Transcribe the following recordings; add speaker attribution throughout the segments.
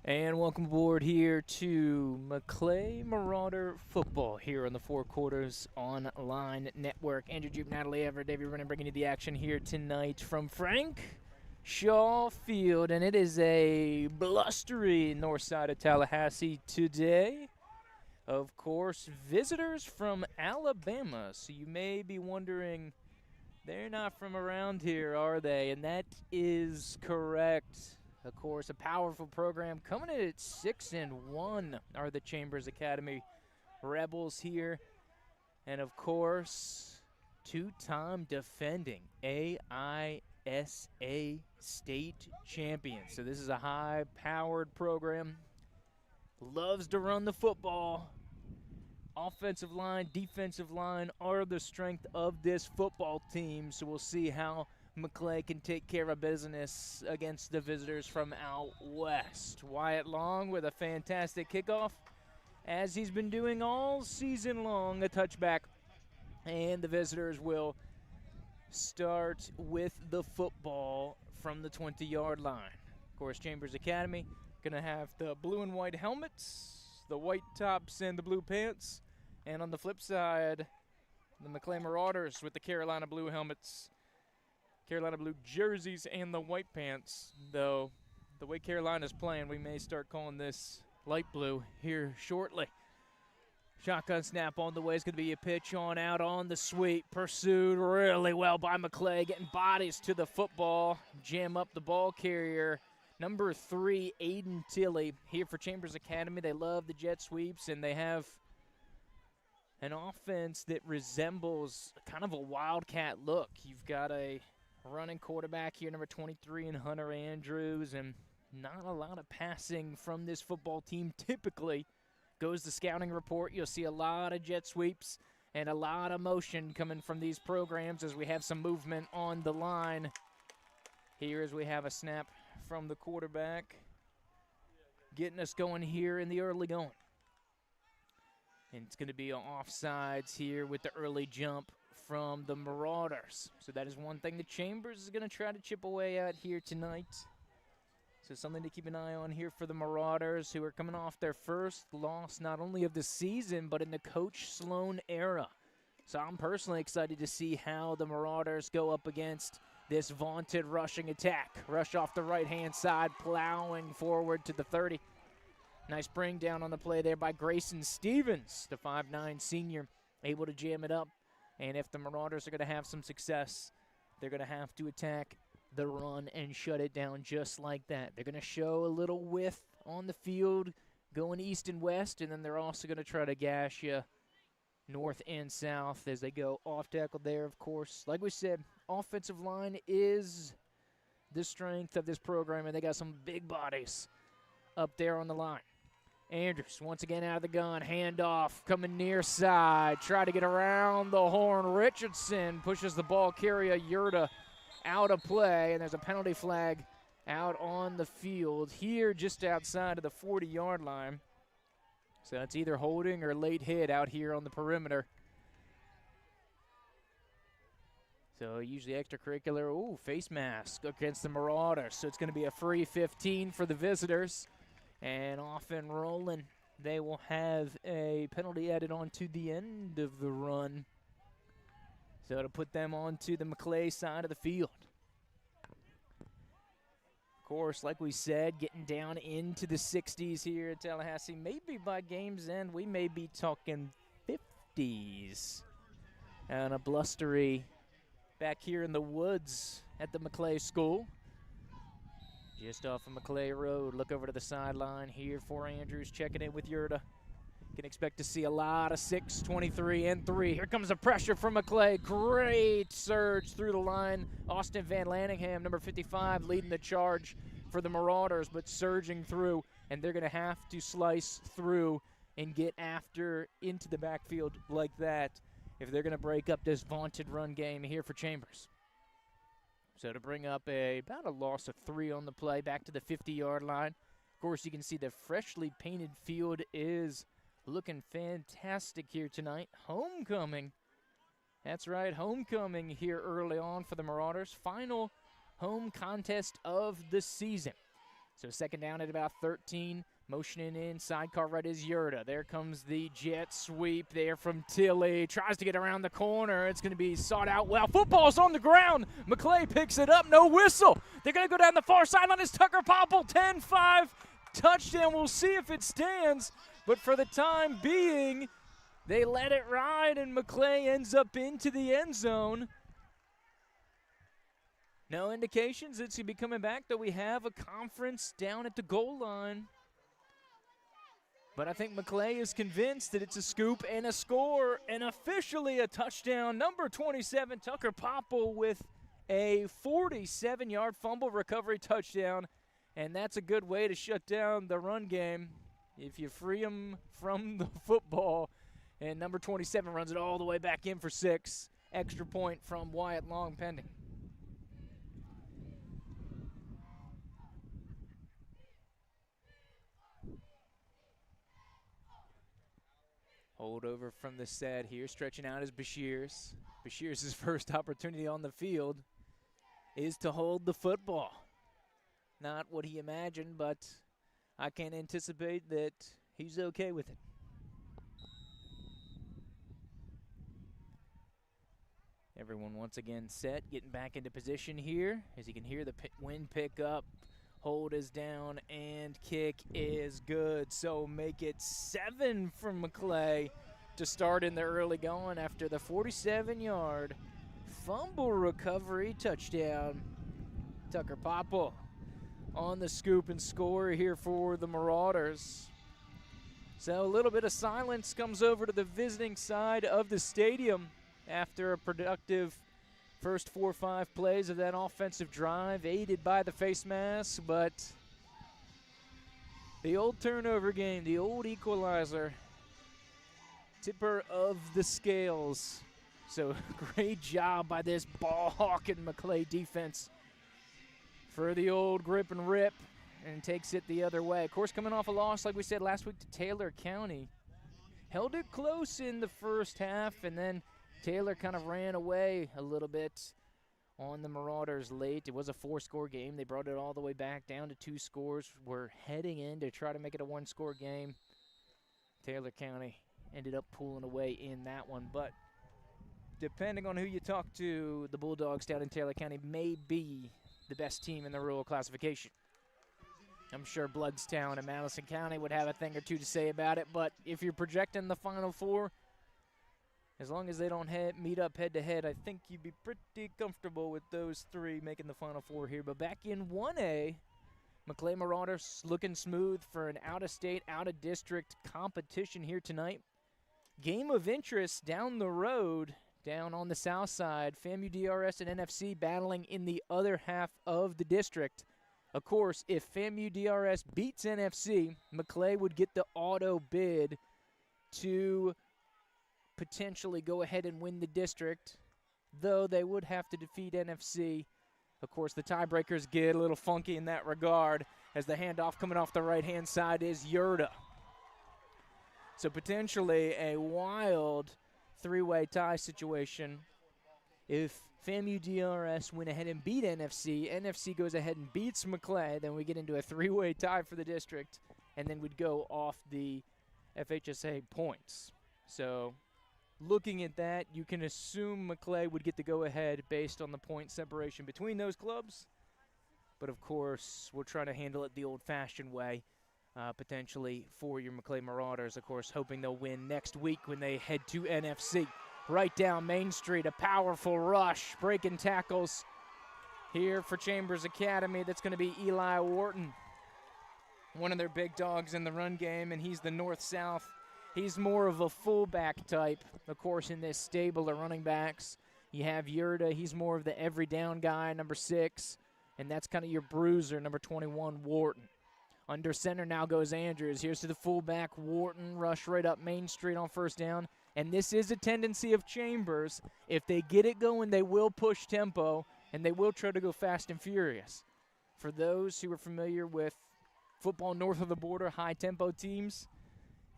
Speaker 1: And welcome aboard here to Maclay Marauder Football here on the Four Quarters Online Network. Andrew Jupe, Natalie Everett, Davey Running bringing you the action here tonight from Frank Shaw Field. And it is a blustery north side of Tallahassee today. Of course, visitors from Alabama. So you may be wondering, they're not from around here, are they? And that is correct. Of course, a powerful program coming in at 6-1 are the Chambers Academy Rebels here. And of course, two-time defending AISA state champions. So this is a high-powered program. Loves to run the football. Offensive line, defensive line are the strength of this football team. So we'll see how Maclay can take care of business against the visitors from out west. Wyatt Long with a fantastic kickoff, as he's been doing all season long, a touchback. And the visitors will start with the football from the 20-yard line. Of course, Chambers Academy going to have the blue and white helmets, the white tops and the blue pants. And on the flip side, the Maclay Marauders with the Carolina blue helmets, Carolina blue jerseys, and the white pants. Though the way Carolina's playing, we may start calling this light blue here shortly. Shotgun snap on the way. It's going to be a pitch on out on the sweep. Pursued really well by Maclay, getting bodies to the football. Jam up the ball carrier. Number 3, Aiden Tilley, here for Chambers Academy. They love the jet sweeps, and they have an offense that resembles kind of a wildcat look. You've got a running quarterback here, number 23, in Hunter Andrews, and not a lot of passing from this football team. Typically, goes the scouting report, you'll see a lot of jet sweeps and a lot of motion coming from these programs as we have some movement on the line. Here as we have a snap from the quarterback, getting us going here in the early going. And it's going to be offsides here with the early jump from the Marauders. So that is one thing the Chambers is going to try to chip away at here tonight. So something to keep an eye on here for the Marauders, who are coming off their first loss not only of the season but in the Coach Sloan era. So I'm personally excited to see how the Marauders go up against this vaunted rushing attack. Rush off the right-hand side, plowing forward to the 30. Nice bring down on the play there by Grayson Stevens, the 5'9 senior, able to jam it up. And if the Marauders are going to have some success, they're going to have to attack the run and shut it down just like that. They're going to show a little width on the field going east and west, and then they're also going to try to gash you north and south as they go off tackle there, of course. Like we said, offensive line is the strength of this program, and they got some big bodies up there on the line. Andrews once again out of the gun, handoff coming near side, try to get around the horn. Richardson pushes the ball carrier Yurda out of play, and there's a penalty flag out on the field here just outside of the 40-yard line. So it's either holding or late hit out here on the perimeter. So usually extracurricular, face mask against the Marauders. So it's going to be a free 15 for the visitors. And off and rolling, they will have a penalty added on to the end of the run. So it'll put them onto the Maclay side of the field. Of course, like we said, getting down into the 60s here at Tallahassee. Maybe by game's end, we may be talking 50s. And a blustery back here in the woods at the Maclay School. Just off of Maclay Road. Look over to the sideline here for Andrews, checking in with Yurda. Can expect to see a lot of 6, 23, and 3. Here comes the pressure from Maclay. Great surge through the line. Austin Van Lanningham, number 55, leading the charge for the Marauders, but surging through, and they're going to have to slice through and get after into the backfield like that if they're going to break up this vaunted run game here for Chambers. So to bring up about a loss of 3 on the play, back to the 50-yard line. Of course, you can see the freshly painted field is looking fantastic here tonight. Homecoming. That's right, homecoming here early on for the Marauders. Final home contest of the season. So second down at about 13. Motioning in, sidecar right is Yurda. There comes the jet sweep there from Tilly. Tries to get around the corner. It's going to be sought out well. Football's on the ground. Maclay picks it up. No whistle. They're going to go down the far sideline. It's Tucker Popple. 10-5. Touchdown. We'll see if it stands. But for the time being, they let it ride, and Maclay ends up into the end zone. No indications that he'll be coming back, though we have a conference down at the goal line. But I think Maclay is convinced that it's a scoop and a score, and officially a touchdown. Number 27, Tucker Popple, with a 47-yard fumble recovery touchdown. And that's a good way to shut down the run game if you free him from the football. And number 27 runs it all the way back in for 6. Extra point from Wyatt Long pending. Holdover from the set here, stretching out is Bashir's. Bashir's first opportunity on the field is to hold the football. Not what he imagined, but I can anticipate that he's okay with it. Everyone once again set, getting back into position here as you can hear the wind pick up. Hold is down, and kick is good. So make it 7 from Maclay to start in the early going after the 47-yard fumble recovery touchdown. Tucker Popple on the scoop and score here for the Marauders. So a little bit of silence comes over to the visiting side of the stadium after a productive first 4 or 5 plays of that offensive drive, aided by the face mask, but the old turnover game, the old equalizer, tipper of the scales. So great job by this ball-hawking Maclay defense for the old grip and rip, and takes it the other way. Of course, coming off a loss, like we said last week, to Taylor County. Held it close in the first half, and then Taylor kind of ran away a little bit on the Marauders late. It was a 4-score game. They brought it all the way back down to 2 scores. We're heading in to try to make it a 1-score game. Taylor County ended up pulling away in that one. But depending on who you talk to, the Bulldogs down in Taylor County may be the best team in the rural classification. I'm sure Bloodstown and Madison County would have a thing or two to say about it. But if you're projecting the Final Four, as long as they don't meet up head-to-head, I think you'd be pretty comfortable with those 3 making the Final Four here. But back in 1A, Maclay Marauders looking smooth for an out-of-state, out-of-district competition here tonight. Game of interest down the road, down on the south side. FAMU DRS and NFC battling in the other half of the district. Of course, if FAMU DRS beats NFC, Maclay would get the auto bid to potentially go ahead and win the district, though they would have to defeat NFC. Of course, the tiebreakers get a little funky in that regard, as the handoff coming off the right-hand side is Yurda. So potentially a wild 3-way tie situation. If FAMU DRS went ahead and beat NFC, NFC goes ahead and beats Maclay, then we get into a 3-way tie for the district, and then we'd go off the FHSA points. So looking at that, you can assume Maclay would get the go-ahead based on the point separation between those clubs. But, of course, we're trying to handle it the old-fashioned way, potentially for your Maclay Marauders, of course, hoping they'll win next week when they head to NFC. Right down Main Street, a powerful rush, breaking tackles here for Chambers Academy. That's going to be Eli Wharton, one of their big dogs in the run game, and he's the north-south. He's more of a fullback type, of course, in this stable of running backs. You have Yurda. He's more of the every down guy, number 6, and that's kind of your bruiser, number 21, Wharton. Under center now goes Andrews. Here's to the fullback, Wharton. Rush right up Main Street on first down. And this is a tendency of Chambers. If they get it going, they will push tempo, and they will try to go fast and furious. For those who are familiar with football north of the border, high-tempo teams,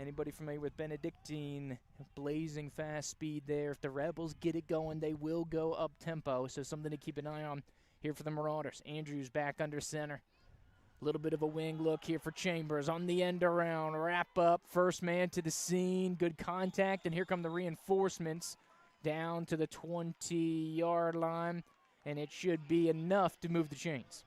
Speaker 1: anybody familiar with Benedictine, blazing fast speed there. If the Rebels get it going, they will go up tempo. So something to keep an eye on here for the Marauders. Andrews back under center. A little bit of a wing look here for Chambers on the end around. Wrap up, first man to the scene. Good contact, and here come the reinforcements down to the 20-yard line, and it should be enough to move the chains.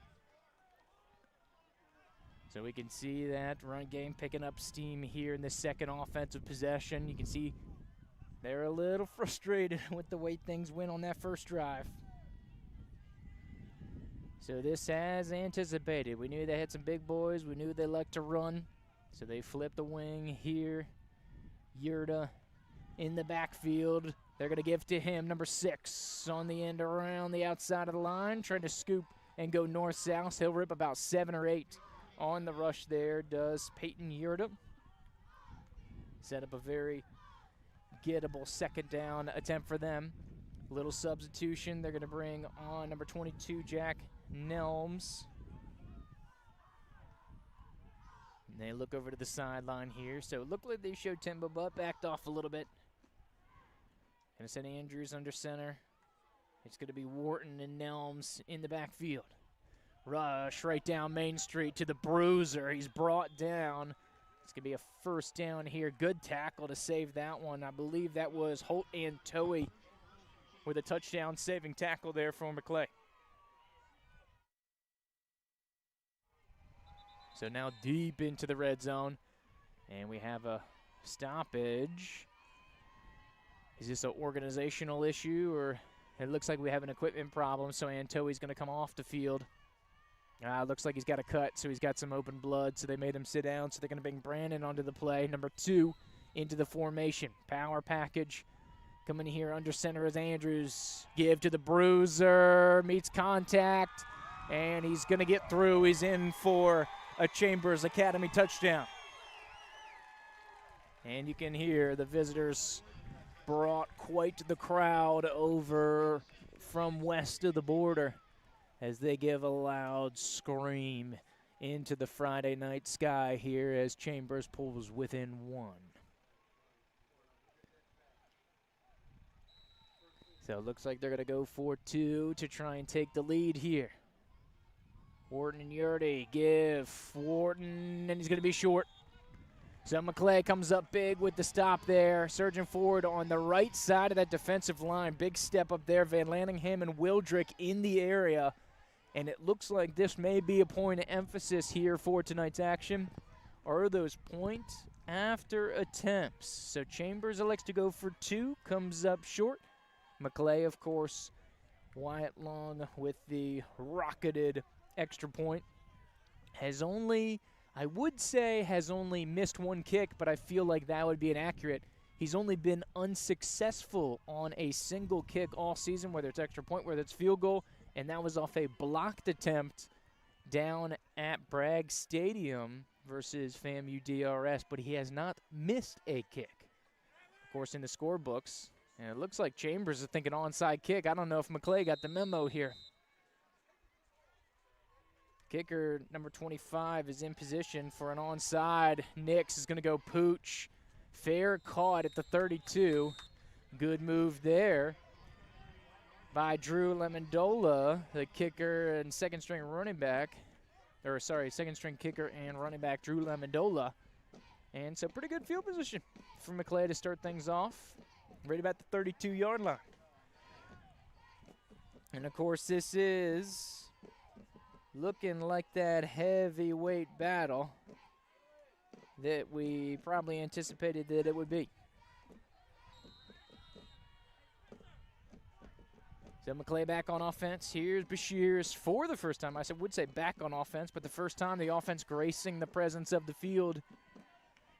Speaker 1: So we can see that run game picking up steam here in the second offensive possession. You can see they're a little frustrated with the way things went on that first drive. So this as anticipated. We knew they had some big boys. We knew they liked to run. So they flipped the wing here. Yurda in the backfield. They're going to give to him, number 6, on the end around the outside of the line, trying to scoop and go north-south. He'll rip about 7 or 8 on the rush there, does Peyton Yurda. Set up a very gettable second down attempt for them. Little substitution. They're going to bring on number 22, Jack Nelms. And they look over to the sideline here. So it looked like they showed tempo, but backed off a little bit. Going to send Andrews under center. It's going to be Wharton and Nelms in the backfield. Rush right down Main Street to the bruiser. He's brought down. It's going to be a first down here. Good tackle to save that one. I believe that was Holt and Toey with a touchdown-saving tackle there for Maclay. So now deep into the red zone, and we have a stoppage. Is this an organizational issue, or it looks like we have an equipment problem, so Antoi's going to come off the field. Looks like he's got a cut, so he's got some open blood, so they made him sit down, so they're going to bring Brandon onto the play. Number 2 into the formation. Power package coming here under center as Andrews. Give to the bruiser, meets contact, and he's going to get through. He's in for a Chambers Academy touchdown. And you can hear the visitors brought quite the crowd over from west of the border as they give a loud scream into the Friday night sky here as Chambers pulls within 1. So it looks like they're going to go for 2 to try and take the lead here. Wharton and Yurda give Wharton, and he's going to be short. So Maclay comes up big with the stop there. Surging forward on the right side of that defensive line. Big step up there. Van Lanningham and Wildrick in the area. And it looks like this may be a point of emphasis here for tonight's action. Are those point after attempts? So Chambers elects to go for 2. Comes up short. Maclay, of course, Wyatt Long with the rocketed extra point. Has only, I would say, has only missed 1 kick, but I feel like that would be inaccurate. He's only been unsuccessful on a single kick all season, whether it's extra point, whether it's field goal, and that was off a blocked attempt down at Bragg Stadium versus FAMU DRS, but he has not missed a kick. Of course, in the scorebooks, and it looks like Chambers is thinking onside kick. I don't know if Maclay got the memo here. Kicker number 25 is in position for an onside. Nix is going to go pooch. Fair caught at the 32. Good move there by Drew Lemondola, the kicker and second-string running back. Or, sorry, second-string kicker and running back Drew Lemondola. And so pretty good field position for Maclay to start things off. Right about the 32-yard line. And, of course, this is looking like that heavyweight battle that we probably anticipated that it would be. So Maclay back on offense. Here's Bashirs for the first time. I would say back on offense, but the first time the offense gracing the presence of the field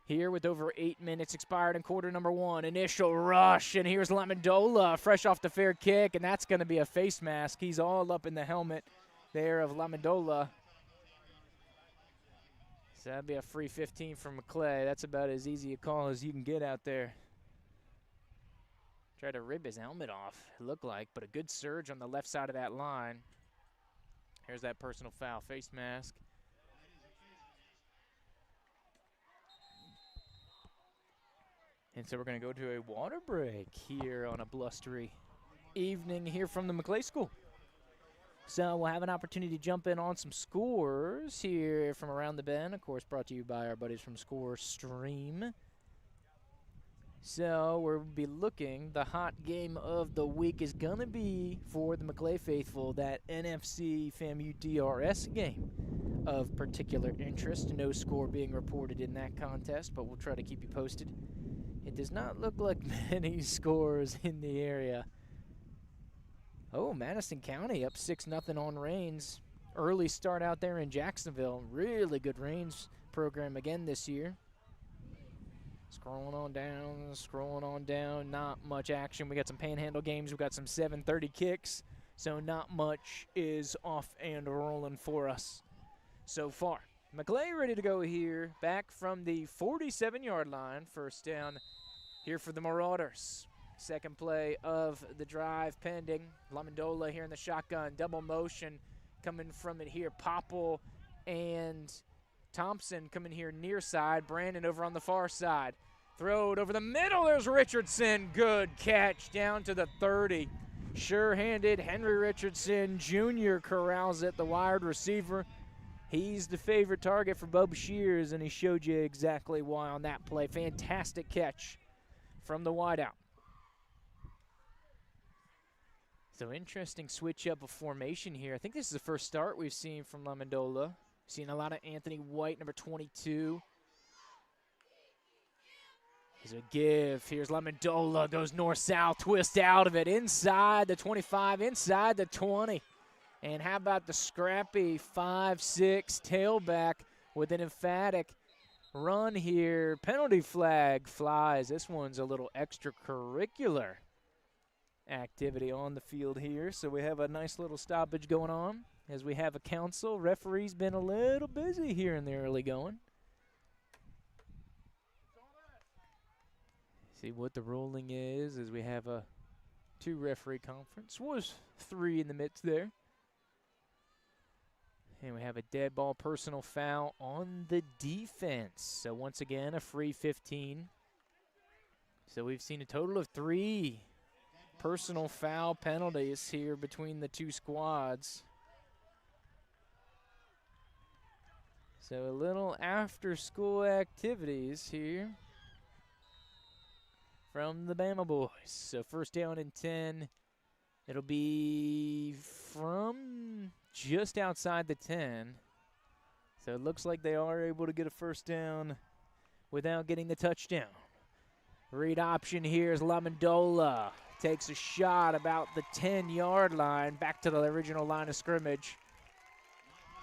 Speaker 1: here with over 8 minutes expired in quarter number 1. Initial rush, and here's Lemondola fresh off the fair kick, and that's going to be a face mask. He's all up in the helmet there of Lemondola. So that'd be a free 15 from Maclay. That's about as easy a call as you can get out there. Tried to rip his helmet off, it looked like, but a good surge on the left side of that line. Here's that personal foul, face mask. And so we're going to go to a water break here on a blustery evening here from the Maclay School. So we'll have an opportunity to jump in on some scores here from around the bend. Of course, brought to you by our buddies from Score Stream. So we'll be looking. The hot game of the week is going to be for the Maclay faithful, that NFC FAMU DRS game of particular interest. No score being reported in that contest, but we'll try to keep you posted. It does not look like many scores in the area. Oh, Madison County up 6-0 on Rains. Early start out there in Jacksonville. Really good Rains program again this year. Scrolling on down. Not much action. We got some panhandle games. We got some 7:30 kicks. So not much is off and rolling for us so far. Maclay ready to go here. Back from the 47-yard line. First down here for the Marauders. Second play of the drive pending. Lamondola here in the shotgun. Double motion coming from it here. Popple and Thompson coming here near side. Brandon over on the far side. Throw it over the middle. There's Richardson. Good catch down to the 30. Sure-handed Henry Richardson Jr. corrals it, the wide receiver. He's the favorite target for Bub Shears, and he showed you exactly why on that play. Fantastic catch from the wideout. So interesting switch up of formation here. I think this is the first start we've seen from Lamondola. Seen a lot of Anthony White, number 22. Here's a give. Here's Lamondola. Goes north-south. Twist out of it. Inside the 25. Inside the 20. And how about the scrappy 5'6" tailback with an emphatic run here. Penalty flag flies. This one's a little extracurricular activity on the field here. So we have a nice little stoppage going on as we have a council. Referee's been a little busy here in the early going. See what the ruling is as we have a 2-referee conference. Was 3 in the midst there. And we have a dead ball personal foul on the defense. So once again, a free 15. So we've seen a total of 3 personal foul penalties here between the two squads. So a little after-school activities here from the Bama boys. So first down and 10. It'll be from just outside the 10. So it looks like they are able to get a first down without getting the touchdown. Read option here is Lamondola. Takes a shot about the 10-yard line back to the original line of scrimmage.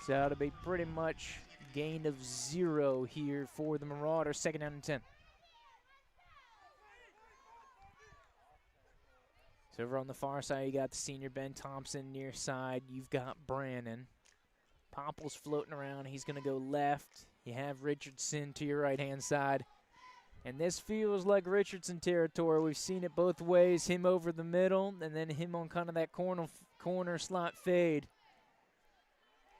Speaker 1: So it'll be pretty much gain of 0 here for the Marauders. Second down and 10. So over on the far side, you got the senior Ben Thompson near side. You've got Brannon. Popple's floating around. He's going to go left. You have Richardson to your right-hand side. And this feels like Richardson territory. We've seen it both ways, him over the middle and then him on kind of that corner slot fade.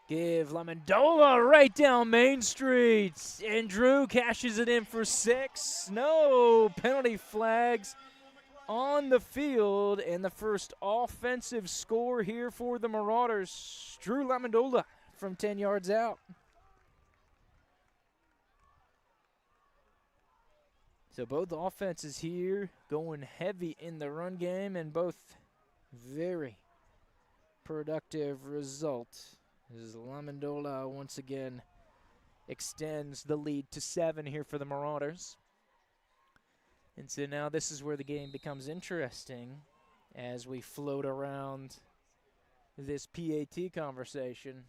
Speaker 1: Give Lamondola right down Main Street. And Drew cashes it in for 6. No penalty flags on the field. And the first offensive score here for the Marauders. Drew Lamondola from 10 yards out. So both offenses here going heavy in the run game and both very productive result. As Lamondola once again extends the lead to 7 here for the Marauders. And so now this is where the game becomes interesting as we float around this PAT conversation.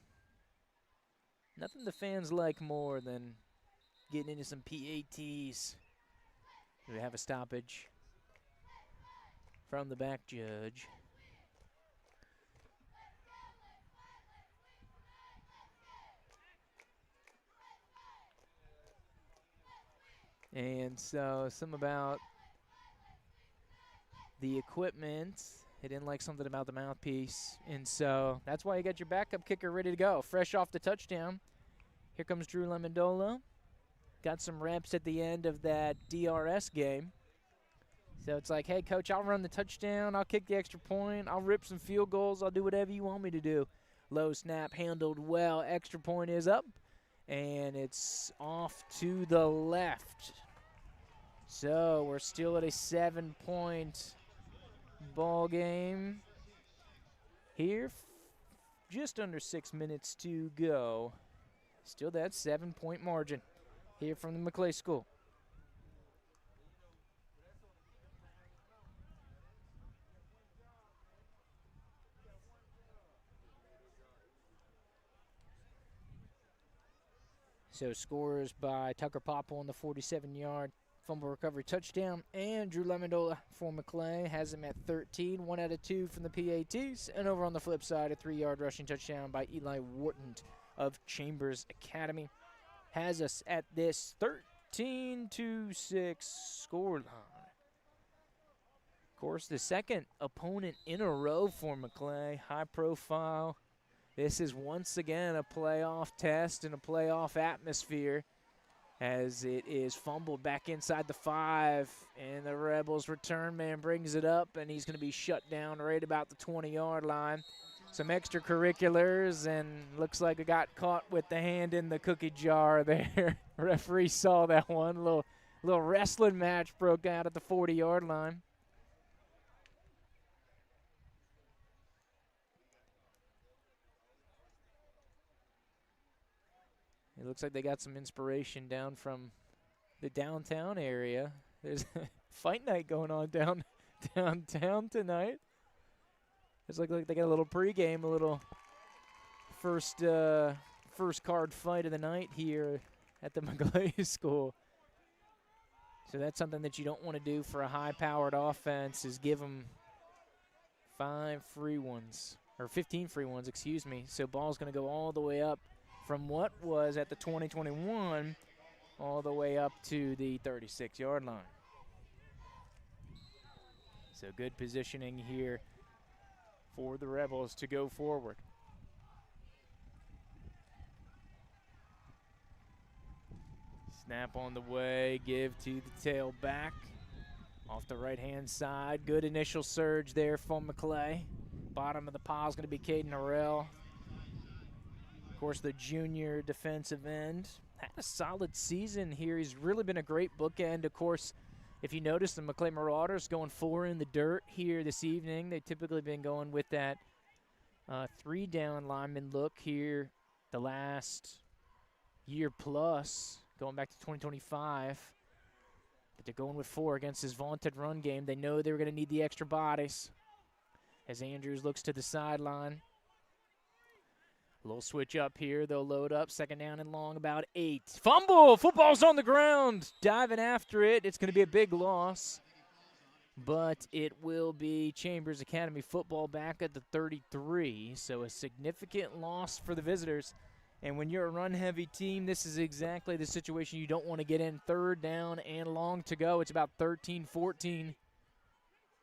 Speaker 1: Nothing the fans like more than getting into some PATs. We have a stoppage from the back judge. And so some about the equipment. He didn't like something about the mouthpiece. And so that's why you got your backup kicker ready to go. Fresh off the touchdown. Here comes Drew Lamondola. Got some reps at the end of that DRS game. So it's like, hey, coach, I'll run the touchdown. I'll kick the extra point. I'll rip some field goals. I'll do whatever you want me to do. Low snap handled well. Extra point is up, and it's off to the left. So we're still at a 7-point ball game here. Just under 6 minutes to go. Still that 7-point margin here from the Maclay School. So scores by Tucker Popple on the 47-yard fumble recovery touchdown, and Drew Lemondola for Maclay has him at 13, 1 out of 2 from the PATs. And over on the flip side, a 3-yard rushing touchdown by Eli Wharton of Chambers Academy has us at this 13-6 scoreline. Of course, the second opponent in a row for Maclay, high profile. This is once again a playoff test and a playoff atmosphere as it is fumbled back inside the 5, and the Rebels return man brings it up, and he's going to be shut down right about the 20-yard line. Some extracurriculars, and looks like it got caught with the hand in the cookie jar there. Referee saw that one. Little wrestling match broke out at the 40-yard line. It looks like they got some inspiration down from the downtown area. There's a fight night going on downtown tonight. It's like they got a little pregame, a little first card fight of the night here at the Maclay School. So that's something that you don't want to do for a high-powered offense, is give them 15 free ones, excuse me. So ball's going to go all the way up from what was at the 20-21 all the way up to the 36-yard line. So good positioning here for the Rebels to go forward. Snap on the way, give to the tailback. Off the right-hand side, good initial surge there from Maclay. Bottom of the pile is going to be Caden Harrell. Of course, the junior defensive end. Had a solid season here. He's really been a great bookend. Of course, if you notice, the Maclay Marauders going 4 in the dirt here this evening. They've typically been going with that 3-down lineman look here the last year plus, going back to 2025. But they're going with 4 against his vaunted run game. They know they were going to need the extra bodies. As Andrews looks to the sideline. A little switch up here. They'll load up. 2nd down and long, about 8. Fumble! Football's on the ground. Diving after it. It's going to be a big loss. But it will be Chambers Academy football back at the 33. So a significant loss for the visitors. And when you're a run-heavy team, this is exactly the situation you don't want to get in. 3rd down and long to go. It's about 13-14.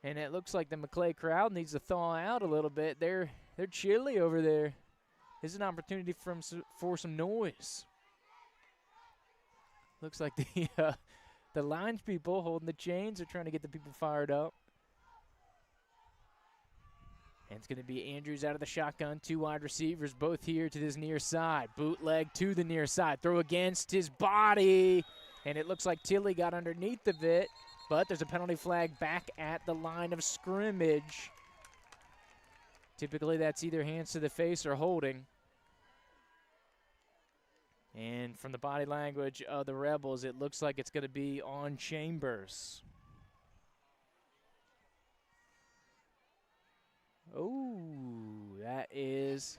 Speaker 1: And it looks like the Maclay crowd needs to thaw out a little bit. They're chilly over there. This is an opportunity for some noise. Looks like the lines people holding the chains are trying to get the people fired up. And it's going to be Andrews out of the shotgun. 2 wide receivers, both here to this near side. Bootleg to the near side. Throw against his body. And it looks like Tilley got underneath of it. But there's a penalty flag back at the line of scrimmage. Typically, that's either hands to the face or holding. And from the body language of the Rebels, it looks like it's going to be on Chambers. Oh, that is.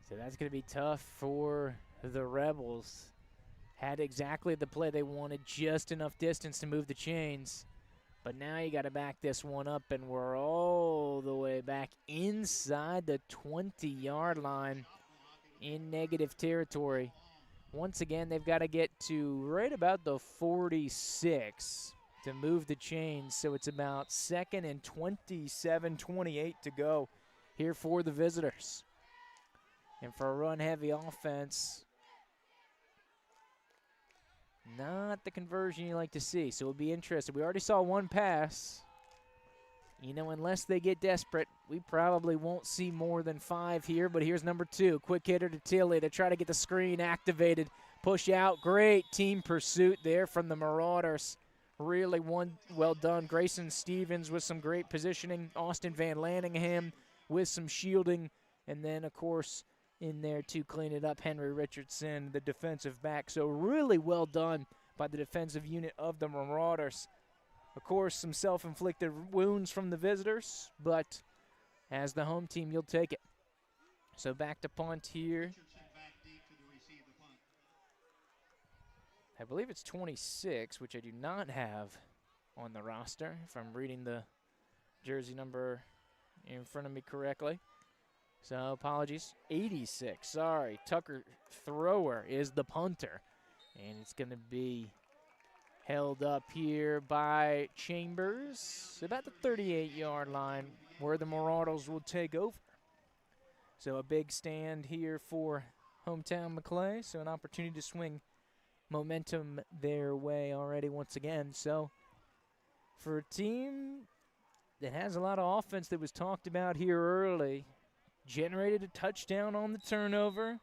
Speaker 1: So that's going to be tough for the Rebels. Had exactly the play they wanted, just enough distance to move the chains. But now you got to back this one up, and we're all the way back inside the 20-yard line in negative territory. Once again, they've got to get to right about the 46 to move the chains. So it's about 2nd and 27, 28 to go here for the visitors. And for a run-heavy offense, Not the conversion you like to see, so we'll be interested. We already saw one pass. You know, unless they get desperate, we probably won't see more than 5 here, but here's number 2. Quick hitter to Tilly to try to get the screen activated. Push out. Great team pursuit there from the Marauders. Really well done. Grayson Stevens with some great positioning. Austin Van Lanningham with some shielding. And then, of course, in there to clean it up, Henry Richardson, the defensive back. So really well done by the defensive unit of the Marauders. Of course, some self-inflicted wounds from the visitors, but as the home team, you'll take it. So back to punt here. I believe it's 26, which I do not have on the roster, if I'm reading the jersey number in front of me correctly. So apologies. 86, sorry. Tucker Thrower is the punter, and it's going to be held up here by Chambers, about the 38-yard line, where the Marauders will take over. So a big stand here for hometown Maclay, so an opportunity to swing momentum their way already once again. So for a team that has a lot of offense that was talked about here early, generated a touchdown on the turnover,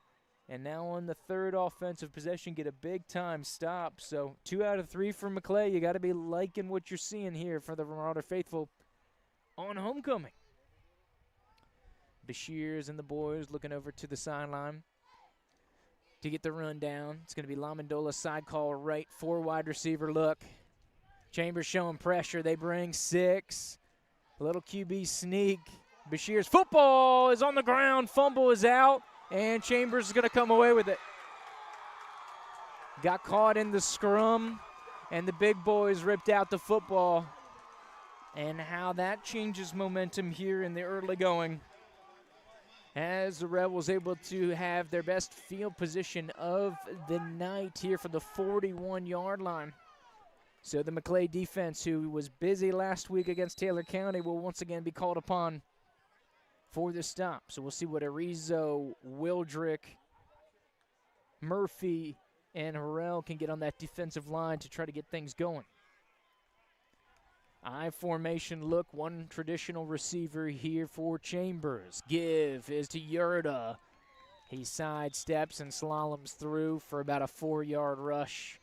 Speaker 1: and now on the third offensive possession, get a big-time stop. So 2 out of 3 for Maclay. You got to be liking what you're seeing here for the Marauder faithful on homecoming. Bashir's and the boys looking over to the sideline to get the run down. It's going to be Lamandola side call right, 4 wide receiver look. Chambers showing pressure. They bring 6. A little QB sneak. Bashir's football is on the ground. Fumble is out. And Chambers is going to come away with it. Got caught in the scrum, and the big boys ripped out the football. And how that changes momentum here in the early going, as the Rebels able to have their best field position of the night here for the 41-yard line. So the Maclay defense, who was busy last week against Taylor County, will once again be called upon for the stop. So we'll see what Arizo, Wildrick, Murphy, and Harrell can get on that defensive line to try to get things going. I formation look, 1 traditional receiver here for Chambers. Give is to Yurda. He sidesteps and slaloms through for about a 4-yard rush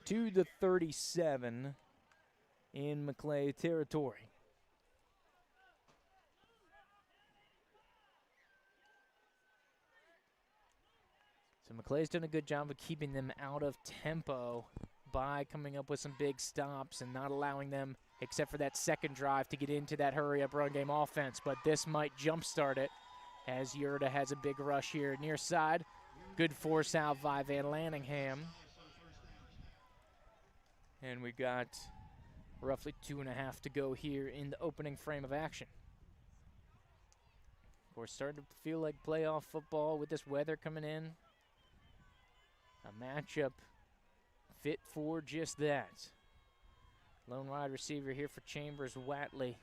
Speaker 1: to the 37 in Maclay territory. So Maclay's done a good job of keeping them out of tempo by coming up with some big stops and not allowing them, except for that second drive, to get into that hurry-up run game offense. But this might jumpstart it, as Yurda has a big rush here near side. Good force out by Van Lanningham. And we got roughly 2.5 to go here in the opening frame of action. We're starting to feel like playoff football with this weather coming in. A matchup fit for just that. Lone wide receiver here for Chambers, Watley.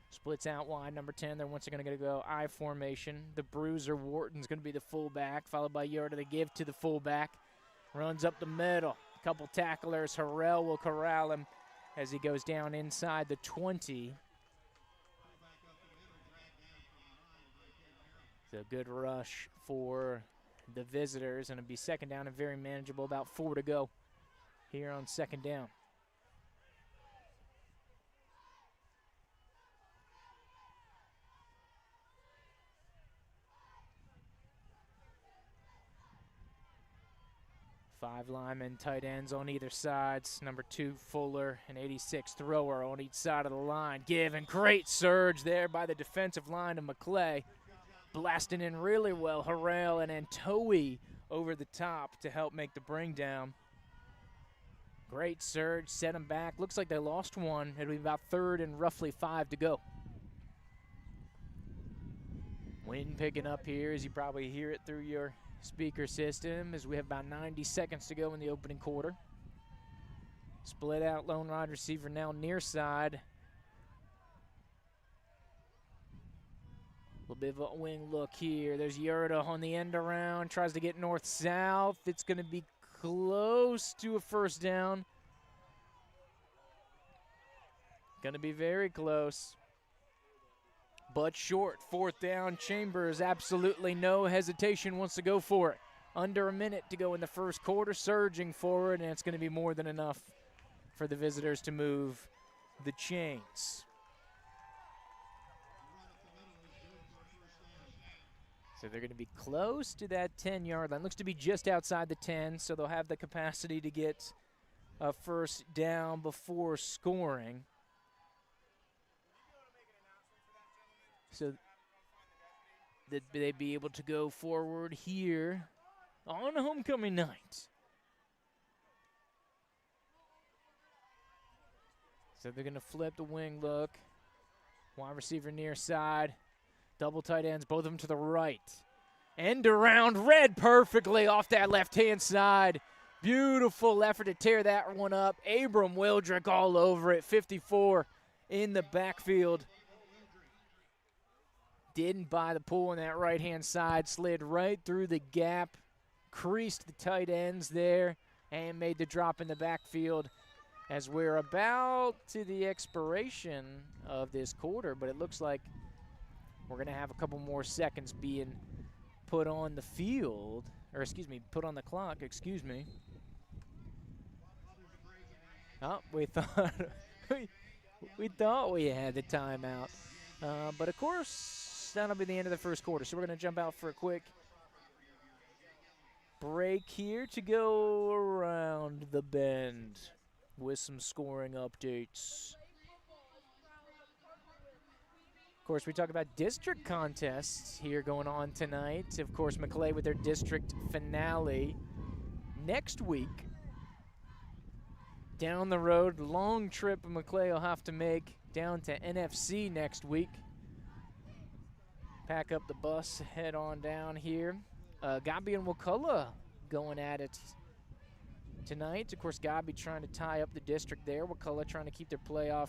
Speaker 1: Splits out wide, number 10. They're once again going to go I formation. The bruiser, Wharton's going to be the fullback, followed by Yoda to give to the fullback. Runs up the middle. A couple tacklers. Harrell will corral him as he goes down inside the 20. So good rush for the visitors, and it'll be second down and very manageable. About 4 to go here on second down. Five linemen, tight ends on either sides. Number 2, Fuller, and 86 Thrower on each side of the line. Give and great surge there by the defensive line of Maclay. Blasting in really well. Harrell and Antoe over the top to help make the bring down. Great surge, set them back. Looks like they lost one. It'll be about 3rd and roughly 5 to go. Wind picking up here, as you probably hear it through your speaker system, as we have about 90 seconds to go in the opening quarter. Split out lone wide receiver now near side. A little bit of a wing look here. There's Yurda on the end around, tries to get north-south. It's going to be close to a first down. Going to be very close. But short. 4th down. Chambers, absolutely no hesitation, wants to go for it. Under a minute to go in the first quarter, surging forward, and it's going to be more than enough for the visitors to move the chains. So they're going to be close to that 10-yard line. Looks to be just outside the 10, so they'll have the capacity to get a first down before scoring. So that they'd be able to go forward here on homecoming night. So they're going to flip the wing look. Wide receiver near side. Double tight ends, both of them to the right. End around, read perfectly off that left-hand side. Beautiful effort to tear that one up. Abram Wildrick all over it, 54 in the backfield. Didn't buy the pull on that right-hand side, slid right through the gap, creased the tight ends there, and made the drop in the backfield as we're about to the expiration of this quarter, but it looks like we're going to have a couple more seconds being put on the field, or excuse me, put on the clock, excuse me. Oh, we thought we thought we had the timeout. But of course, that'll be the end of the first quarter. So we're going to jump out for a quick break here to go around the bend with some scoring updates. Of course, we talk about district contests here going on tonight. Of course, Maclay with their district finale next week. Down the road, long trip Maclay will have to make down to NFC next week. Pack up the bus, head on down here. Gabi and Wakulla going at it tonight. Of course, Gabi trying to tie up the district there. Wakulla trying to keep their playoff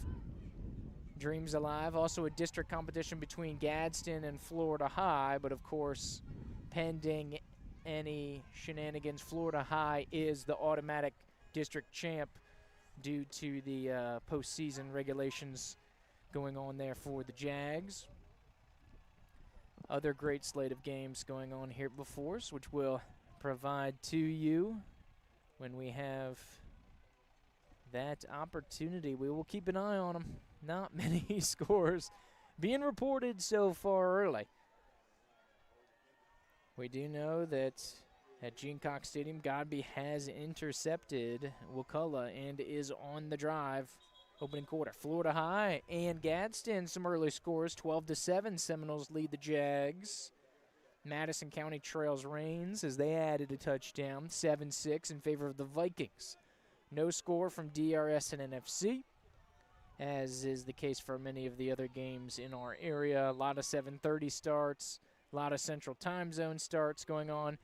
Speaker 1: dreams alive. Also a district competition between Gadsden and Florida High, but of course, pending any shenanigans, Florida High is the automatic district champ due to the postseason regulations going on there for the Jags. Other great slate of games going on here before us, which we'll provide to you when we have that opportunity. We will keep an eye on them. Not many scores being reported so far early. We do know that at Gene Cox Stadium, Godby has intercepted Wakulla and is on the drive. Opening quarter, Florida High and Gadsden, some early scores, 12-7. Seminoles lead the Jags. Madison County trails Rains as they added a touchdown, 7-6 in favor of the Vikings. No score from DRS and NFC, as is the case for many of the other games in our area. A lot of 7:30 starts, a lot of Central Time Zone starts going on.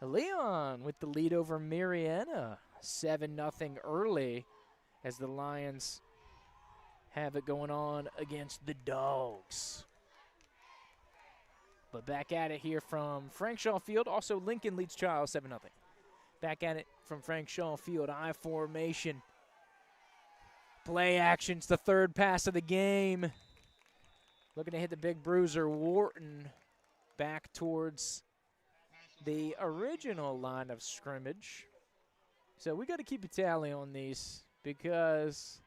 Speaker 1: Leon with the lead over Marietta, 7-0 early, as the Lions have it going on against the Dogs. But back at it here from Frank Shaw Field. Also, Lincoln leads Chiles 7-0. Back at it from Frank Shaw Field. I formation. Play action's the third pass of the game. Looking to hit the big bruiser, Wharton, back towards the original line of scrimmage. So we got to keep a tally on these, because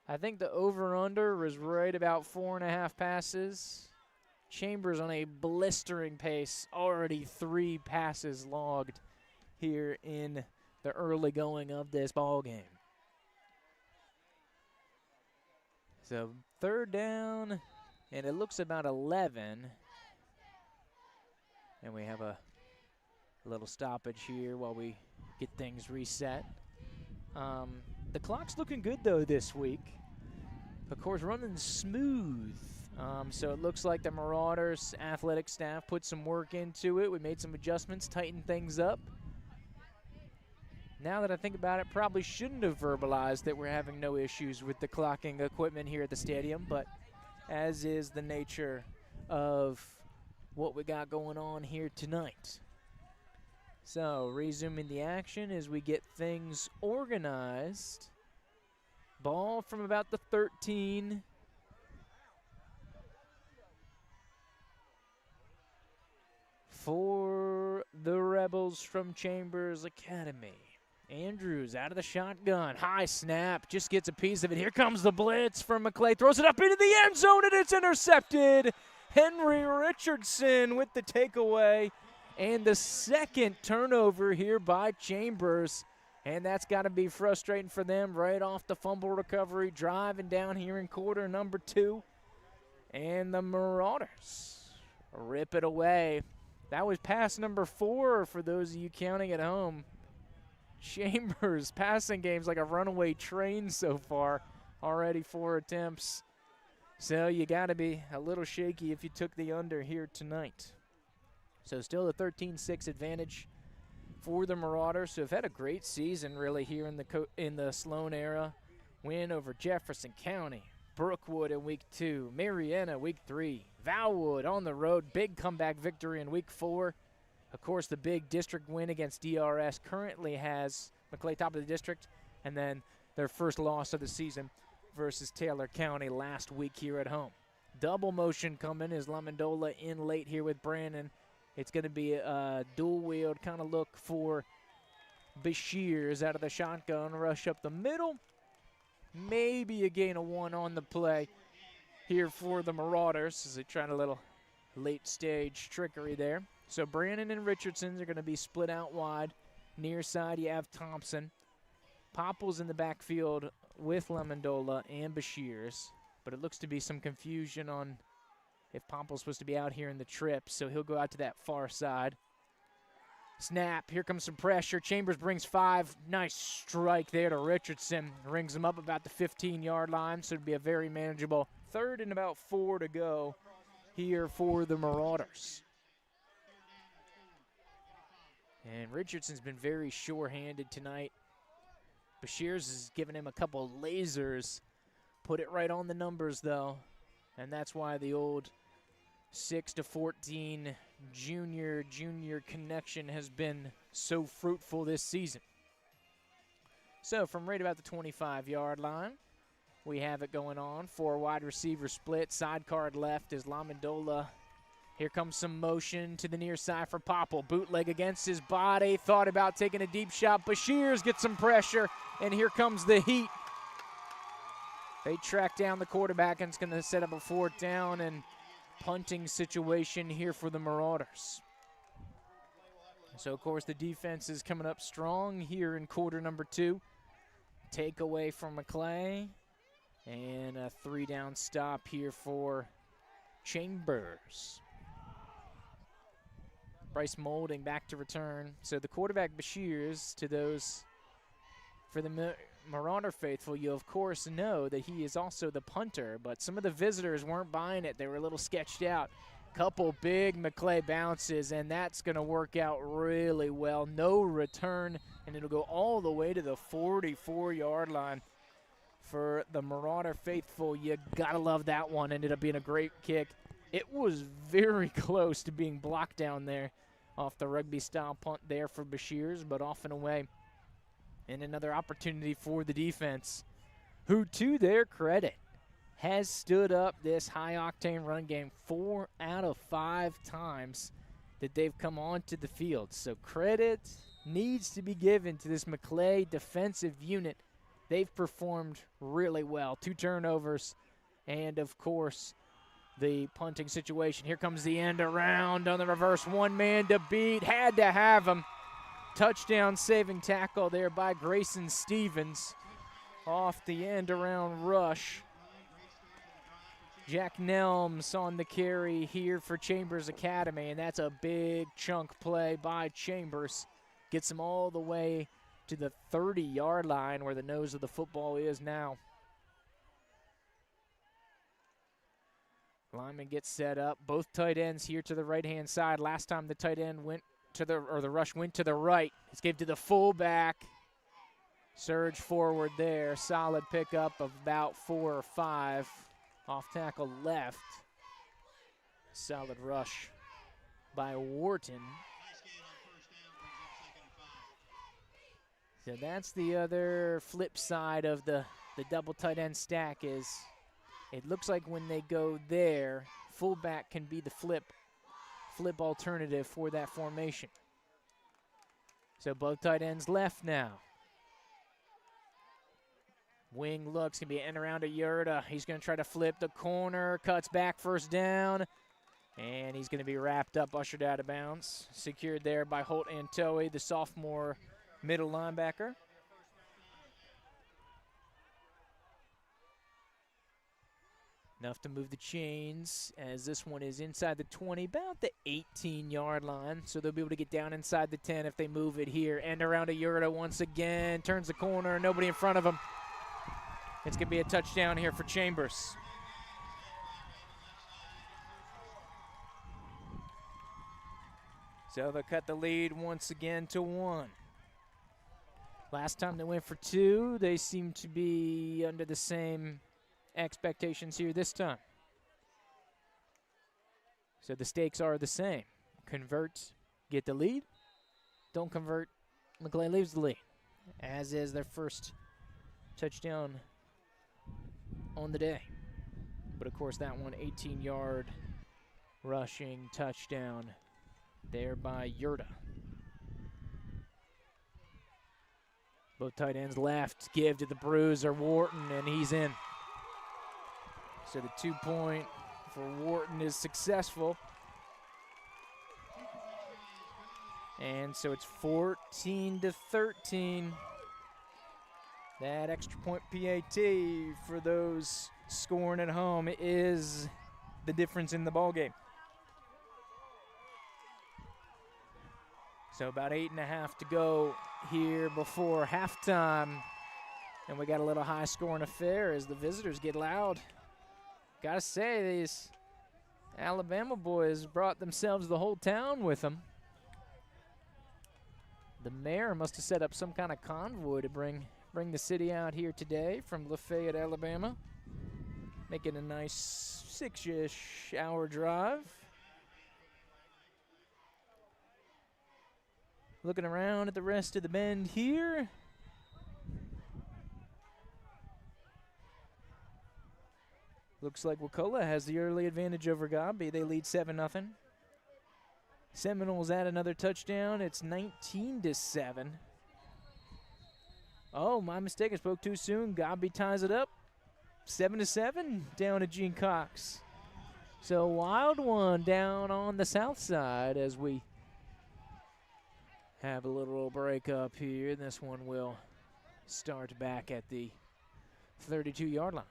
Speaker 1: I think the over-under was right about 4.5 passes. Chambers on a blistering pace, already 3 passes logged here in the early going of this ball game. So 3rd down, and it looks about 11. And we have a little stoppage here while we get things reset. The clock's looking good, though, this week. Of course, running smooth. So it looks like the Marauders athletic staff put some work into it. We made some adjustments, tightened things up. Now that I think about it, probably shouldn't have verbalized that we're having no issues with the clocking equipment here at the stadium, but as is the nature of what we got going on here tonight. So resuming the action as we get things organized. Ball from about the 13. For the Rebels from Chambers Academy. Andrews out of the shotgun. High snap. Just gets a piece of it. Here comes the blitz from Maclay. Throws it up into the end zone, and it's intercepted. Henry Richardson with the takeaway. And the second turnover here by Chambers. And that's got to be frustrating for them right off the fumble recovery. Driving down here in quarter number 2. And the Marauders rip it away. That was pass number 4 for those of you counting at home. Chambers passing game's like a runaway train so far. Already 4 attempts. So you got to be a little shaky if you took the under here tonight. So still a 13-6 advantage for the Marauders, who have had a great season really here in the Sloan era. Win over Jefferson County, Brookwood in week 2, Marietta week 3, Valwood on the road, big comeback victory in week 4. Of course, the big district win against DRS currently has Maclay top of the district, and then their first loss of the season versus Taylor County last week here at home. Double motion coming as Lamondola in late here with Brandon. It's going to be a dual-wheeled kind of look for Bashirs out of the shotgun, rush up the middle. Maybe a gain of 1 on the play here for the Marauders as they try a little late-stage trickery there. So Brandon and Richardson are going to be split out wide. Near side, you have Thompson. Popple's in the backfield with Lamondola and Bashirs, but it looks to be some confusion on if Pomple's supposed to be out here in the trip, so he'll go out to that far side. Snap, here comes some pressure. Chambers brings 5. Nice strike there to Richardson. Rings him up about the 15-yard line, so it'll be a very manageable 3rd and about 4 to go here for the Marauders. And Richardson's been very sure-handed tonight. Bashirs has given him a couple lasers. Put it right on the numbers, though, and that's why the old 6-14 junior connection has been so fruitful this season. So from right about the 25-yard line, we have it going on. 4 wide receiver split. Side card left is Lamondola. Here comes some motion to the near side for Popple. Bootleg against his body. Thought about taking a deep shot. Bashirs gets some pressure, and here comes the heat. They track down the quarterback, and it's going to set up a 4th down and punting situation here for the Marauders. So, of course, the defense is coming up strong here in quarter number 2. Takeaway from Maclay, and a 3-down stop here for Chambers. Bryce Molding back to return. So the quarterback Bashirs, to those for the Marauder faithful, you of course know that he is also the punter, but some of the visitors weren't buying it. They were a little sketched out. Couple big Maclay bounces, and that's going to work out really well. No return, and it'll go all the way to the 44-yard line for the Marauder faithful. You got to love that one. Ended up being a great kick. It was very close to being blocked down there off the rugby-style punt there for Bashirs, but off and away. And another opportunity for the defense, who, to their credit, has stood up this high-octane run game 4 out of 5 times that they've come onto the field. So credit needs to be given to this Maclay defensive unit. They've performed really well. 2 turnovers, and, of course, the punting situation. Here comes the end around on the reverse. 1 man to beat. Had to have him. Touchdown saving tackle there by Grayson Stevens off the end around rush. Jack Nelms on the carry here for Chambers Academy, and that's a big chunk play by Chambers. Gets him all the way to the 30-yard line where the nose of the football is now. Lineman gets set up. Both tight ends here to the right-hand side. Last time the tight end went to the rush went to the right. It's gave to the fullback. Surge forward there. Solid pickup of about 4 or 5. Off tackle left. Solid rush by Wharton. So that's the other flip side of the double tight end stack is it looks like when they go there, fullback can be the flip alternative for that formation. So both tight ends left now. Wing looks, going to be an end around to Yurda. He's going to try to flip the corner, cuts back, first down, and he's going to be wrapped up, ushered out of bounds. Secured there by Holt Antoe, the sophomore middle linebacker. Enough to move the chains as this one is inside the 20, about the 18-yard line. So they'll be able to get down inside the 10 if they move it here. End around to Yurda once again, turns the corner, nobody in front of him. It's going to be a touchdown here for Chambers. So they'll cut the lead once again to 1. Last time they went for 2, they seem to be under the same expectations here this time. So the stakes are the same. Convert, get the lead. Don't convert, Maclay leaves the lead. As is their first touchdown on the day. But of course that one 18-yard rushing touchdown there by Yurda. Both tight ends left, give to the bruiser, Wharton, and he's in. So the 2-point for Wharton is successful. And so it's 14-13. That extra point PAT for those scoring at home is the difference in the ballgame. So about 8.5 to go here before halftime. And we got a little high-scoring affair as the visitors get loud. Gotta say, these Alabama boys brought themselves the whole town with them. The mayor must have set up some kind of convoy to bring the city out here today from Lafayette, Alabama. Making a nice 6-ish hour drive. Looking around at the rest of the bend here. Looks like Wakulla has the early advantage over Gobby. They lead 7-0. Seminoles add another touchdown. It's 19-7. Oh, my mistake. I spoke too soon. Gobby ties it up. 7-7 down to Gene Cox. So wild one down on the south side as we have a little break up here. This one will start back at the 32-yard line.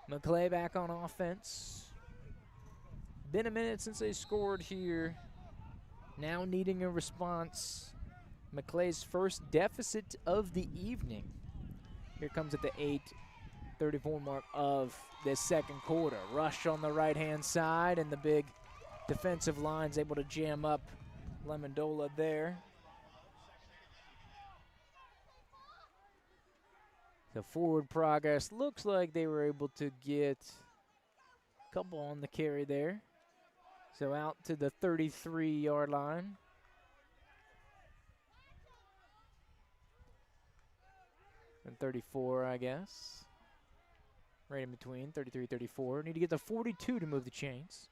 Speaker 1: Maclay back on offense. Been a minute since they scored here. Now needing a response. Maclay's first deficit of the evening. Here comes at the 8:34 mark of this second quarter. Rush on the right-hand side, and the big defensive line's able to jam up Lemondola there. The forward progress looks like they were able to get a couple on the carry there. So out to the 33-yard line. And 34, I guess. Right in between, 33, 34. Need to get to 42 to move the chains.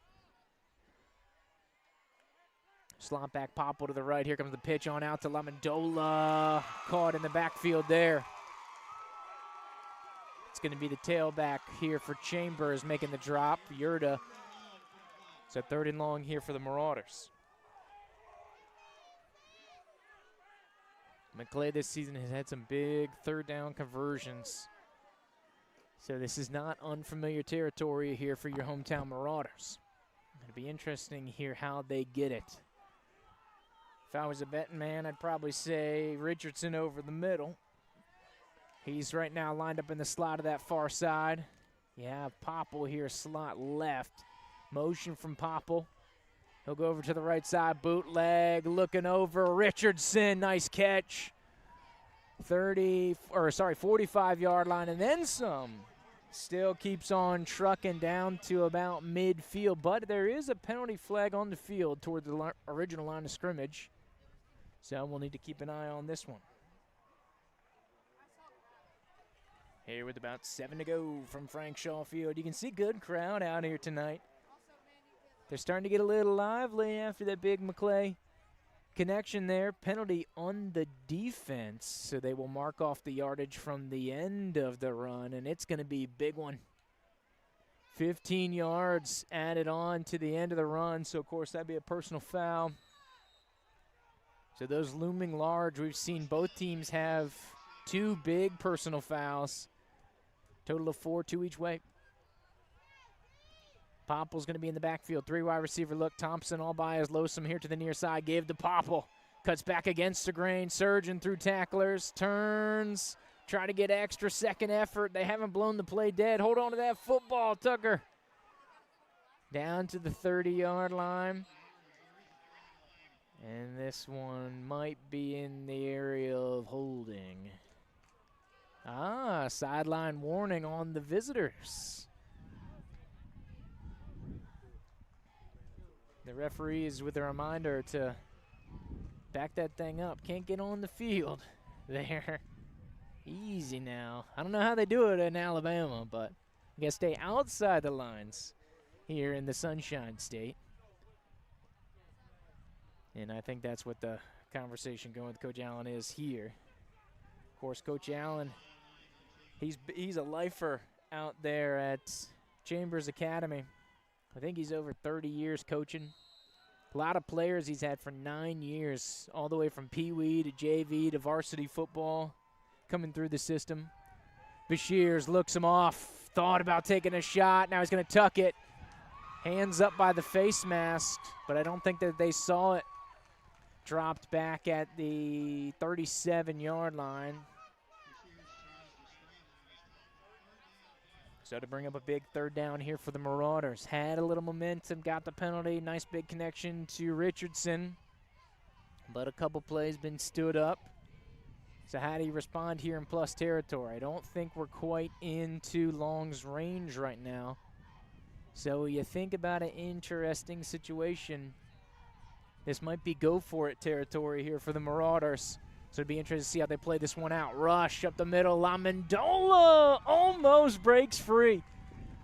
Speaker 1: Slot back, Popple to the right. Here comes the pitch on out to Lemondola. Caught in the backfield there. It's going to be the tailback here for Chambers making the drop. Yurda. So 3rd and long here for the Marauders. Maclay this season has had some big 3rd down conversions. So this is not unfamiliar territory here for your hometown Marauders. It'll be interesting here how they get it. If I was a betting man, I'd probably say Richardson over the middle. He's right now lined up in the slot of that far side. You have Popple here, slot left. Motion from Popple. He'll go over to the right side, bootleg, looking over. Richardson, nice catch. 45-yard line and then some. Still keeps on trucking down to about midfield, but there is a penalty flag on the field toward the original line of scrimmage. So we'll need to keep an eye on this one. Here with about 7 to go from Frank Shaw Field. You can see good crowd out here tonight. They're starting to get a little lively after that big Maclay connection there. Penalty on the defense, so they will mark off the yardage from the end of the run, and it's going to be a big one. 15 yards added on to the end of the run, so of course that'd be a personal foul. So those looming large, we've seen both teams have 2 big personal fouls. Total of 4, 2 each way. Popple's going to be in the backfield. 3 wide receiver look. Thompson all by his lonesome here to the near side. Gave to Popple. Cuts back against the grain. Surging through tacklers. Turns. Try to get extra second effort. They haven't blown the play dead. Hold on to that football, Tucker. Down to the 30-yard line. And this one might be in the area of holding. Sideline warning on the visitors. The referee is with a reminder to back that thing up. Can't get on the field there. Easy now. I don't know how they do it in Alabama, but I guess stay outside the lines here in the Sunshine State. And I think that's what the conversation going with Coach Allen is here. Of course, Coach Allen, he's a lifer out there at Chambers Academy. I think he's over 30 years coaching. A lot of players he's had for 9 years, all the way from Pee Wee to JV to varsity football coming through the system. Bashirs looks him off, thought about taking a shot. Now he's going to tuck it. Hands up by the face mask, but I don't think that they saw it. Dropped back at the 37-yard line. So to bring up a big 3rd down here for the Marauders. Had a little momentum, got the penalty. Nice big connection to Richardson. But a couple plays been stood up. So how do you respond here in plus territory? I don't think we're quite into Long's range right now. So you think about an interesting situation. This might be go-for-it territory here for the Marauders. So it'd be interesting to see how they play this one out. Rush up the middle. LaMendola almost breaks free.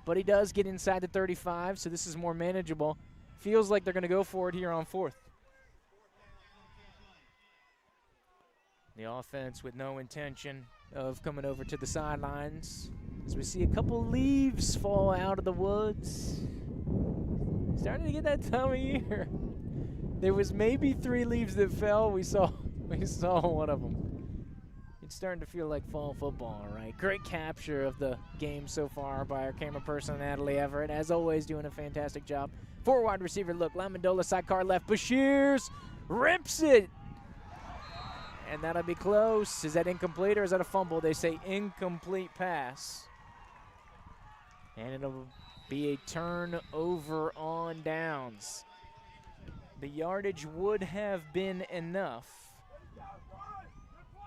Speaker 1: But he does get inside the 35, so this is more manageable. Feels like they're going to go for it here on 4th. The offense with no intention of coming over to the sidelines. As we see a couple leaves fall out of the woods. Starting to get that time of year. There was maybe 3 leaves that fell. We saw one of them. It's starting to feel like fall football, right? Great capture of the game so far by our camera person, Natalie Everett. As always, doing a fantastic job. 4 wide receiver look. LaMendola sidecar left. Bashirs rips it. And that'll be close. Is that incomplete or is that a fumble? They say incomplete pass. And it'll be a turnover on downs. The yardage would have been enough,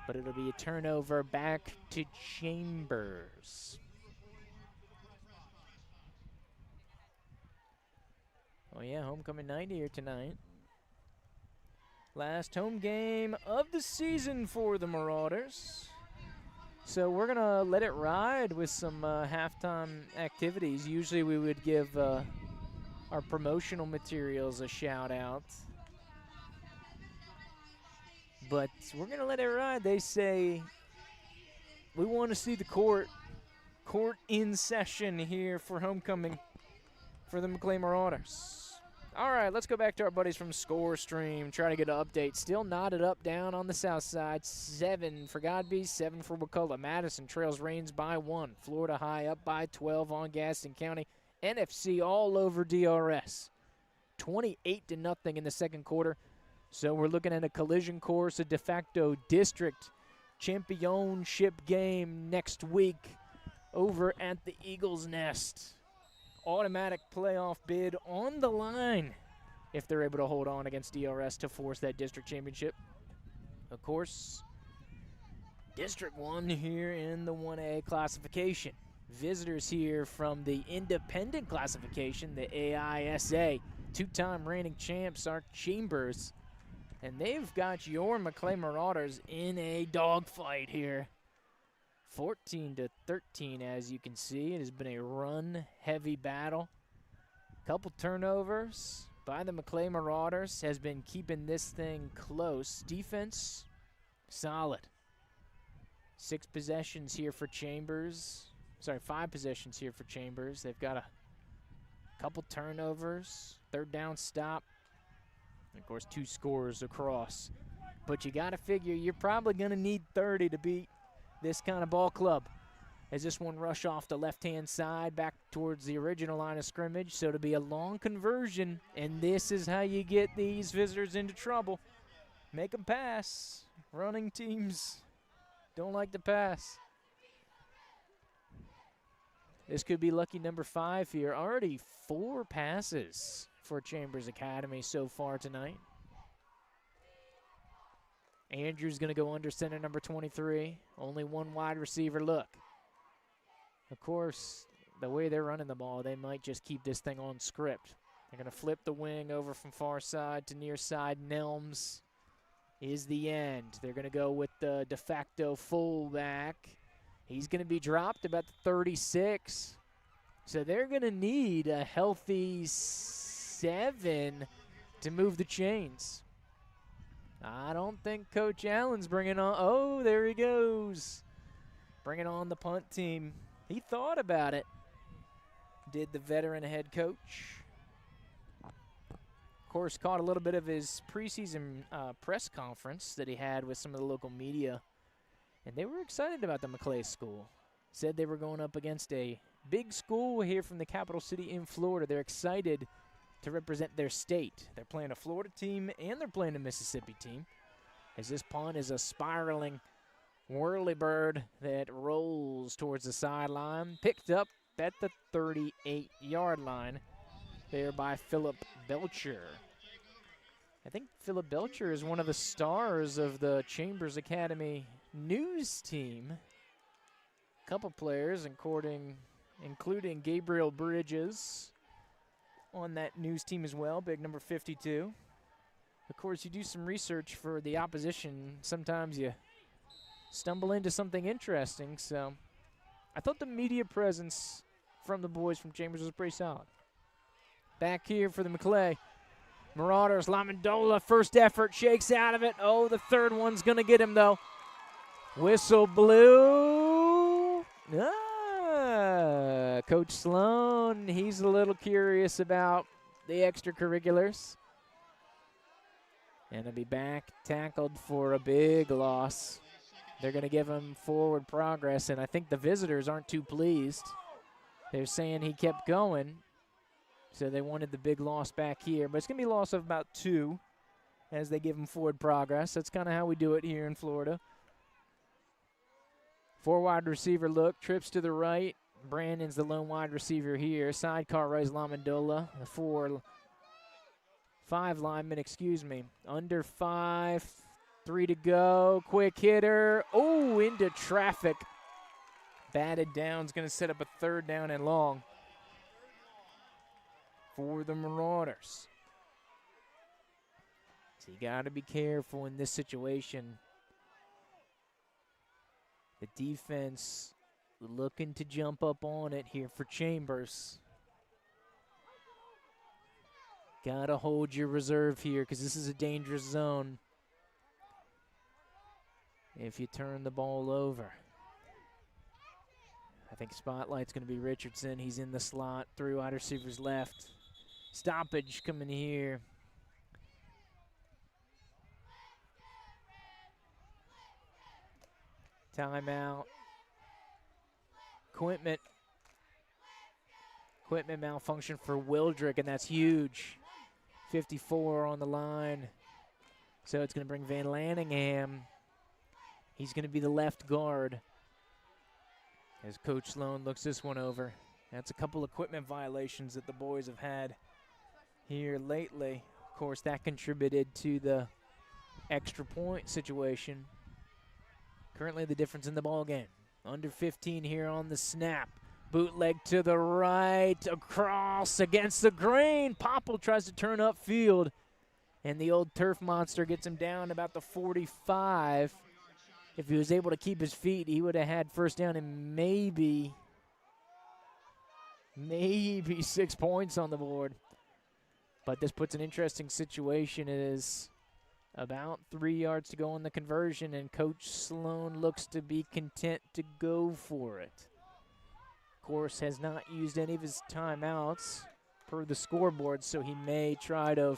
Speaker 1: but it'll be a turnover back to Chambers. Oh yeah, homecoming night here tonight. Last home game of the season for the Marauders. So we're gonna let it ride with some halftime activities. Usually we would give our promotional materials a shout out. But we're going to let it ride. They say we want to see the court in session here for homecoming for the Maclay Marauders. All right, let's go back to our buddies from Score Stream. Try to get an update. Still knotted up down on the south side. 7 for Godby, 7 for Wakulla. Madison trails Rains by 1. Florida High up by 12 on Gaston County. NFC all over DRS. 28-0 in the second quarter. So we're looking at a collision course, a de facto district championship game next week over at the Eagles Nest. Automatic playoff bid on the line if they're able to hold on against DRS to force that district championship. Of course, District 1 here in the 1A classification. Visitors here from the independent classification, the AISA. 2-time reigning champs, our Chambers. And they've got your Maclay Marauders in a dogfight here. 14-13, as you can see. It has been a run-heavy battle. Couple turnovers by the Maclay Marauders has been keeping this thing close. Defense, solid. 6 possessions here for Chambers. Sorry, 5 possessions here for Chambers. They've got a couple turnovers, 3rd down stop. And of course, 2 scores across. But you got to figure you're probably going to need 30 to beat this kind of ball club. As this one rush off the left-hand side back towards the original line of scrimmage. So it'll be a long conversion, and this is how you get these visitors into trouble. Make them pass. Running teams don't like to pass. This could be lucky number 5 here. Already 4 passes for Chambers Academy so far tonight. Andrew's going to go under center number 23. Only 1 wide receiver look. Of course, the way they're running the ball, they might just keep this thing on script. They're going to flip the wing over from far side to near side. Nelms is the end. They're going to go with the de facto fullback. He's going to be dropped about the 36. So they're going to need a healthy 7 to move the chains. I don't think Coach Allen's bringing on. Oh, there he goes. Bringing on the punt team. He thought about it, did the veteran head coach. Of course, caught a little bit of his preseason press conference that he had with some of the local media, and they were excited about the Maclay school. Said they were going up against a big school here from the capital city in Florida. They're excited to represent their state. They're playing a Florida team and they're playing a Mississippi team, as this punt is a spiraling whirly bird that rolls towards the sideline. Picked up at the 38-yard line there by Philip Belcher. I think Philip Belcher is one of the stars of the Chambers Academy news team. A couple players, including Gabriel Bridges, on that news team as well, big number 52. Of course, you do some research for the opposition. Sometimes you stumble into something interesting, so I thought the media presence from the boys from Chambers was pretty solid. Back here for the Maclay Marauders, Lamandola, first effort, shakes out of it. Oh, the 3rd one's going to get him, though. Whistle blew. Coach Sloan, he's a little curious about the extracurriculars. And he'll be back, tackled for a big loss. They're going to give him forward progress, and I think the visitors aren't too pleased. They're saying he kept going, so they wanted the big loss back here. But it's going to be a loss of about 2 as they give him forward progress. That's kind of how we do it here in Florida. 4 wide receiver look, trips to the right. Brandon's the lone wide receiver here. Sidecar right is Lamandola. The 5 linemen, under 5. 3 to go, quick hitter. Oh, into traffic. Batted down, is going to set up a 3rd down and long for the Marauders. So you got to be careful in this situation. The defense looking to jump up on it here for Chambers. Got to hold your reserve here because this is a dangerous zone. If you turn the ball over. I think spotlight's going to be Richardson. He's in the slot. 3 wide receivers left. Stoppage coming here. Timeout. Equipment malfunction for Wildrick, and that's huge. 54 on the line. So it's going to bring Van Lanningham. He's going to be the left guard as Coach Sloan looks this one over. That's a couple equipment violations that the boys have had here lately. Of course, that contributed to the extra point situation. Currently the difference in the ball game. Under 15 here on the snap. Bootleg to the right, across against the grain. Popple tries to turn upfield, And the old turf monster gets him down about the 45. If he was able to keep his feet, he would have had first down and maybe 6 points on the board. But this puts an interesting situation. It is about 3 yards to go on the conversion, and Coach Sloan looks to be content to go for it. Of course, has not used any of his timeouts per the scoreboard, so he may try to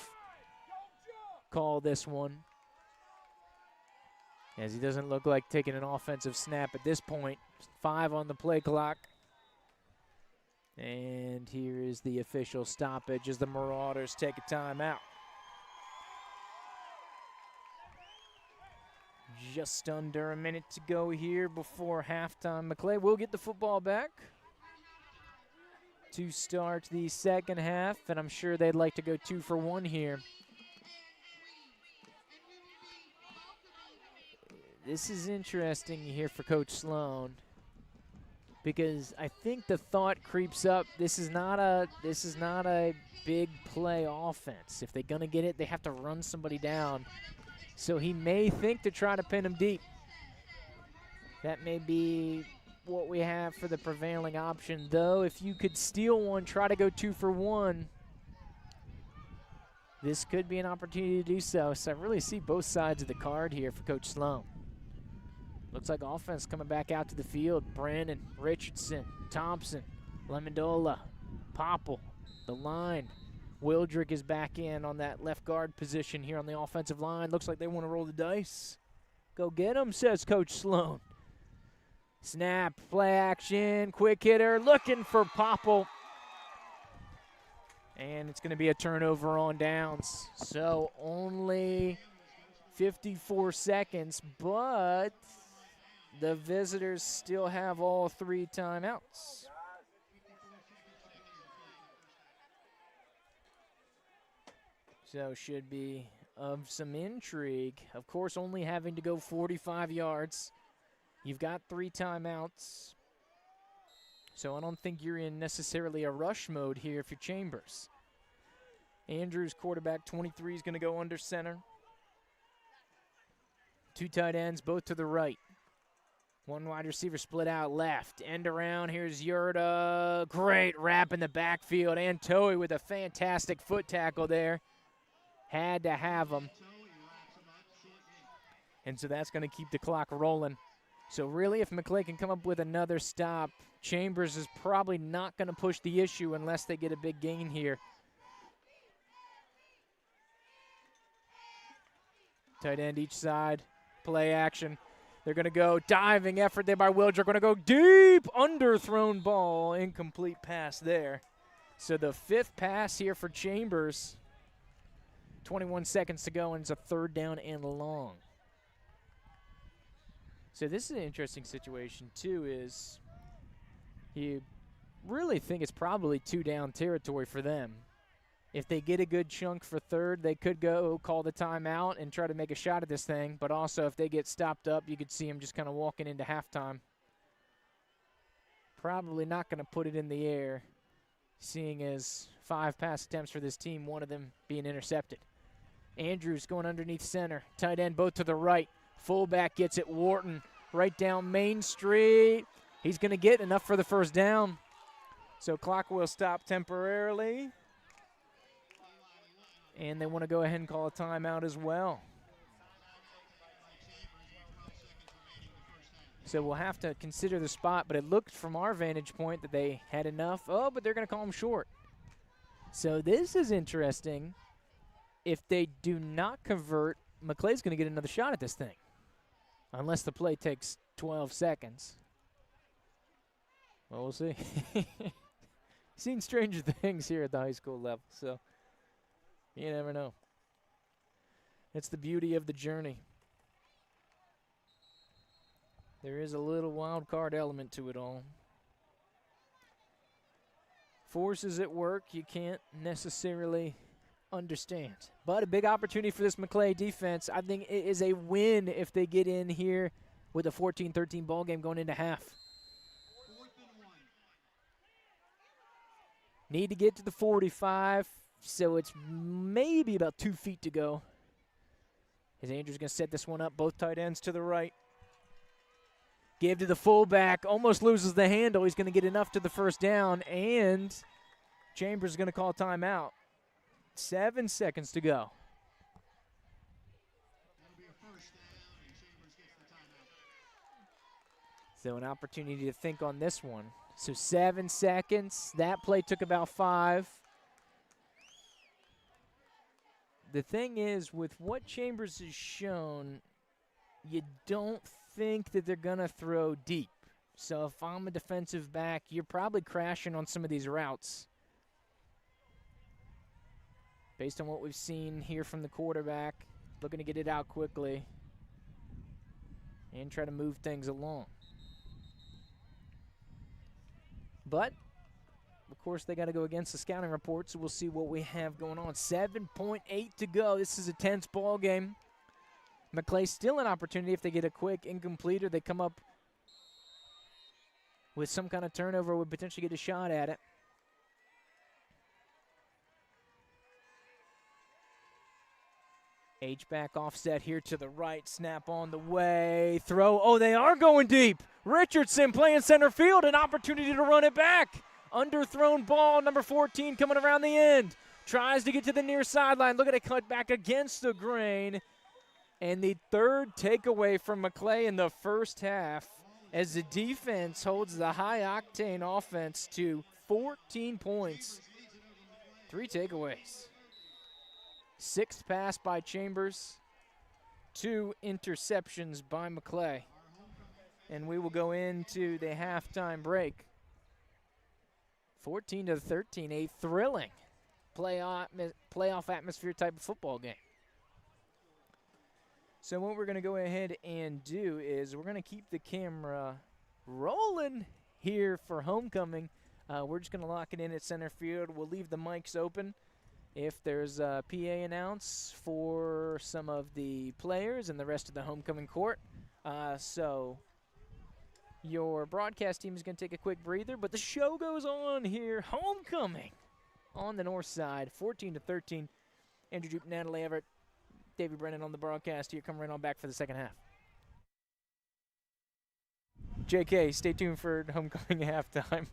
Speaker 1: call this one, as he doesn't look like taking an offensive snap at this point. 5 on the play clock. And here is the official stoppage as the Marauders take a timeout. Just under a minute to go here before halftime. Maclay will get the football back to start the second half, and I'm sure they'd like to go 2 for 1 here. This is interesting here for Coach Sloan, because I think the thought creeps up. This is not a big play offense. If they're gonna get it, they have to run somebody down. So he may think to try to pin him deep. That may be what we have for the prevailing option, though. If you could steal one, try to go 2 for 1. This could be an opportunity to do so. So I really see both sides of the card here for Coach Sloan. Looks like offense coming back out to the field. Brandon, Richardson, Thompson, Lemondola, Popple, the line. Wildrick is back in on that left guard position here on the offensive line. Looks like they want to roll the dice. Go get him, says Coach Sloan. Snap, play action, quick hitter, looking for Popple. And it's going to be a turnover on downs. So only 54 seconds, but the visitors still have all 3 timeouts. So should be of some intrigue. Of course, only having to go 45 yards. You've got 3 timeouts. So I don't think you're in necessarily a rush mode here if you're Chambers. Andrews, quarterback, 23, is going to go under center. 2 tight ends, both to the right. 1 wide receiver split out left. End around, here's Yurda. Great wrap in the backfield. Antoe with a fantastic foot tackle there. Had to have him. And so that's going to keep the clock rolling. So really, if Maclay can come up with another stop, Chambers is probably not going to push the issue unless they get a big gain here. Tight end each side. Play action. They're going to go diving effort there by Wildrick. Going to go deep, underthrown ball, incomplete pass there. So the 5th pass here for Chambers. 21 seconds to go, and it's a 3rd down and long. So this is an interesting situation, too, is you really think it's probably 2-down territory for them. If they get a good chunk for 3rd, they could go call the timeout and try to make a shot at this thing. But also, if they get stopped up, you could see them just kind of walking into halftime. Probably not going to put it in the air, seeing as 5 pass attempts for this team, 1 of them being intercepted. Andrews going underneath center. Tight end both to the right. Fullback gets it. Wharton right down Main Street. He's going to get enough for the first down. So clock will stop temporarily. And they want to go ahead and call a timeout as well. So we'll have to consider the spot, but it looked from our vantage point that they had enough. Oh, but they're going to call them short. So this is interesting. If they do not convert, Maclay's going to get another shot at this thing, unless the play takes 12 seconds. Well, we'll see. Seen stranger things here at the high school level, so you never know. It's the beauty of the journey. There is a little wild card element to it all. Forces at work you can't necessarily understand. But a big opportunity for this Maclay defense. I think it is a win if they get in here with a 14-13 ball game going into half. Need to get to the 45. So it's maybe about 2 feet to go. As Andrew's going to set this one up, both tight ends to the right. Give to the fullback, almost loses the handle. He's going to get enough to the first down, and Chambers is going to call timeout. 7 seconds to go. So an opportunity to think on this one. So 7 seconds. That play took about 5. The thing is, with what Chambers has shown, you don't think that they're going to throw deep. So if I'm a defensive back, you're probably crashing on some of these routes. Based on what we've seen here from the quarterback, looking to get it out quickly and try to move things along. But, of course, they got to go against the scouting report, so we'll see what we have going on. 7.8 to go. This is a tense ball game. Maclay still an opportunity if they get a quick incomplete or they come up with some kind of turnover, would potentially get a shot at it. H-back offset here to the right. Snap on the way. Throw. Oh, they are going deep. Richardson playing center field. An opportunity to run it back. Underthrown ball. Number 14 coming around the end. Tries to get to the near sideline. Look at it cut back against the grain. And the third takeaway from Maclay in the first half as the defense holds the high-octane offense to 14 points. 3 takeaways. 6th pass by Chambers, 2 interceptions by Maclay. And we will go into the halftime break. 14-13, a thrilling playoff atmosphere type of football game. So what we're going to go ahead and do is we're going to keep the camera rolling here for homecoming. We're just going to lock it in at center field. We'll leave the mics open. If there's a PA announce for some of the players and the rest of the homecoming court. So your broadcast team is going to take a quick breather, but the show goes on here. Homecoming on the north side, 14-13. Andrew Jupe, Natalie Everett, Davey Brennan on the broadcast here. Come right on back for the second half. JK, stay tuned for homecoming halftime.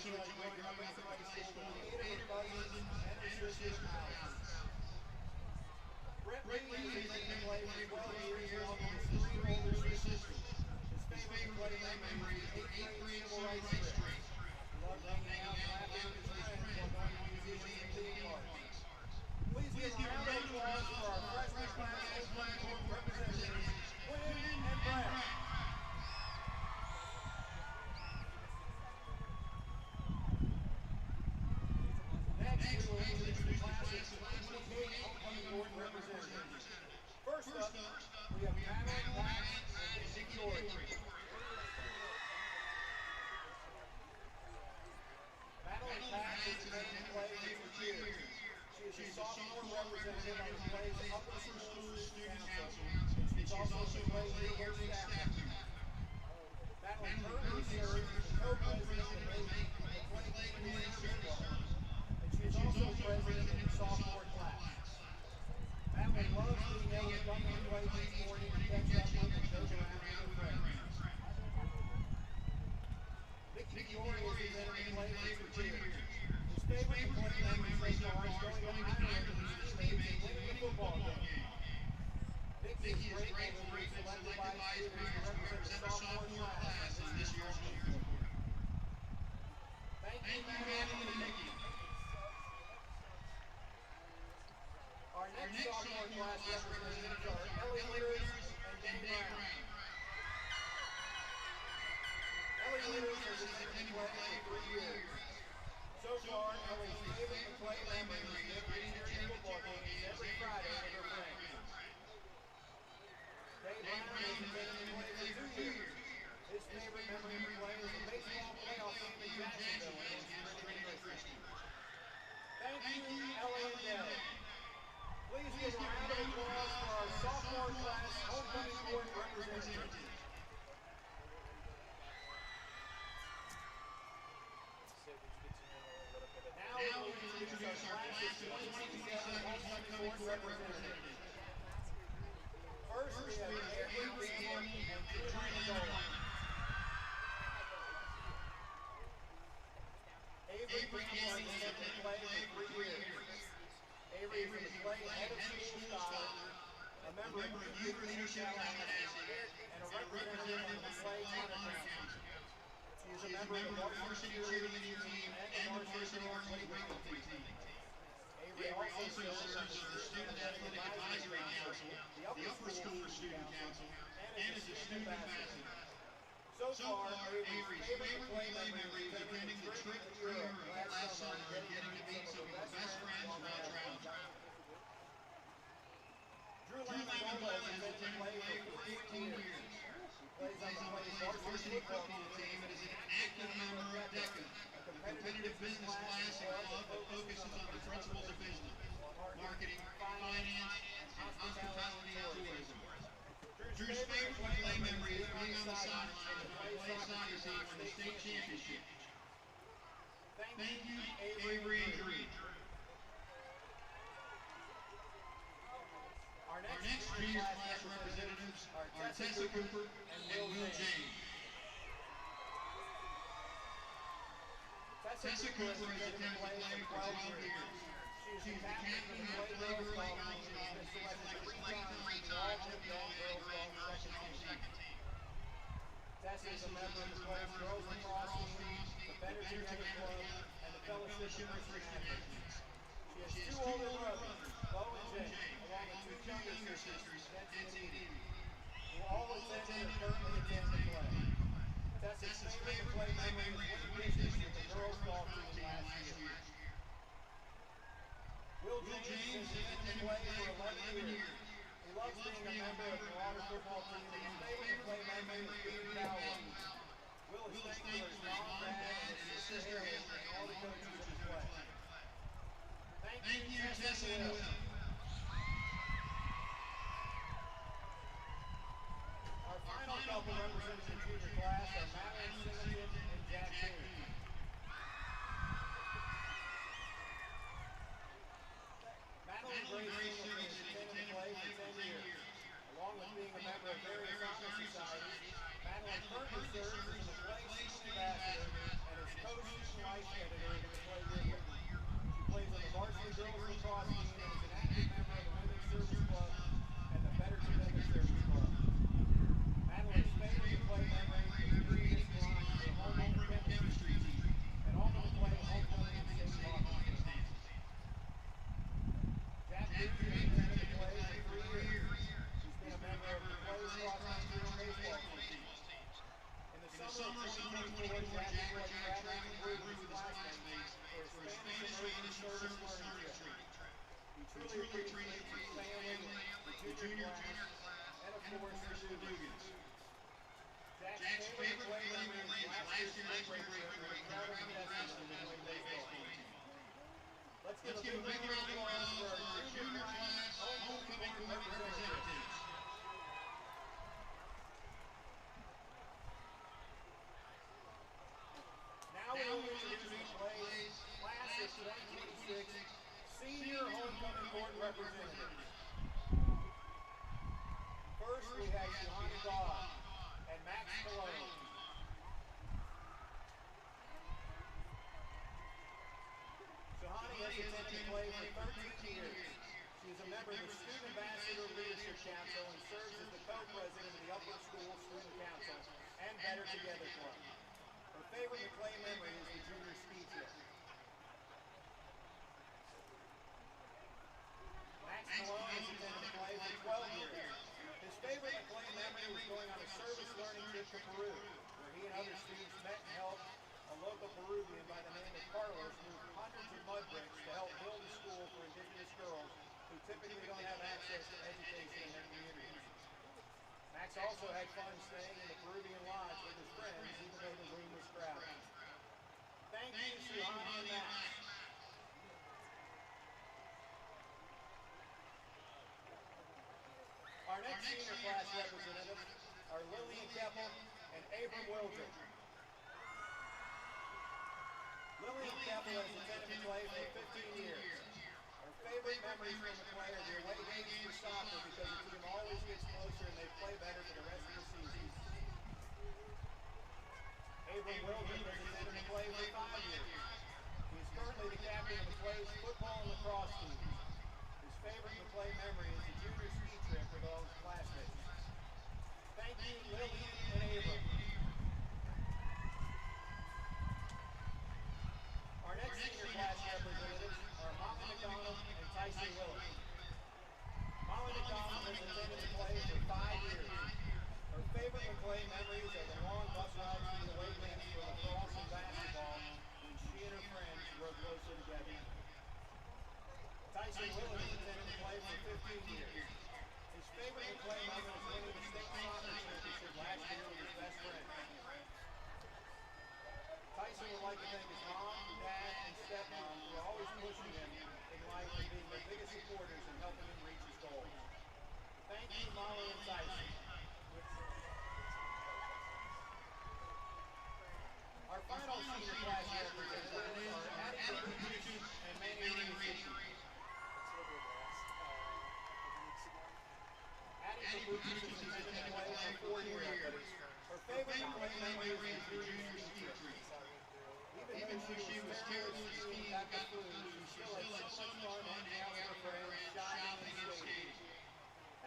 Speaker 2: growing up in somebody's school, 8 of her cousins and her sister Allison. Brett Lee has been playing for 12 years along with his 3 older sisters. His favorite play memory is the 8th grade civil rights trips. He loved hanging out and laughing with his friends while going to museums and theme parks. Please give a round of applause for our freshman class homecoming court representatives, Quinn and Brett. Next, we will introduce the class of 2028 homecoming court representatives. First up, we have Madeline Pax and Nikki Jordan. Madeline Pax has been playing for years. She is a sophomore representative on the Maclay's Upper School Student Council, and she's also the Maclay University staff member. Madeline currently serves as the co-president of the Maclay Football, and she is also president of the sophomore class. Madeline loves being able to come to Maclay each morning and catch up with and joke around with her friends. Nikki Jordan has been in Maclay for 2 years. His favorite Maclay memory so far is going up higher than his teammates and winning a football game. Nikki is grateful to be selected by his peers to represent the sophomore class on this year's homecoming court. Thank you, Madeline and Nikki. Our next sophomore class representatives are Ellie Lears and Dave Brown. Ellie Lears has been attending Maclay for 3 years. So far, Ellie's favorite Maclay memory is getting to cheering football games every Friday with her friends. Dave Brown has been attending Maclay for 2 years. His favorite memory of Maclay is the baseball playoff game in Jacksonville against Trinity Christian. Thank you, Ellie and Dave. Please give a round of applause for our sophomore class homecoming court representatives. Now we will introduce our class of 2027 homecoming court representatives. First, we have Avery Greenwood and Drew Landola. Avery Greenwood has been in Maclay for 3 years. Avery is a Maclay head of school scholar, a member of the Youth Leadership Tallahassee, and a representative of the Maclay Honor Council. She is a member of the varsity cheerleading team and the varsity weightlifting team. Avery also serves as the Student Athletic Advisory Council, the Upper School Student Council, and is a student ambassador. So far, Avery's favorite Maclay memory is attending the trip to Europe last summer and getting to meet some of her best friends while traveling. Drew Landola has been in Maclay for 14 years. Plays on the Maclay's varsity football team and is an active member of DECA, a competitive business class and club that focuses on the principles of business, marketing, finance, and hospitality and tourism. Drew's favorite Maclay memory is being on the sideline of the Maclay soccer team in the state championship. Thank you, Avery and Drew. Our next junior class representatives are Tessa Cooper and Will James. Tessa Cooper has attended Maclay for 12 years. She is the captain of the Maclay Girls Golf Team and has been selected 3 times to the All-Olympic Girls Second Team. Tessa is a member of the Maclay's Girls Lacrosse Team, the Better Together Club, and the Fellowship of Christian Athletes. She has 2 older brothers, Bo and Jay, along with 2 younger sisters, Nancy and Edie, who all attend or currently attend Maclay. Tessa's favorite Maclay memory is winning dishes with the girls' golf team last year. Will James has attended Maclay for 11 years. He loves being a member of the Marauders football team, and his favorite Maclay memory is being cowboy. Will is thankful for his mom, dad, and his sister Haley, and all the coaches at Maclay. Thank you, Tessa and Will. Our final couple representing the junior class are Madeline Singleton and Jack Coon. Madeline Grace Singleton has attended Maclay for 10 years. Along with being a member of various honor societies, Madeline currently serves as the Maclay Student Ambassador and is coached vice editor of the Maclay Football. She plays on the varsity girls lacrosse team and is an active member of the Women's Service Club and the Better Together Service Club. Madeline's favorite Maclay memory is previous launch for the homeowner chemistry team and all the Maclay homecoming and state hockey teams. Jack Booty has attended Maclay for 3 years. He's been a member of Maclay's cross-country and baseball teams. In the summer of 2024, Jack is traveling to Peru with his classmates for a Spanish immersion service learning trip. He truly appreciates his family, the junior class, and of course the students. Jack's favorite Maclay memory is last year's spring break trip with a crowd of contestants in the Maclay baseball team. Let's give a big round of applause for our junior class homecoming representatives. Now we will introduce Maclay's class of 2026 senior homecoming board representatives. First, we have Johanna Dodd and Max Malone. Johanna has attended Maclay for 13 years. She is a member of the Student Ambassador Leadership Council and serves as the co-president of the Upper School Student Council and Better Together Club. Her favorite Maclay memory is the junior ski trip. Max Malone has attended Maclay for 12 years. His favorite Maclay memory was going on a service learning trip to Peru, where he and other students met and helped a local Peruvian by the name of Carlos move hundreds of mud bricks to help build a school for indigenous girls who typically don't have access to education in their communities. Max also had fun staying in the Peruvian lodge with his friends, even though the room was crowded. Thank you, Johanna and Max. Our next senior class representatives are Lillian Keppel and Abram Wildren. Lillian Keppel has attended Maclay for 15 years. Her favorite memories from Maclay are the away games for soccer because the team always gets closer and they play better for the rest of the season. Abram Wildren has attended Maclay for 5 years. He is currently the captain of Maclay's football and lacrosse teams. His favorite Maclay memory is the junior ski trip with all his classmates. Thank you, Lillian and Abram. Our next senior class representatives are Molly McDonald and Tyson Willis. Molly McDonald has attended Maclay for 5 years. Her favorite Maclay memories are the long bus rides to the away games for lacrosse and basketball when she and her friends rode closer together. Tyson Willis has attended Maclay for 15 years. His favorite Maclay moment is winning the state soccer championship last year with his best friend. Tyson would like to thank his mom, dad, and stepmom for always pushing him in life and being their biggest supporters and helping him reach his goals. Thank you, Molly and Tyson. Our final senior class representatives are Addie Babuchis and Manny Reese. Addie Babuchis has attended Maclay for 4 years. Her favorite Maclay memory is the junior ski trip. Even though she was terribly skiing back at school, she still had so much fun hanging out with her friends, shopping and skating.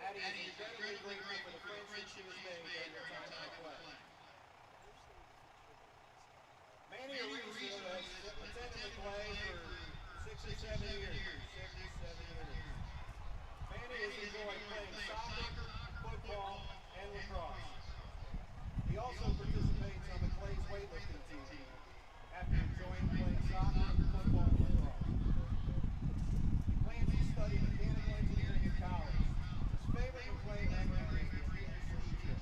Speaker 2: Addie is incredibly grateful for the friendships she has made during her time at Maclay. Manny Reese has attended Maclay for 6 or 7 years. Manny has enjoyed playing soccer, football, and lacrosse. He also participates on Maclay's weightlifting team after enjoying playing soccer, football, and lacrosse. He plans to study mechanical engineering in college. His favorite Maclay memory is the junior ski trip.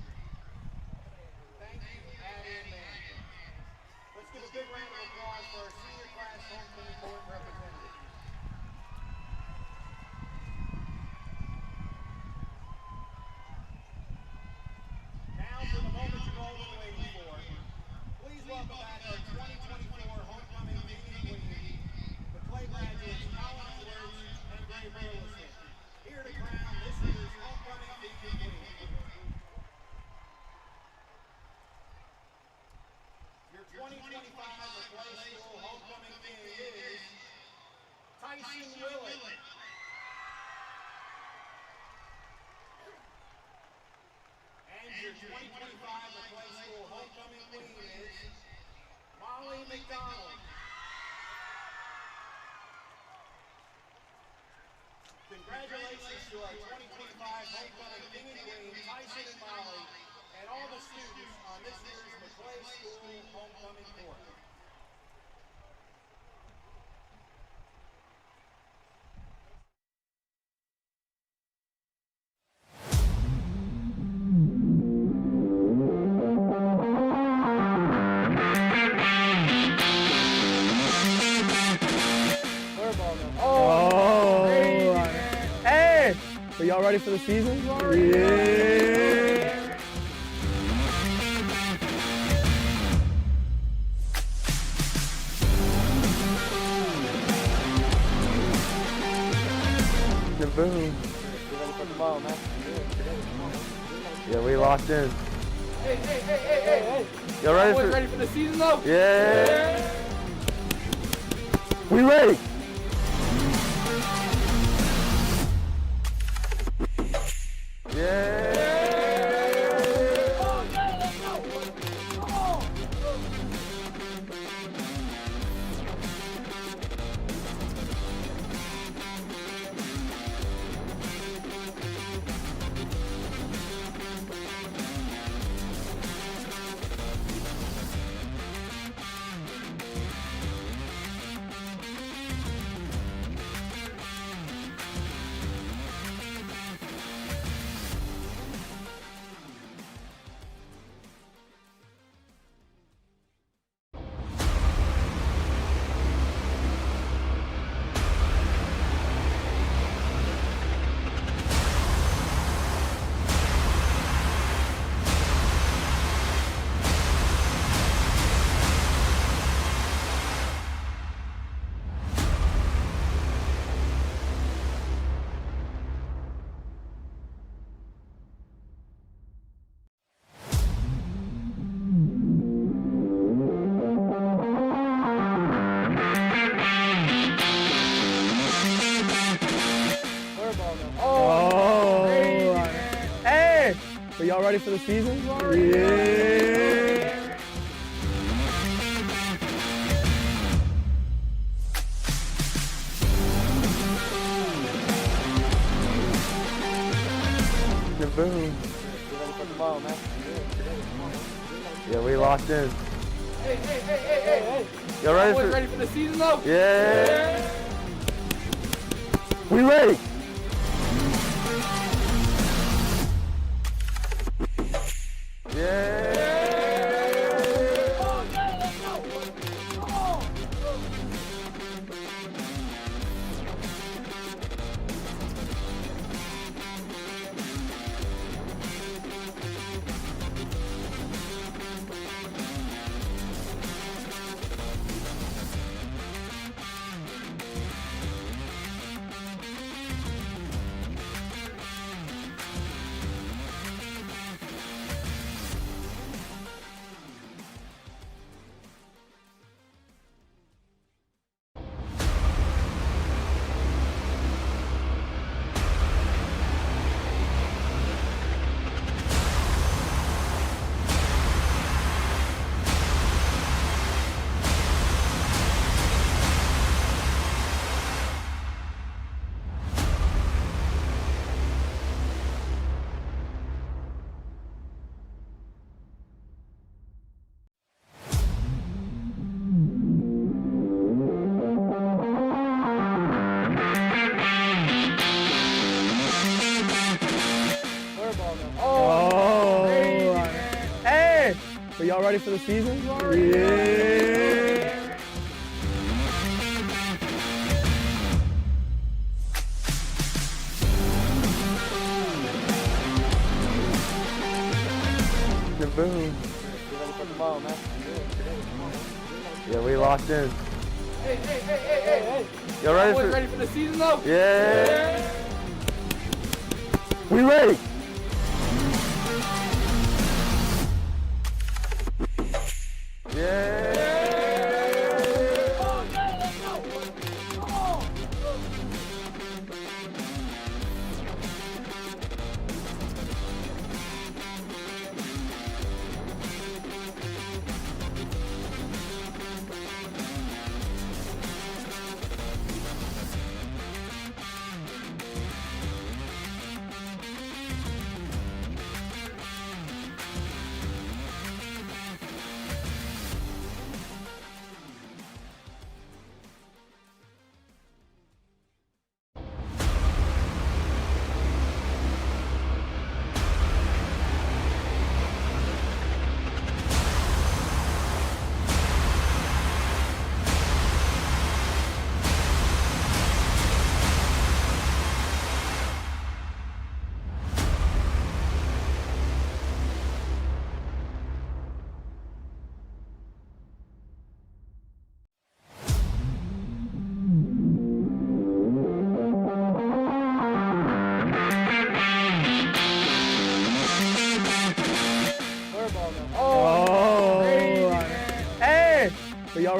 Speaker 2: Thank you, Addie and Manny. Let's give a big round of applause for our senior class homecoming board representatives. Now for the moment you've all been waiting for. Please welcome back our 2024 homecoming king and queen, Maclay graduates Colin Edwards and Gray Burleson. Here to crown this year's homecoming king and queen. Your 2025 Maclay School homecoming Tyson Willett. And your 2025 Maclay School homecoming queen is Molly McDonald. Congratulations to our 2025 homecoming king and queen, Tyson and Molly, and all the students on this year's Maclay School homecoming court.
Speaker 3: Oh, hey! Are y'all ready for the season? Yeah! Boom. Yeah, we locked in.
Speaker 4: Hey.
Speaker 3: Y'all ready
Speaker 4: Ready for the season though?
Speaker 3: Yeah! We ready! Yeah! Oh, hey! Are y'all ready for the season? Yeah! Boom. Yeah, we locked in.
Speaker 4: Hey.
Speaker 3: Y'all
Speaker 4: Ready for the season though?
Speaker 3: Yeah! We ready! Yeah! Oh, hey! Are y'all ready for the season? Yeah! Boom. Yeah, we locked in.
Speaker 4: Hey.
Speaker 3: Y'all
Speaker 4: Ready for the season though?
Speaker 3: Yeah! We ready! Yeah!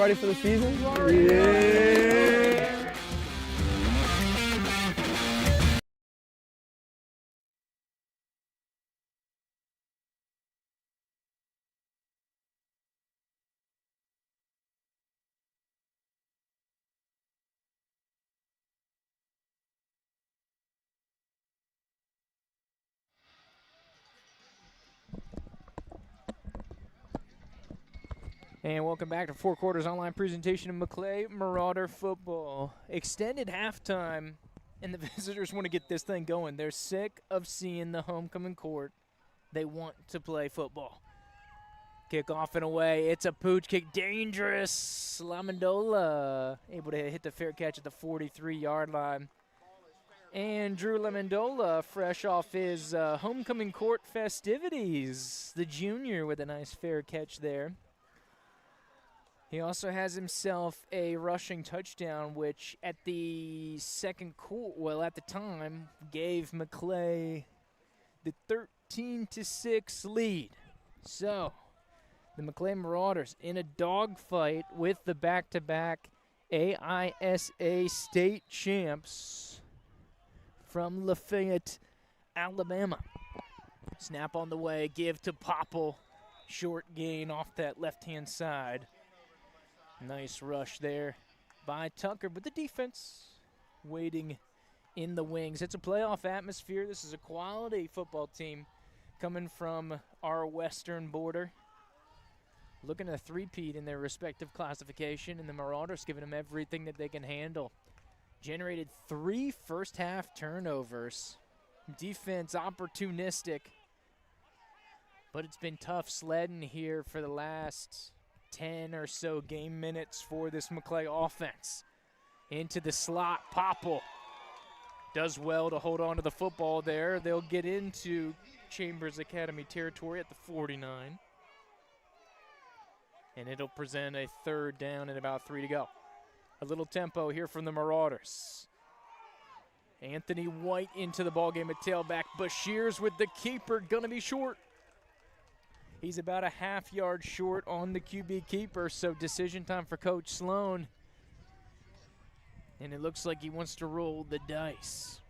Speaker 3: ready for the season? Yeah.
Speaker 1: And welcome back to Four Quarters online presentation of Maclay Marauder Football. Extended halftime, and the visitors want to get this thing going. They're sick of seeing the homecoming court. They want to play football. Kick off and away. It's a pooch kick. Dangerous. Lamandola able to hit the fair catch at the 43-yard line. And Drew Lamandola, fresh off his homecoming court festivities. The junior with a nice fair catch there. He also has himself a rushing touchdown, which at the second quarter, well, at the time, gave Maclay the 13-6 lead. So, the Maclay Marauders in a dogfight with the back-to-back AISA state champs from Lafayette, Alabama. Snap on the way, give to Popple. Short gain off that left-hand side. Nice rush there by Tucker, but the defense waiting in the wings. It's a playoff atmosphere. This is a quality football team coming from our western border. Looking at a three-peat in their respective classification, and the Marauders giving them everything that they can handle. Generated 3 first-half turnovers. Defense opportunistic, but it's been tough sledding here for the last 10 or so game minutes for this Maclay offense. Into the slot, Popple does well to hold on to the football there. They'll get into Chambers Academy territory at the 49. And it'll present a third down and about 3 to go. A little tempo here from the Marauders. Anthony White into the ballgame at tailback. Bashir's with the keeper, gonna be short. He's about a half-yard short on the QB keeper, so decision time for Coach Sloan. And it looks like he wants to roll the dice.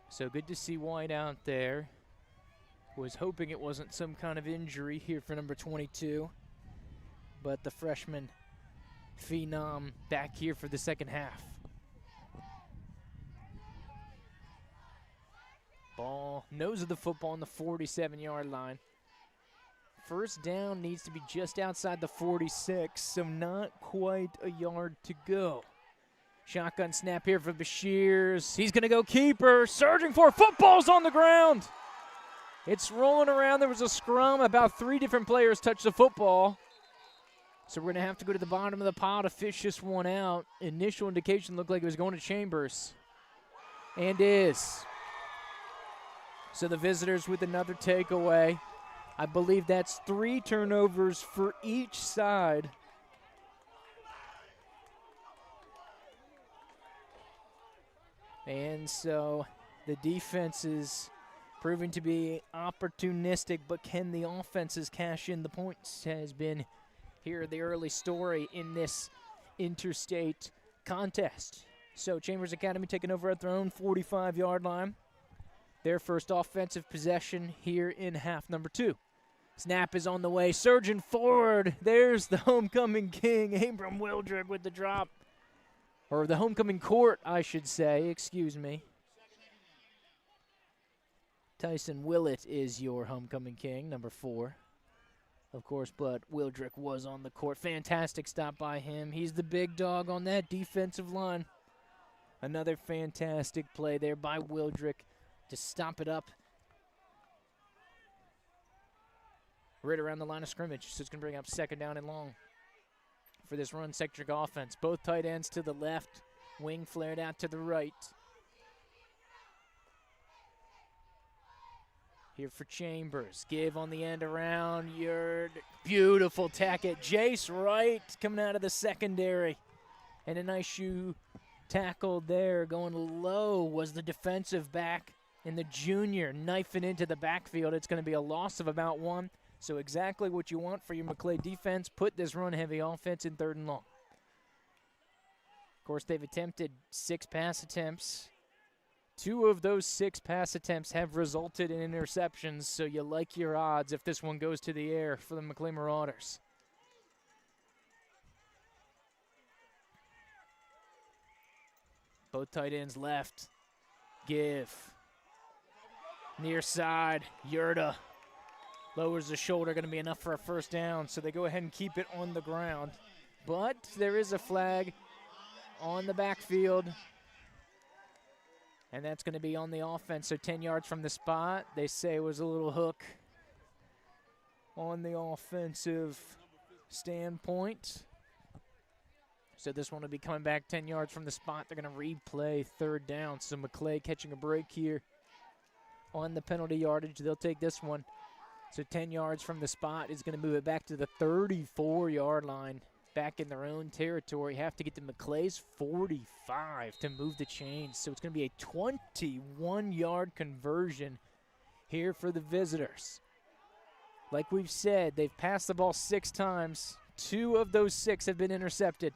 Speaker 1: So good to see White out there. Was hoping it wasn't some kind of injury here for number 22. But the freshman phenom back here for the second half. Ball, nose of the football on the 47-yard line. First down needs to be just outside the 46, so not quite a yard to go. Shotgun snap here for Bashirs. He's going to go keeper, surging for football's on the ground. It's rolling around. There was a scrum. About 3 different players touched the football. So we're going to have to go to the bottom of the pile to fish this one out. Initial indication looked like it was going to Chambers. And is. So the visitors with another takeaway. I believe that's 3 turnovers for each side. And so the defense is proving to be opportunistic, but can the offenses cash in the points has been here the early story in this interstate contest. So Chambers Academy taking over at their own 45-yard line. Their first offensive possession here in half number 2. Snap is on the way, surging forward. There's the homecoming king, Abram Wildrick with the drop. Or the homecoming court, I should say, excuse me. Tyson Willett is your homecoming king, number 4. Of course, but Wildrick was on the court. Fantastic stop by him. He's the big dog on that defensive line. Another fantastic play there by Wildrick to stop it up right around the line of scrimmage. So it's going to bring up second down and long for this run-centric offense. Both tight ends to the left, wing flared out to the right. Here for Chambers. Give on the end around Yard. Beautiful tack at Jace Wright coming out of the secondary. And a nice shoe tackle there. Going low was the defensive back. And the junior knifing into the backfield. It's going to be a loss of about 1. So exactly what you want for your Maclay defense. Put this run-heavy offense in 3rd and long. Of course, they've attempted 6 pass attempts. 2 of those 6 pass attempts have resulted in interceptions, so you like your odds if this one goes to the air for the Maclay Marauders. Both tight ends left. Give. Near side, Yurda. Lowers the shoulder, going to be enough for a 1st down, so they go ahead and keep it on the ground. But there is a flag on the backfield, and that's going to be on the offense, so 10 yards from the spot. They say it was a little hook on the offensive standpoint. So this one will be coming back 10 yards from the spot. They're going to replay 3rd down, so Maclay catching a break here on the penalty yardage. They'll take this one. So 10 yards from the spot is going to move it back to the 34-yard line, back in their own territory. Have to get to Maclay's 45 to move the chains. So it's going to be a 21-yard conversion here for the visitors. Like we've said, they've passed the ball 6 times. 2 of those 6 have been intercepted.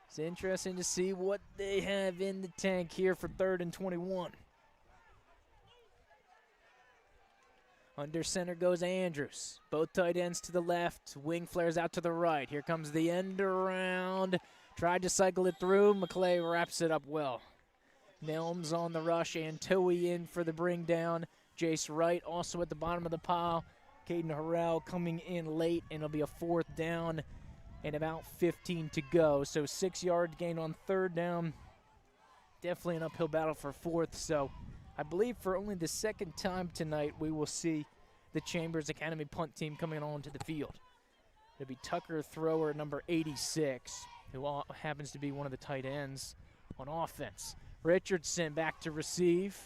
Speaker 1: It's interesting to see what they have in the tank here for 3rd and 21. Under center goes Andrews. Both tight ends to the left. Wing flares out to the right. Here comes the end around. Tried to cycle it through. Maclay wraps it up well. Nelms on the rush. Antoi in for the bring down. Jace Wright also at the bottom of the pile. Caden Harrell coming in late, and it'll be a 4th down and about 15 to go. So 6-yard gain on 3rd down. Definitely an uphill battle for 4th. So I believe for only the 2nd time tonight, we will see the Chambers Academy punt team coming onto the field. It'll be Tucker Thrower, number 86, who happens to be one of the tight ends on offense. Richardson back to receive.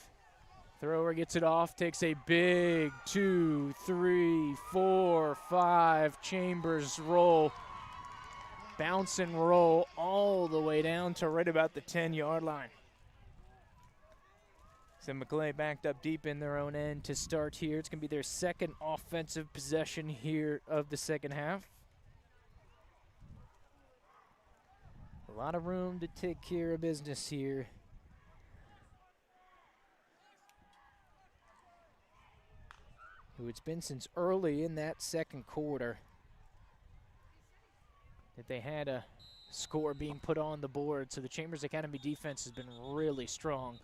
Speaker 1: Thrower gets it off, takes a big 2, 3, 4, 5 Chambers roll. Bounce and roll all the way down to right about the 10-yard line. So Maclay backed up deep in their own end to start here. It's going to be their 2nd offensive possession here of the 2nd half. A lot of room to take care of business here. It's been since early in that 2nd quarter that they had a score being put on the board. So the Chambers Academy defense has been really strong.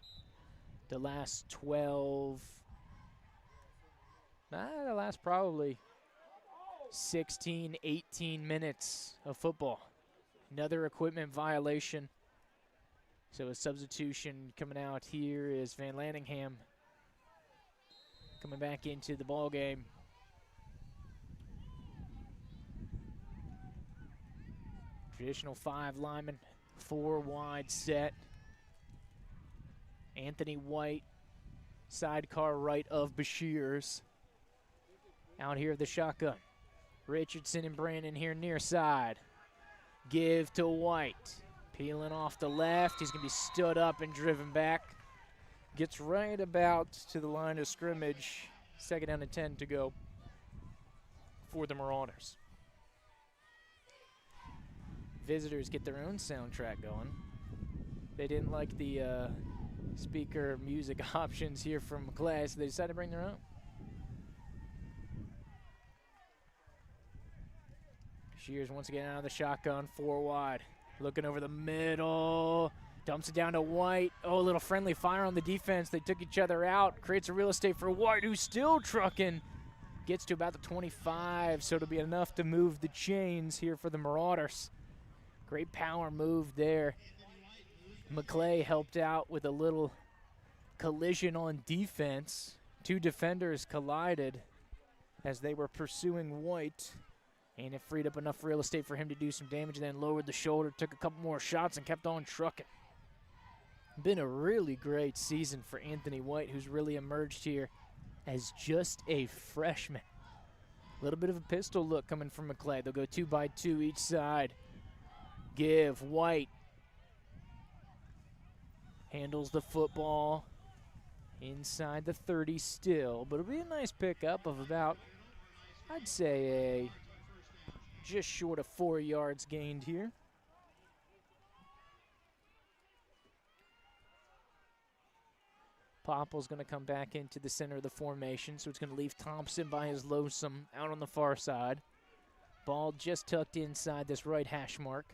Speaker 1: The last 12, the last probably 16, 18 minutes of football. Another equipment violation. So a substitution coming out here is Van Lanningham coming back into the ball game. Traditional 5 linemen, 4 wide set. Anthony White, sidecar right of Bashir's. Out here the shotgun. Richardson and Brandon here near side. Give to White. Peeling off the left. He's going to be stood up and driven back. Gets right about to the line of scrimmage. 2nd down and 10 to go for the Marauders. Visitors get their own soundtrack going. They didn't like the speaker music options here from Maclay, so they decided to bring their own. Shears once again out of the shotgun, 4 wide. Looking over the middle, dumps it down to White. Oh, a little friendly fire on the defense. They took each other out, creates a real estate for White, who's still trucking. Gets to about the 25, so it'll be enough to move the chains here for the Marauders. Great power move there. Maclay helped out with a little collision on defense. 2 defenders collided as they were pursuing White, and it freed up enough real estate for him to do some damage, and then lowered the shoulder, took a couple more shots, and kept on trucking. Been a really great season for Anthony White, who's really emerged here as just a freshman. A little bit of a pistol look coming from Maclay. They'll go 2 by 2 each side. Give White. Handles the football inside the 30 still, but it'll be a nice pickup of about I'd say just short of 4 yards gained here. Popple's going to come back into the center of the formation, so it's going to leave Thompson by his lonesome out on the far side. Ball just tucked inside this right hash mark.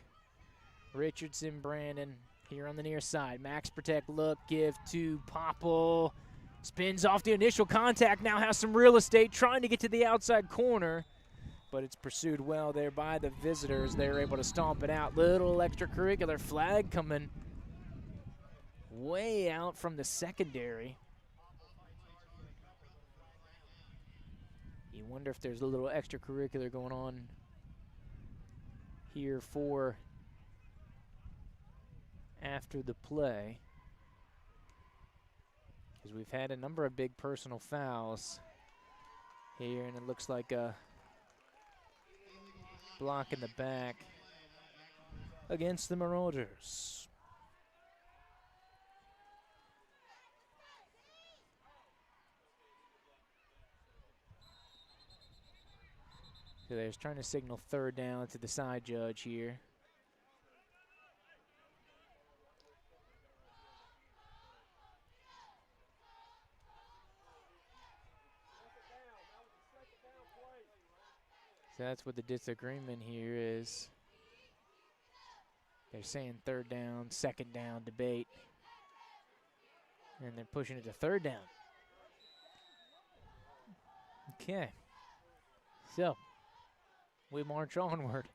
Speaker 1: Richardson, Brandon here on the near side. Max protect look, give to Popple. Spins off the initial contact, now has some real estate, trying to get to the outside corner. But it's pursued well there by the visitors. They're able to stomp it out. Little extracurricular flag coming way out from the secondary. You wonder if there's a little extracurricular going on here for after the play, because we've had a number of big personal fouls here, and it looks like a block in the back against the Marauders. So they're trying to signal third down to the side judge here. So that's what the disagreement here is. They're saying third down, second down debate. And they're pushing it to third down. Okay. So we march onward.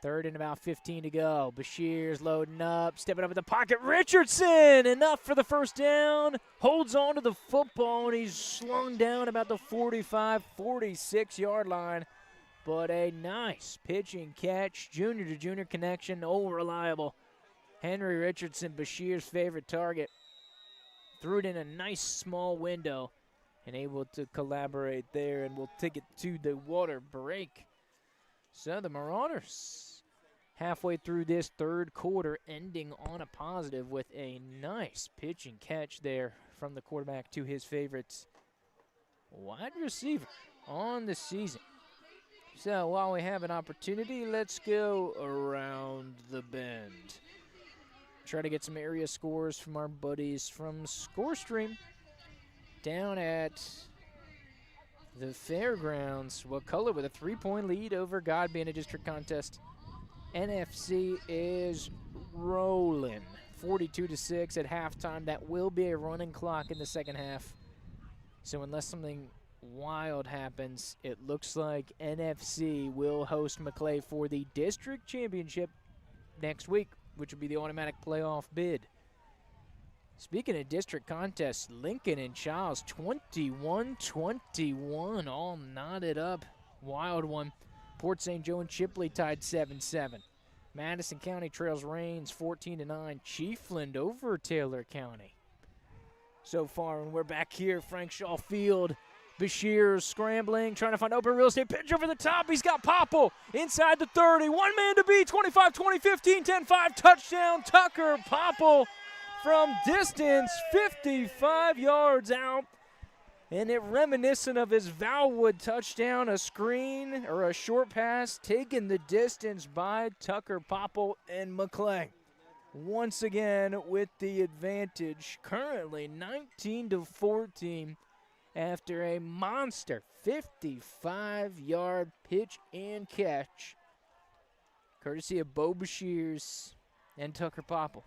Speaker 1: Third and about 15 to go. Bashir's loading up, stepping up in the pocket. Richardson, enough for the first down. Holds on to the football, and he's slung down about the 45, 46-yard line. But a nice pitch and catch, junior-to-junior connection, reliable. Henry Richardson, Bashir's favorite target. Threw it in a nice small window and able to collaborate there, and we'll take it to the water break. So the Marauders, halfway through this third quarter, ending on a positive with a nice pitch and catch there from the quarterback to his favorite wide receiver on the season. So while we have an opportunity, let's go around the bend. Try to get some area scores from our buddies from ScoreStream. Down at the fairgrounds, Wakulla with a 3-point lead over Godby in a district contest. NFC is rolling 42-6 at halftime. That will be a running clock in the second half. So unless something wild happens, it looks like NFC will host Maclay for the district championship next week, which will be the automatic playoff bid. Speaking of district contests, Lincoln and Charles 21-21, all knotted up. Wild one. Port St. Joe and Chipley tied 7-7. Madison County trails Rains 14-9. Chiefland over Taylor County so far, and we're back here, Frank Shaw Field. Bashir scrambling, trying to find open real estate. Pitch over the top. He's got Popple inside the 30. One man to beat. 25, 20, 15, 10, 5. Touchdown, Tucker Popple from distance, 55 yards out. And it reminiscent of his Valwood touchdown, a screen or a short pass taken the distance by Tucker Popple and Maclay. Once again with the advantage, currently 19-14. After a monster 55-yard pitch and catch, courtesy of Bo Bashirs and Tucker Popple.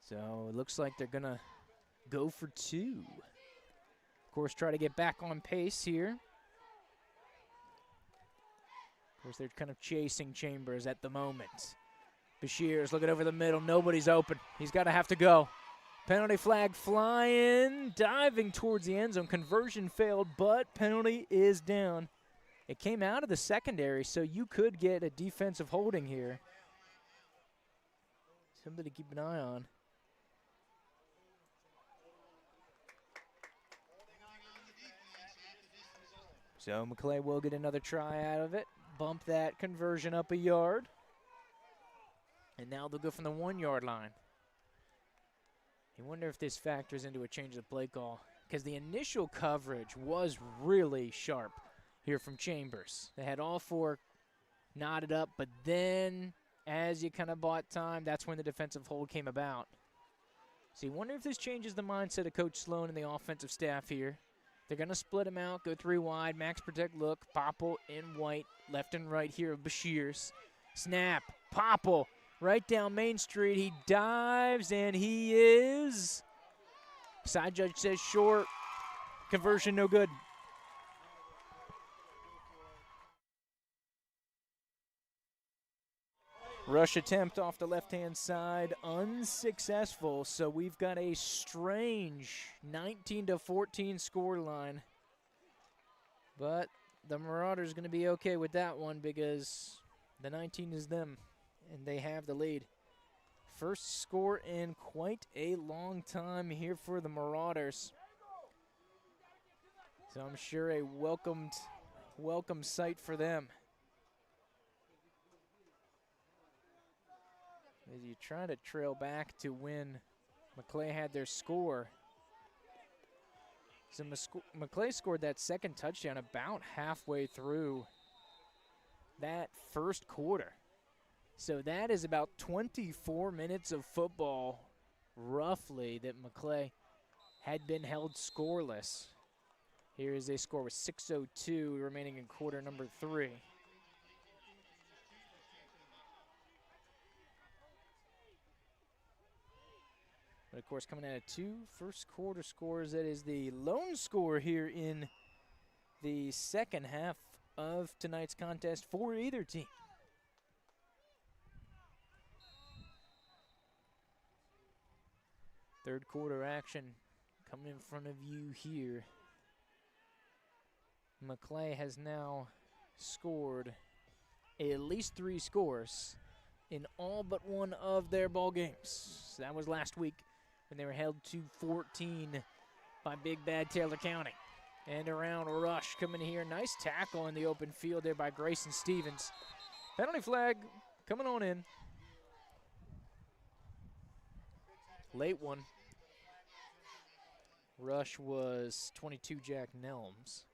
Speaker 1: So it looks like they're going to go for two. Of course, try to get back on pace here. Of course, they're kind of chasing Chambers at the moment. Bashirs looking over the middle. Nobody's open. He's got to have to go. Penalty flag flying, diving towards the end zone. Conversion failed, but penalty is down. It came out of the secondary, so you could get a defensive holding here. Something to keep an eye on. So Maclay will get another try out of it. Bump that conversion up a yard. And now they'll go from the 1-yard line. You wonder if this factors into a change of the play call. because the initial coverage was really sharp here from Chambers. They had all four knotted up, but then as you kind of bought time, that's when the defensive hold came about. So you wonder if this changes the mindset of Coach Sloan and the offensive staff here. They're going to split them out, go 3 wide, max protect look, Popple in white, left and right here of Bashir's. Snap, Popple, right down Main Street. He dives, and he is. Side judge says short. Conversion no good. Rush attempt off the left-hand side, unsuccessful. So we've got a strange 19-14 score line. But the Marauders going to be okay with that one because the 19 is them, and they have the lead. First score in quite a long time here for the Marauders. So I'm sure a welcome sight for them. As you try to trail back to when Maclay had their score. So Maclay scored that second touchdown about halfway through that first quarter. So that is about 24 minutes of football, roughly, that Maclay had been held scoreless. Here is a score with 6:02 remaining in quarter number 3. But of course, coming out of 2 first quarter scores, that is the lone score here in the second half of tonight's contest for either team. Third quarter action coming in front of you here. Maclay has now scored at least 3 scores in all but one of their ball games. So that was last week when they were held to 14 by Big Bad Taylor County. And around rush coming here. Nice tackle in the open field there by Grayson Stevens. Penalty flag coming on in. Late one. Rush was 22 Jack Nelms.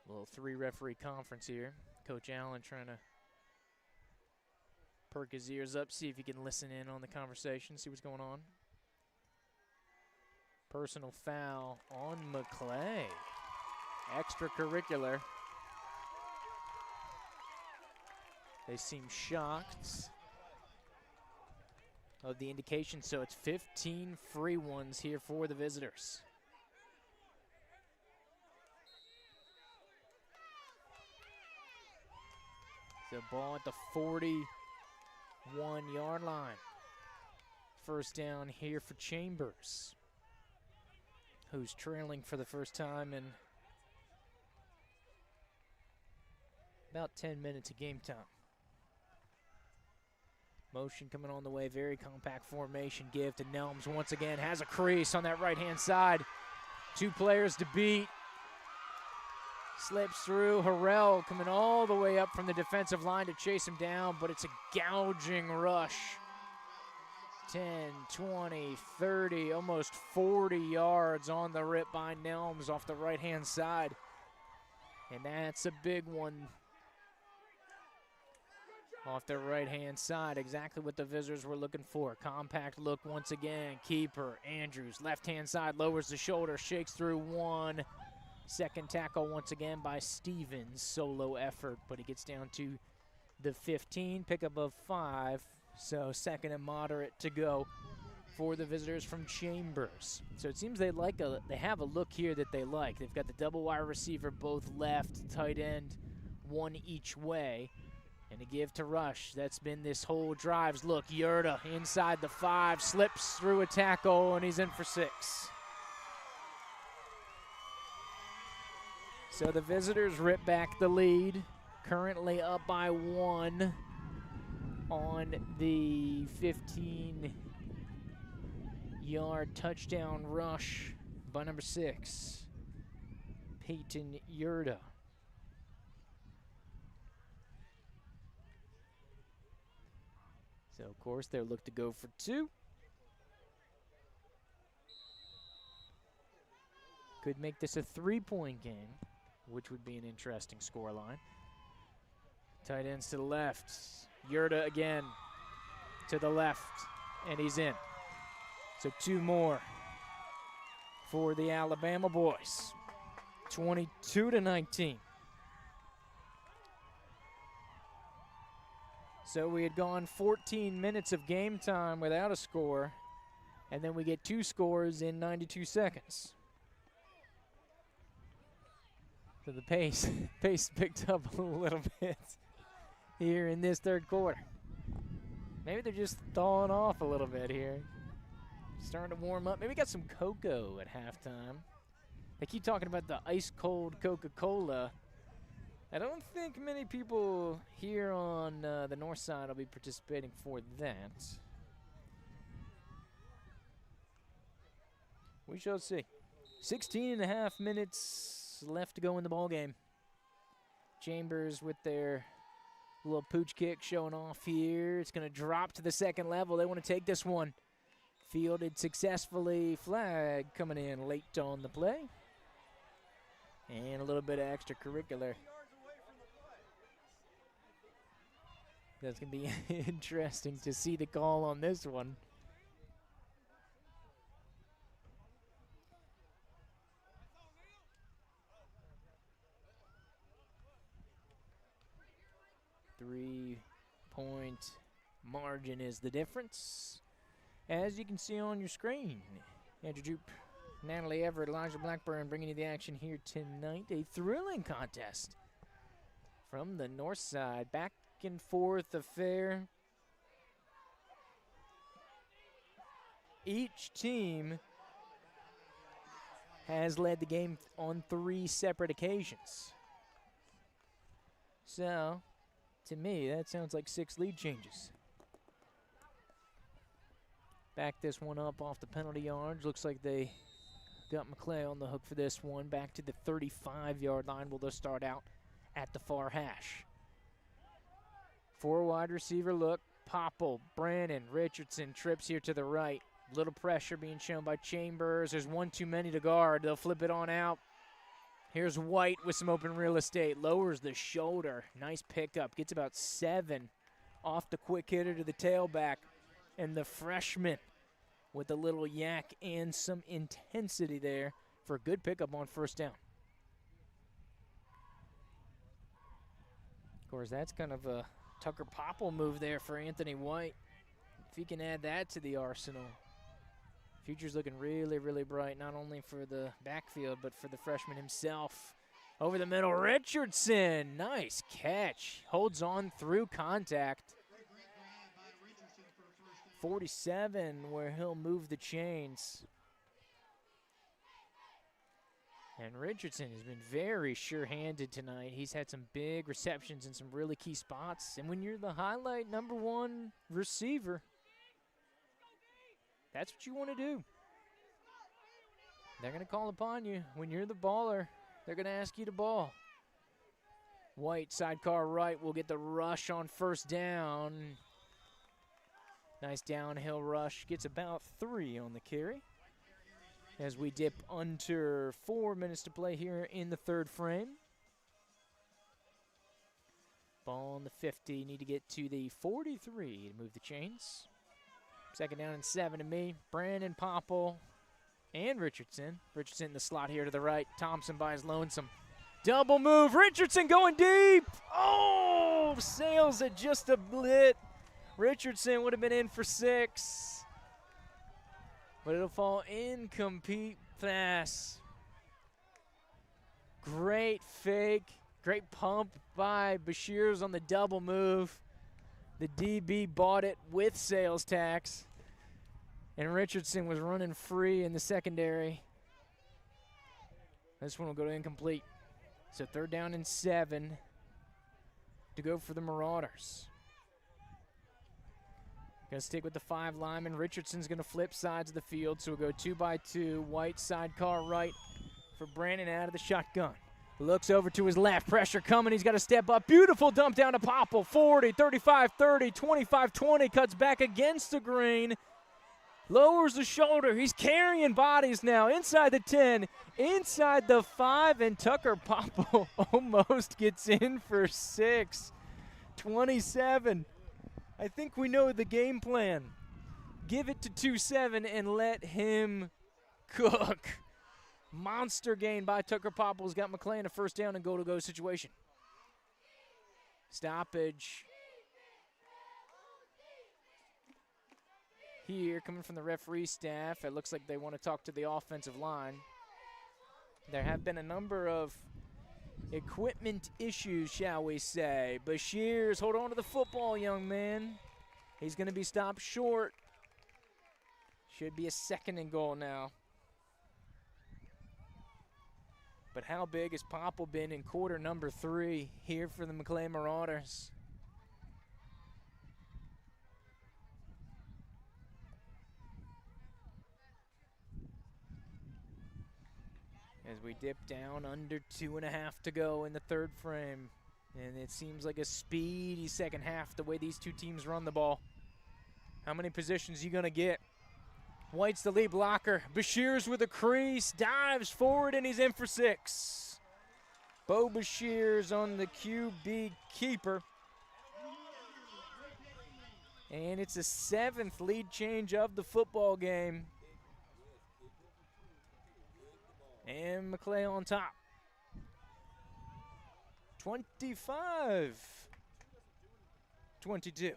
Speaker 1: A little 3-referee conference here. Coach Allen trying to perk his ears up, see if he can listen in on the conversation, see what's going on. Personal foul on Maclay. Extracurricular. They seem shocked of the indication, so it's 15 free ones here for the visitors. The ball at the 41-yard line. First down here for Chambers, who's trailing for the first time in about 10 minutes of game time. Motion coming on the way, very compact formation. Give to Nelms once again, has a crease on that right-hand side. 2 players to beat. Slips through. Harrell coming all the way up from the defensive line to chase him down, but it's a gouging rush. 10, 20, 30, almost 40 yards on the rip by Nelms off the right-hand side. And that's a big one off the right-hand side. Exactly what the visitors were looking for. Compact look once again. Keeper, Andrews, left-hand side, lowers the shoulder, shakes through one. Second tackle once again by Stevens. Solo effort, but he gets down to the 15. Pickup of 5. So second and moderate to go for the visitors from Chambers. So it seems they have a look here that they like. They've got the double wide receiver both left, tight end, one each way. And to give to Rush. That's been this whole drive's look. Yurda inside the 5, slips through a tackle, and he's in for 6. So the visitors rip back the lead, currently up by 1 on the 15-yard touchdown rush by number 6, Peyton Yurda. So, of course, they'll look to go for 2. Could make this a 3-point game, which would be an interesting scoreline. Tight ends to the left. Yurda again to the left, and he's in. So 2 more for the Alabama boys. 22-19. So we had gone 14 minutes of game time without a score, and then we get 2 scores in 92 seconds. So the pace picked up a little bit here in this third quarter. Maybe they're just thawing off a little bit here. Starting to warm up. Maybe got some cocoa at halftime. They keep talking about the ice-cold Coca-Cola. I don't think many people here on the north side will be participating for that. We shall see. 16.5 minutes left to go in the ball game. Chambers with their little pooch kick showing off here. It's going to drop to the second level. They want to take this one. Fielded successfully. Flag coming in late on the play. And a little bit of extracurricular. That's going to be interesting to see the call on this one. Three-point margin is the difference. As you can see on your screen, Andrew Jupe, Natalie Everett, Elijah Blackburn bringing you the action here tonight. A thrilling contest from the north side. Back and forth affair. Each team has led the game on 3 separate occasions. So, to me, that sounds like 6 lead changes. Back this one up off the penalty yards. Looks like they got Maclay on the hook for this one. Back to the 35-yard line. Will they start out at the far hash? 4 wide receiver look. Popple, Brannon, Richardson trips here to the right. Little pressure being shown by Chambers. There's one too many to guard. They'll flip it on out. Here's White with some open real estate. Lowers the shoulder. Nice pickup. Gets about 7 off the quick hitter to the tailback. And the freshman with a little yak and some intensity there for a good pickup on first down. Of course, that's kind of a Tucker Popple move there for Anthony White. If he can add that to the arsenal, future's looking really, really bright, not only for the backfield, but for the freshman himself. Over the middle, Richardson. Nice catch. Holds on through contact. 47, where he'll move the chains. And Richardson has been very sure-handed tonight. He's had some big receptions in some really key spots. And when you're the highlight #1 receiver, that's what you want to do. They're going to call upon you. When you're the baller, they're going to ask you to ball. White, sidecar right, will get the rush on first down. Nice downhill rush. Gets about 3 on the carry. As we dip under 4 minutes to play here in the third frame. Ball on the 50. Need to get to the 43 to move the chains. Second down and 7 to me. Brandon Popple and Richardson. Richardson in the slot here to the right. Thompson by his lonesome. Double move. Richardson going deep. Oh, Sales at just a blit. Richardson would have been in for 6. But it'll fall incomplete pass. Great fake. Great pump by Bashirs on the double move. The DB bought it with sales tax. And Richardson was running free in the secondary. This one will go to incomplete. So third down and 7 to go for the Marauders. Going to stick with the 5 linemen. Richardson's going to flip sides of the field, so we'll go 2 by 2. White sidecar right for Brandon out of the shotgun. Looks over to his left. Pressure coming. He's got to step up. Beautiful dump down to Popple. 40, 35, 30, 25, 20. Cuts back against the green. Lowers the shoulder. He's carrying bodies now inside the 10, inside the 5, and Tucker Popple almost gets in for 6. 27. I think we know the game plan. Give it to 2-7 and let him cook. Monster gain by Tucker Popple's got Maclay in a first down and go-to-go situation. Stoppage here coming from the referee staff. It looks like they want to talk to the offensive line. There have been a number of equipment issues, shall we say. Bashir's hold on to the football, young man. He's going to be stopped short. Should be a 2nd and goal now. But how big has Popple been in quarter number 3 here for the Maclay Marauders? As we dip down, under 2.5 to go in the 3rd frame. And it seems like a speedy second half the way these two teams run the ball. How many positions are you going to get? White's the lead blocker. Bashir's with a crease, dives forward, and he's in for 6. Bo Bashir's on the QB keeper. And it's a 7th lead change of the football game. And Maclay on top. 25-22.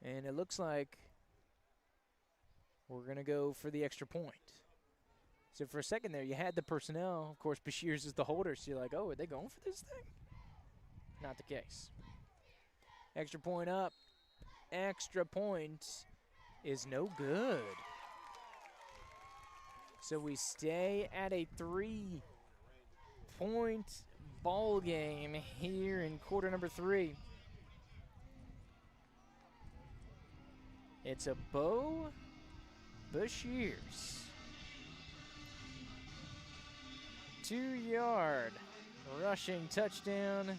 Speaker 1: And it looks like we're going to go for the extra point. So for a second there, you had the personnel. Of course, Bashir's is the holder, so you're like, oh, are they going for this thing? Not the case. Extra point up. Extra point is no good. So we stay at a 3-point ball game here in quarter number 3. It's a Bo Bashir's 2-yard rushing touchdown.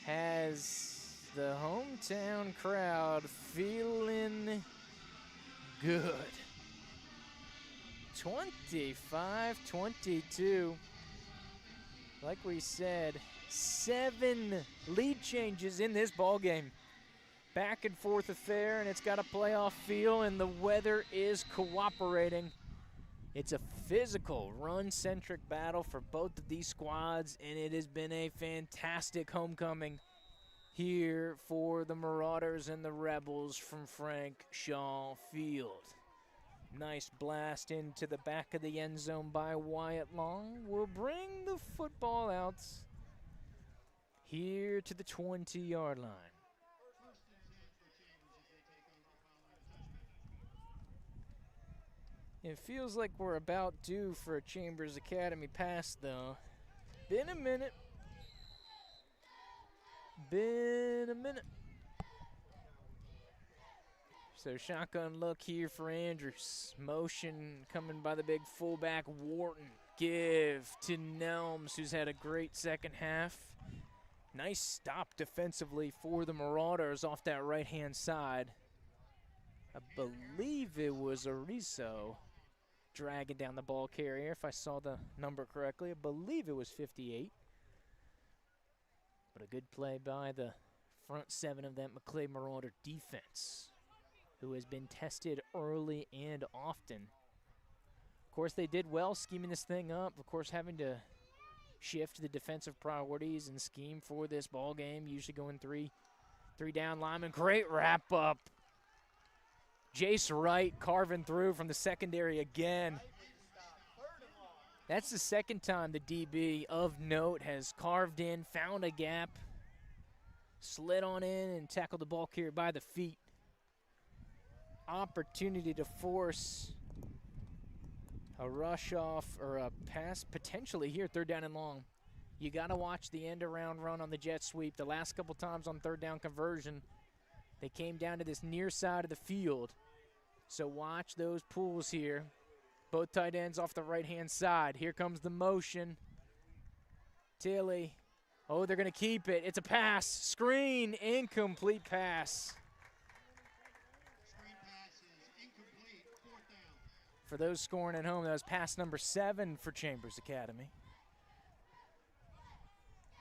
Speaker 1: Has the hometown crowd feeling good. 25-22. Like we said, 7 lead changes in this ball game. Back and forth affair, and it's got a playoff feel, and the weather is cooperating. It's a physical, run-centric battle for both of these squads, and it has been a fantastic homecoming here for the Marauders and the Rebels from Frank Shaw Field. Nice blast into the back of the end zone by Wyatt Long. Will bring the football out here to the 20-yard line. It feels like we're about due for a Chambers Academy pass, though. Been a minute. So shotgun look here for Andrews. Motion coming by the big fullback Wharton. Give to Nelms, who's had a great second half. Nice stop defensively for the Marauders off that right-hand side. I believe it was Arizo dragging down the ball carrier, if I saw the number correctly. I believe it was 58. But a good play by the front 7 of that Maclay Marauder defense, who has been tested early and often. Of course, they did well scheming this thing up. Of course, having to shift the defensive priorities and scheme for this ball game, usually going three down linemen. Great wrap up. Jace Wright carving through from the secondary again. That's the second time the DB of note has carved in, found a gap, slid on in, and tackled the ball carrier by the feet. Opportunity to force a rush off or a pass potentially here, 3rd down and long. You got to watch the end around run on the jet sweep. The last couple times on 3rd down conversion, they came down to this near side of the field. So watch those pulls here. Both tight ends off the right-hand side. Here comes the motion. Tilly Oh, they're going to keep it. It's a pass. Screen, incomplete pass. For those scoring at home, that was pass number 7 for Chambers Academy.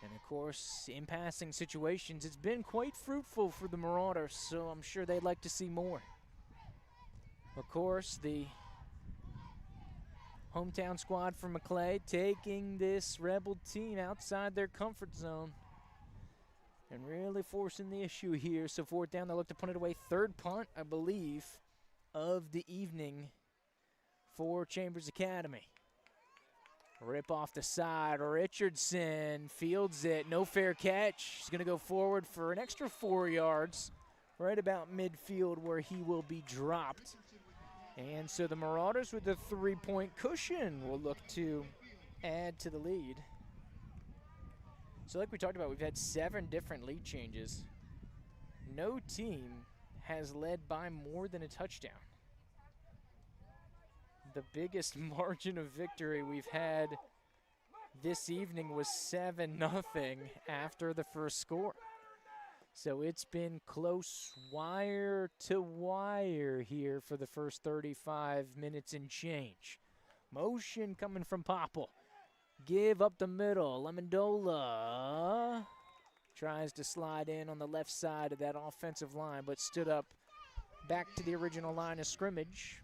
Speaker 1: And of course, in passing situations, it's been quite fruitful for the Marauders, so I'm sure they'd like to see more. Of course, the hometown squad from Maclay taking this Rebel team outside their comfort zone and really forcing the issue here. So 4th down, they'll look to punt it away. 3rd punt, I believe, of the evening for Chambers Academy. Rip off the side. Richardson fields it. No fair catch. He's going to go forward for an extra 4 yards right about midfield where he will be dropped. And so the Marauders with the 3-point cushion will look to add to the lead. So like we talked about, we've had 7 different lead changes. No team has led by more than a touchdown. The biggest margin of victory we've had this evening was 7-0 after the first score. So it's been close wire to wire here for the first 35 minutes and change. Motion coming from Popple. Give up the middle. Lemondola tries to slide in on the left side of that offensive line, but stood up back to the original line of scrimmage.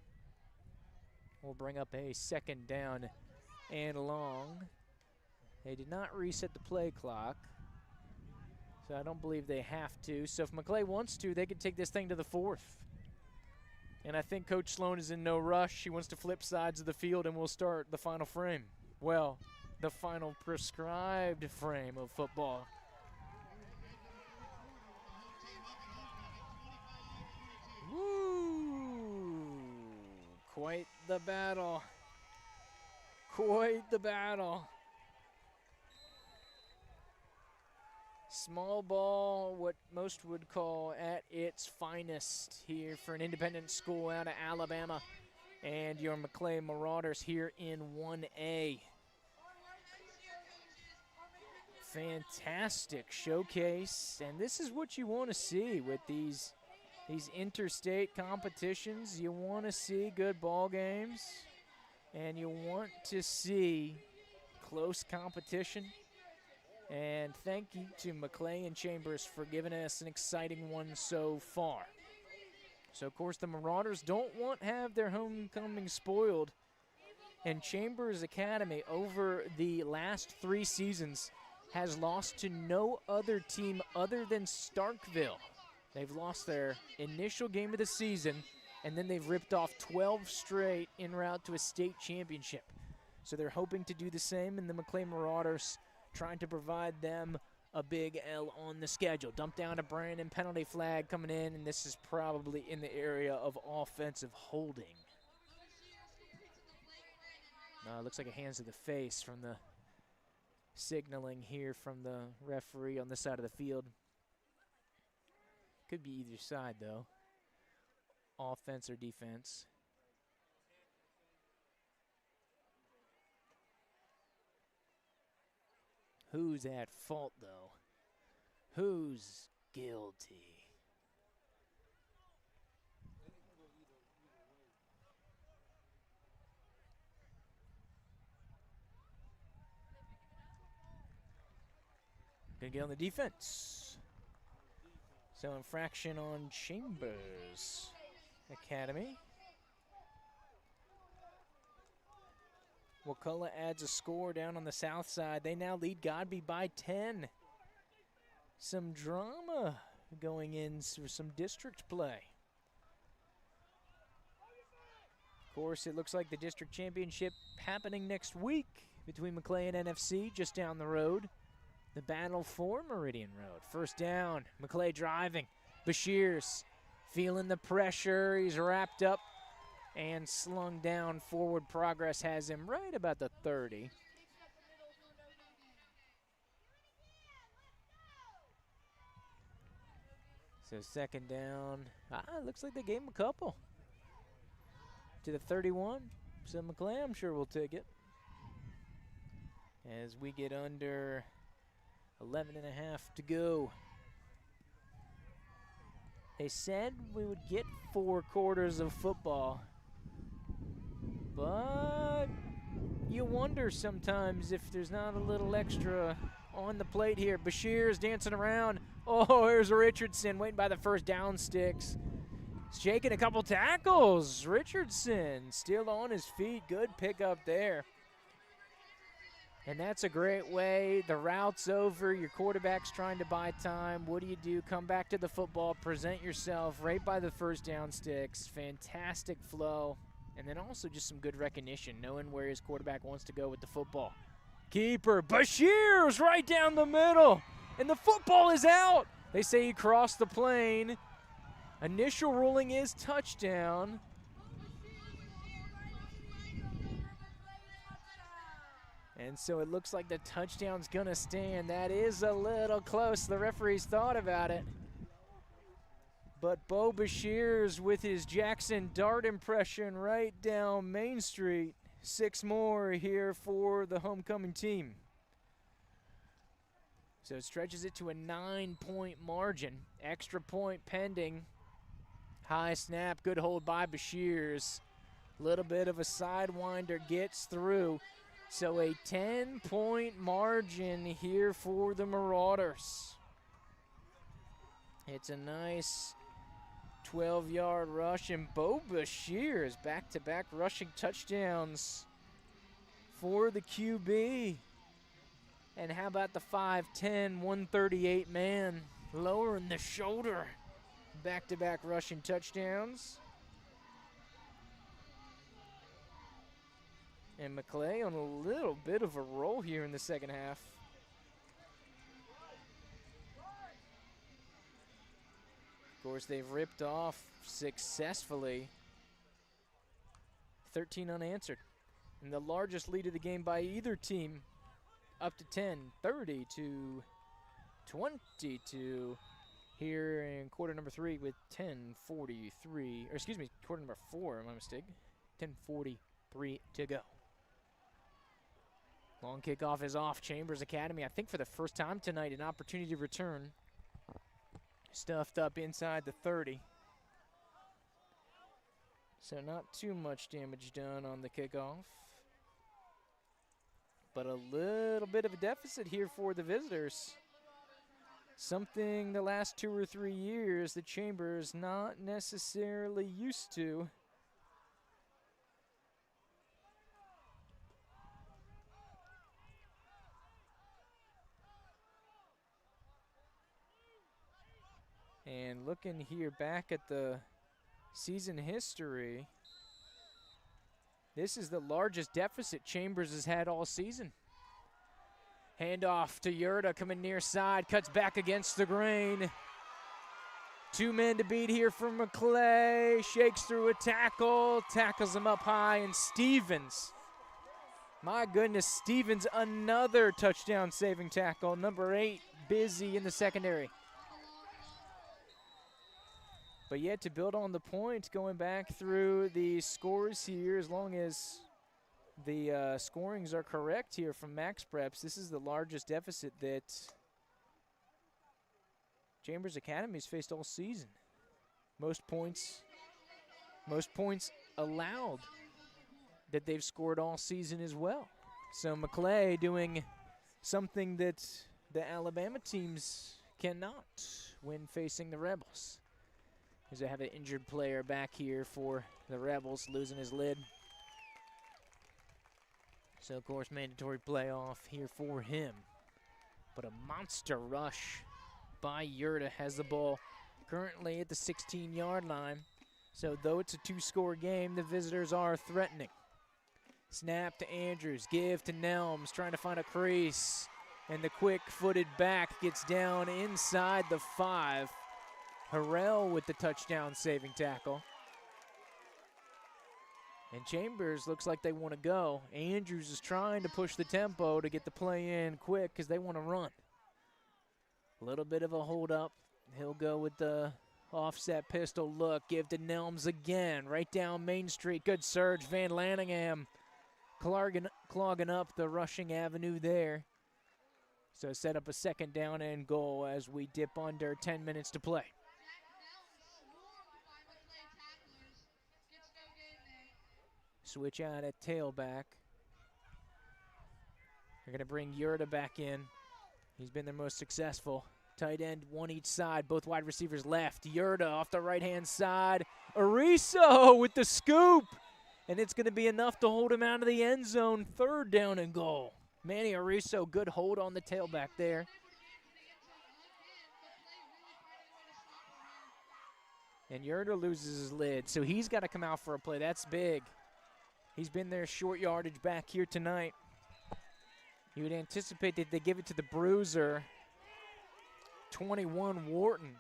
Speaker 1: We'll bring up a 2nd down and long. They did not reset the play clock, so I don't believe they have to. So if Maclay wants to, they could take this thing to the 4th. And I think Coach Sloan is in no rush. He wants to flip sides of the field, and we'll start the final frame. Well, the final prescribed frame of football. Woo! Quite the battle. Quite the battle. Small ball, what most would call at its finest here for an independent school out of Alabama. And your Maclay Marauders here in 1A. Fantastic showcase, and this is what you want to see with these interstate competitions. You want to see good ball games, and you want to see close competition. And thank you to Maclay and Chambers for giving us an exciting one so far. So, of course, the Marauders don't want to have their homecoming spoiled. And Chambers Academy, over the last 3 seasons, has lost to no other team other than Starkville. They've lost their initial game of the season, and then they've ripped off 12 straight en route to a state championship. So they're hoping to do the same, and the Maclay Marauders trying to provide them a big L on the schedule. Dump down to Brandon, penalty flag coming in, and this is probably in the area of offensive holding. Looks like a hands to the face from the signaling here from the referee on this side of the field. Could be either side, though. Offense or defense. Who's at fault, though? Who's guilty? Gonna get on the defense. So infraction on Chambers Academy. Wakulla adds a score down on the south side. They now lead Godby by 10. Some drama going in for some district play. Of course, it looks like the district championship happening next week between Maclay and NFC just down the road. The battle for Meridian Road. First down, Maclay driving. Bashir's feeling the pressure. He's wrapped up and slung down. Forward progress has him right about the 30. So second down. Looks like they gave him a couple. To the 31. So Maclay, I'm sure, will take it. As we get under 11 and a half to go. They said we would get 4 quarters of football, but you wonder sometimes if there's not a little extra on the plate here. Bashir's dancing around. Oh, here's Richardson waiting by the first down sticks. Shaking a couple tackles. Richardson still on his feet. Good pickup there. And that's a great way. The route's over. Your quarterback's trying to buy time. What do? Come back to the football. Present yourself right by the first down sticks. Fantastic flow. And then also just some good recognition, knowing where his quarterback wants to go with the football. Keeper, Bashir's right down the middle. And the football is out. They say he crossed the plane. Initial ruling is touchdown. And so it looks like the touchdown's going to stand. That is a little close. The referees thought about it. But Bo Bashir's with his Jackson Dart impression right down Main Street. 6 more here for the homecoming team. So it stretches it to a 9-point margin. Extra point pending. High snap, good hold by Bashir's. Little bit of a sidewinder gets through. So a 10-point margin here for the Marauders. It's a nice 12-yard rush, and Bo Bashir's back-to-back rushing touchdowns for the QB. And how about the 5'10", 138 man lowering the shoulder? Back-to-back rushing touchdowns. And Maclay on a little bit of a roll here in the second half. Of course, they've ripped off successfully 13 unanswered. And the largest lead of the game by either team, up to 10, 30 to 22 here in quarter number 3 with 10:43, or excuse me, quarter number 4, my mistake, 10:43 to go. Long kickoff is off. Chambers Academy, I think for the first time tonight, an opportunity to return. Stuffed up inside the 30. So not too much damage done on the kickoff. But a little bit of a deficit here for the visitors. Something the last 2 or 3 years the Chambers not necessarily used to. And looking here back at the season history, this is the largest deficit Chambers has had all season. Handoff to Yurda, coming near side, cuts back against the grain. 2 men to beat here for Maclay. Shakes through a tackle, tackles him up high, and Stevens. My goodness, Stevens, another touchdown saving tackle. Number 8, busy in the secondary. But yet to build on the point, going back through the scores here, as long as the scorings are correct here from Max Preps, this is the largest deficit that Chambers Academy has faced all season. Most points allowed that they've scored all season as well. So Maclay doing something that the Alabama teams cannot when facing the Rebels. As they have an injured player back here for the Rebels, losing his lid. So, of course, mandatory playoff here for him. But a monster rush by Yurda has the ball currently at the 16-yard line. So, though it's a 2-score game, the visitors are threatening. Snap to Andrews, give to Nelms, trying to find a crease. And the quick-footed back gets down inside the 5. Harrell with the touchdown saving tackle. And Chambers looks like they want to go. Andrews is trying to push the tempo to get the play in quick because they want to run. A little bit of a hold up. He'll go with the offset pistol look. Give to Nelms again. Right down Main Street. Good surge. Van Lanningham clogging up the rushing avenue there. So set up a 2nd down and goal as we dip under 10 minutes to play. Switch out at tailback. They're going to bring Yurda back in. He's been their most successful. Tight end, one each side, both wide receivers left. Yurda off the right-hand side. Ariso with the scoop. And it's going to be enough to hold him out of the end zone. 3rd down and goal. Manny Ariso, good hold on the tailback there. And Yurda loses his lid, so he's got to come out for a play. That's big. He's been their short yardage back here tonight. You would anticipate that they give it to the bruiser, 21, Wharton.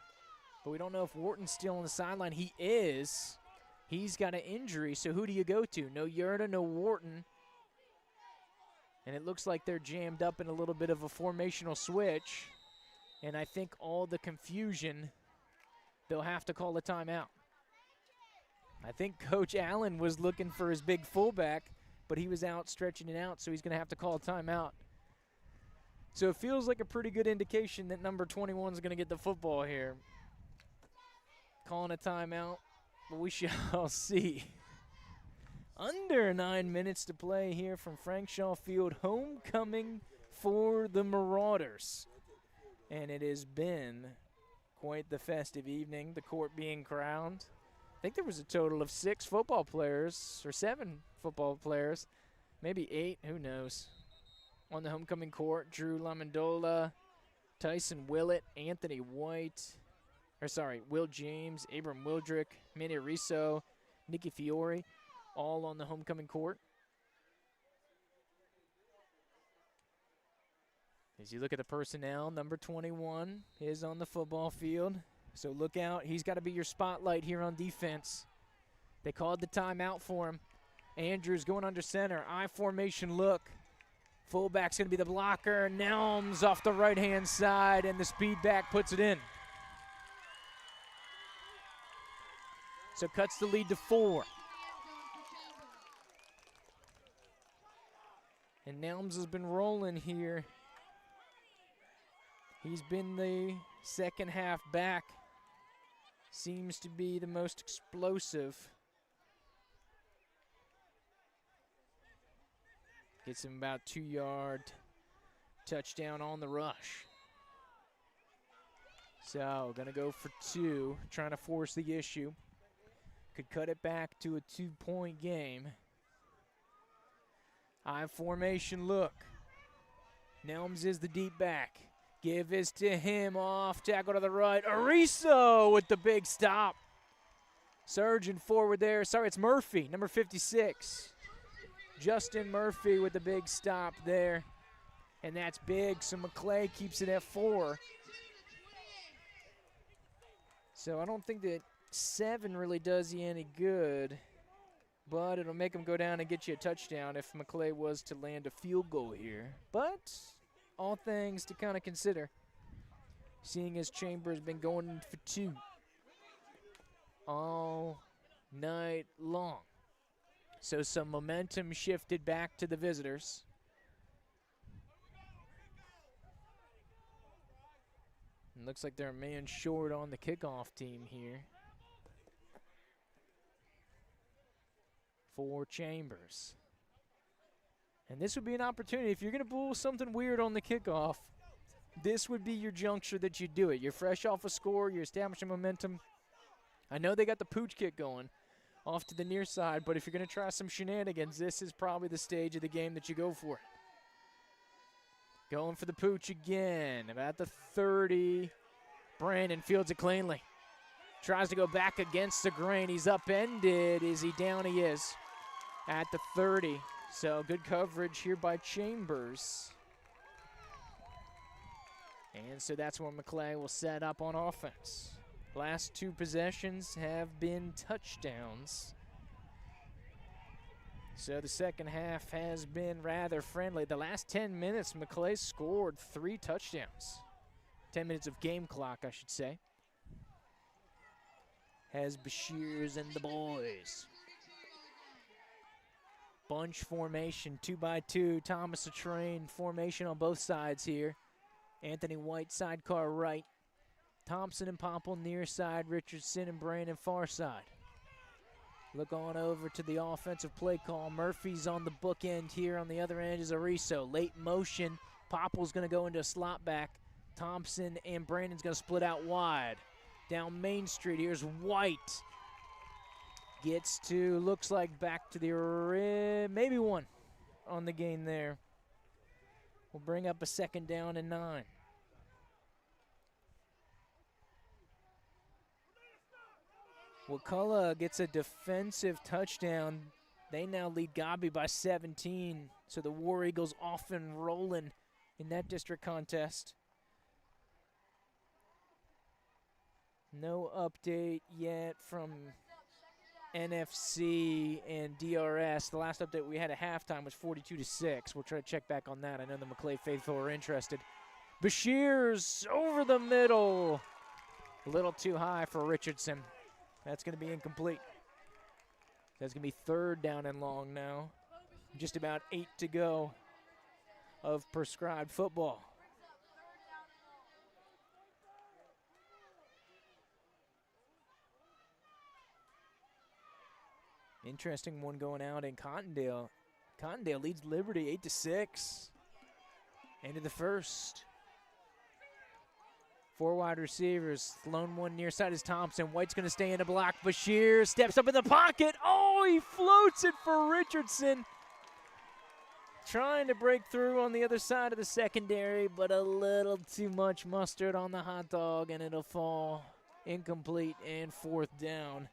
Speaker 1: But we don't know if Wharton's still on the sideline. He is. He's got an injury, so who do you go to? No Yurda, no Wharton. And it looks like they're jammed up in a little bit of a formational switch. And I think all the confusion, they'll have to call a timeout. I think Coach Allen was looking for his big fullback, but he was out stretching it out, so he's going to have to call a timeout. So it feels like a pretty good indication that number 21 is going to get the football here. Calling a timeout, but we shall see. Under 9 minutes to play here from Frank Shaw Field. Homecoming for the Marauders. And it has been quite the festive evening, the court being crowned. I think there was a total of 6 football players, or 7 football players, maybe 8, who knows, on the homecoming court. Drew Lamondola, Tyson Willett, Anthony White, Will James, Abram Wildrick, Manny Ariso, Nicky Fiore, all on the homecoming court. As you look at the personnel, number 21 is on the football field. So look out. He's got to be your spotlight here on defense. They called the timeout for him. Andrews going under center. I formation look. Fullback's going to be the blocker. Nelms off the right-hand side, and the speed back puts it in. So cuts the lead to 4. And Nelms has been rolling here. He's been the second half back. Seems to be the most explosive. Gets him about 2-yard touchdown on the rush. So gonna go for 2, trying to force the issue. Could cut it back to a 2-point game. I formation look. Nelms is the deep back. Give this to him, off tackle to the right. Ariso with the big stop. Surging forward there. Sorry, it's Murphy, number 56. Justin Murphy with the big stop there. And that's big, so Maclay keeps it at 4. So I don't think that 7 really does you any good, but it'll make him go down and get you a touchdown if Maclay was to land a field goal here. But all things to kind of consider, seeing as Chambers been going for 2 all night long. So some momentum shifted back to the visitors. And looks like they're a man short on the kickoff team here for Chambers. And this would be an opportunity. If you're going to pull something weird on the kickoff, this would be your juncture that you do it. You're fresh off a score. You're establishing momentum. I know they got the pooch kick going off to the near side, but if you're going to try some shenanigans, this is probably the stage of the game that you go for. Going for the pooch again. About the 30. Brandon fields it cleanly. Tries to go back against the grain. He's upended. Is he down? He is at the 30. So good coverage here by Chambers. And so that's where Maclay will set up on offense. Last 2 possessions have been touchdowns. So the second half has been rather friendly. The last 10 minutes, Maclay scored 3 touchdowns. 10 minutes of game clock, I should say. Has Bashirs and the boys. Bunch formation, 2x2. Thomas a train formation on both sides here. Anthony White, sidecar right. Thompson and Popple near side. Richardson and Brandon far side. Look on over to the offensive play call. Murphy's on the bookend here. On the other end is Ariso. Late motion. Popple's going to go into a slot back. Thompson and Brandon's going to split out wide. Down Main Street, here's White. Gets to, looks like back to the, maybe one on the gain there. We'll bring up a 2nd down and 9. Wakulla gets a defensive touchdown. They now lead Gabi by 17. So the War Eagles off and rolling in that district contest. No update yet from NFC and DRS. The last update we had at halftime was 42-6. We'll try to check back on that. I know the Maclay faithful are interested. Bashir's over the middle. A little too high for Richardson. That's going to be incomplete. That's going to be 3rd down and long now. Just about 8 to go of prescribed football. Interesting one going out in Cottondale. Cottondale leads Liberty 8-6. End of the first. 4 wide receivers. Lone one near side is Thompson. White's going to stay in the block. Bashir steps up in the pocket. Oh, he floats it for Richardson. Trying to break through on the other side of the secondary, but a little too much mustard on the hot dog, and it'll fall incomplete and 4th down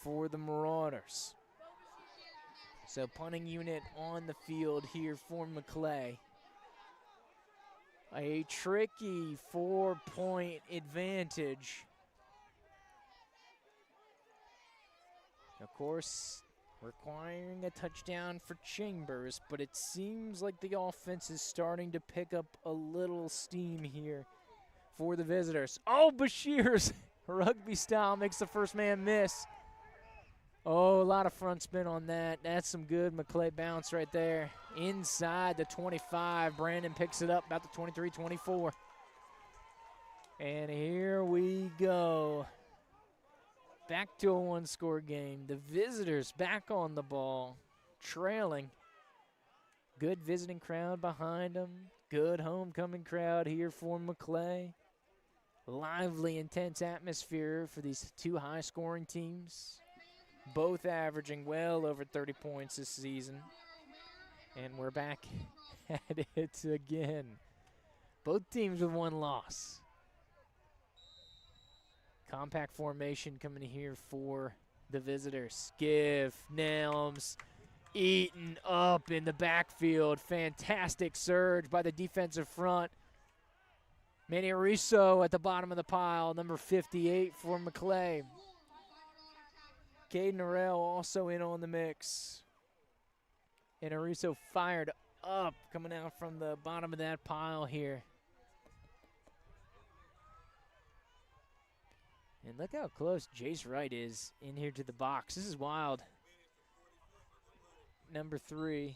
Speaker 1: for the Marauders. So punting unit on the field here for Maclay. A tricky 4-point advantage. Of course, requiring a touchdown for Chambers, but it seems like the offense is starting to pick up a little steam here for the visitors. Oh, Bashir's rugby style makes the first man miss. Oh, a lot of front spin on that. That's some good Maclay bounce right there. Inside the 25, Brandon picks it up about the 23-24. And here we go. Back to a 1-score game. The visitors back on the ball, trailing. Good visiting crowd behind them. Good homecoming crowd here for Maclay. Lively, intense atmosphere for these 2 high-scoring teams. Both averaging well over 30 points this season. And we're back at it again. Both teams with 1 loss. Compact formation coming here for the visitors. Skiff, Nelms, eaten up in the backfield. Fantastic surge by the defensive front. Manny Ariso at the bottom of the pile, number 58 for Maclay. Caden Arell also in on the mix. And Ariso fired up coming out from the bottom of that pile here. And look how close Jace Wright is in here to the box. This is wild. Number 3.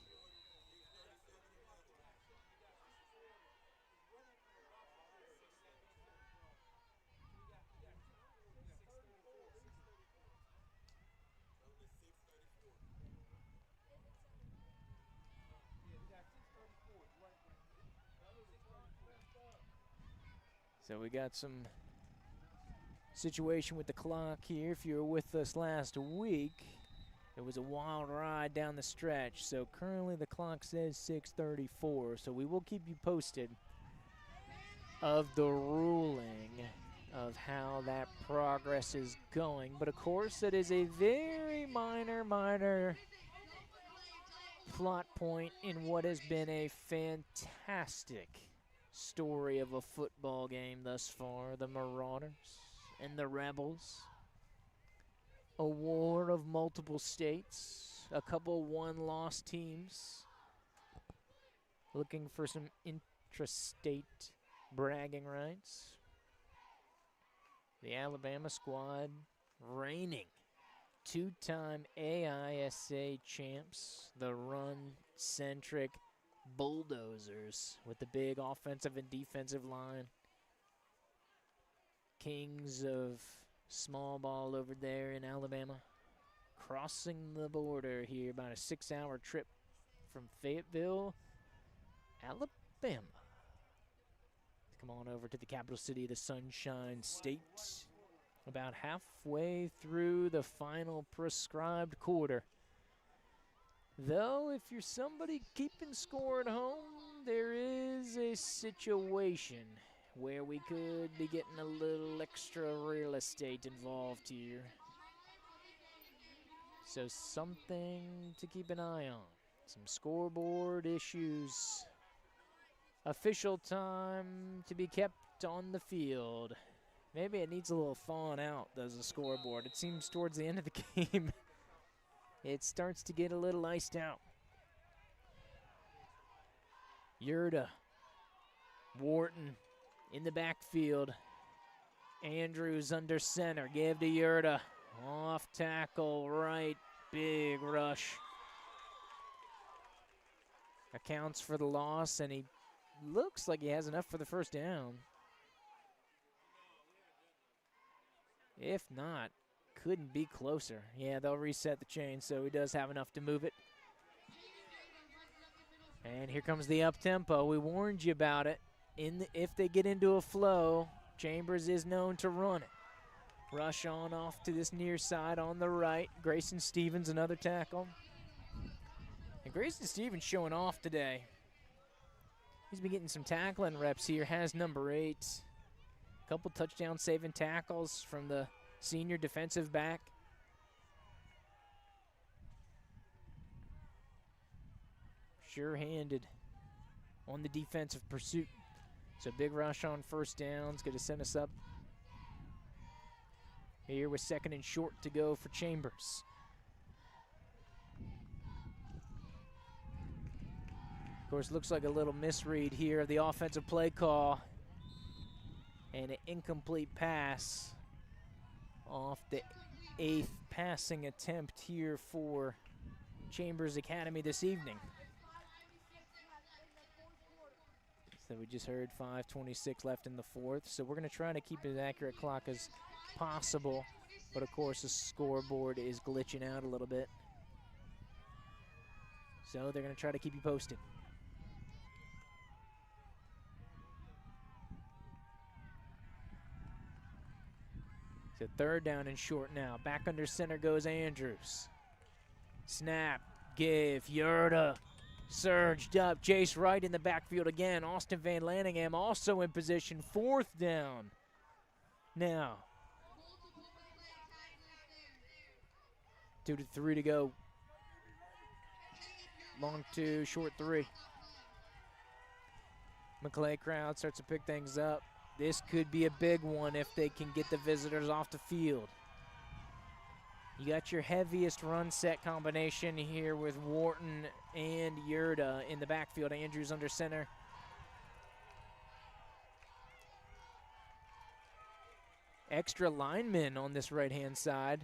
Speaker 1: So we got some situation with the clock here. If you were with us last week, it was a wild ride down the stretch. So currently the clock says 6:34. So we will keep you posted of the ruling of how that progress is going. But of course, it is a very minor plot point in what has been a fantastic story of a football game thus far. The Marauders and the Rebels. A war of multiple states. A couple one-loss teams. Looking for some intrastate bragging rights. The Alabama squad reigning 2-time AISA champs. The run-centric bulldozers with the big offensive and defensive line. Kings of small ball over there in Alabama. Crossing the border here, about a 6-hour trip from Fayetteville, Alabama. Come on over to the capital city of the Sunshine State. About halfway through the final prescribed quarter. Though, if you're somebody keeping score at home, there is a situation where we could be getting a little extra real estate involved here. So something to keep an eye on. Some scoreboard issues. Official time to be kept on the field. Maybe it needs a little thawing out, does the scoreboard. It seems towards the end of the game, it starts to get a little iced out. Yurda, Wharton in the backfield. Andrews under center, give to Yurda. Off tackle right, big rush. Accounts for the loss, and he looks like he has enough for the first down. If not, couldn't be closer. Yeah, they'll reset the chain, so he does have enough to move it. And here comes the up-tempo. We warned you about it. If they get into a flow, Chambers is known to run it. Rush on off to this near side on the right. Grayson Stevens, another tackle. And Grayson Stevens showing off today. He's been getting some tackling reps here, has number 8. Couple touchdown saving tackles from the senior defensive back. Sure-handed on the defensive pursuit. So big rush on first downs, going to send us up here with 2nd and short to go for Chambers. Of course, looks like a little misread here of the offensive play call. And an incomplete pass off the 8th passing attempt here for Chambers Academy this evening. So we just heard 5:26 left in the 4th. So we're going to try to keep as accurate clock as possible. But, of course, the scoreboard is glitching out a little bit. So they're going to try to keep you posted. So 3rd down and short now. Back under center goes Andrews. Snap, give, Yurda. Surged up, Jace Wright in the backfield again. Austin Van Lanningham also in position. 4th down. Now, 2 to 3 to go. Long 2, short 3. Maclay crowd starts to pick things up. This could be a big one if they can get the visitors off the field. You got your heaviest run set combination here with Wharton and Yurda in the backfield. Andrews under center. Extra linemen on this right-hand side,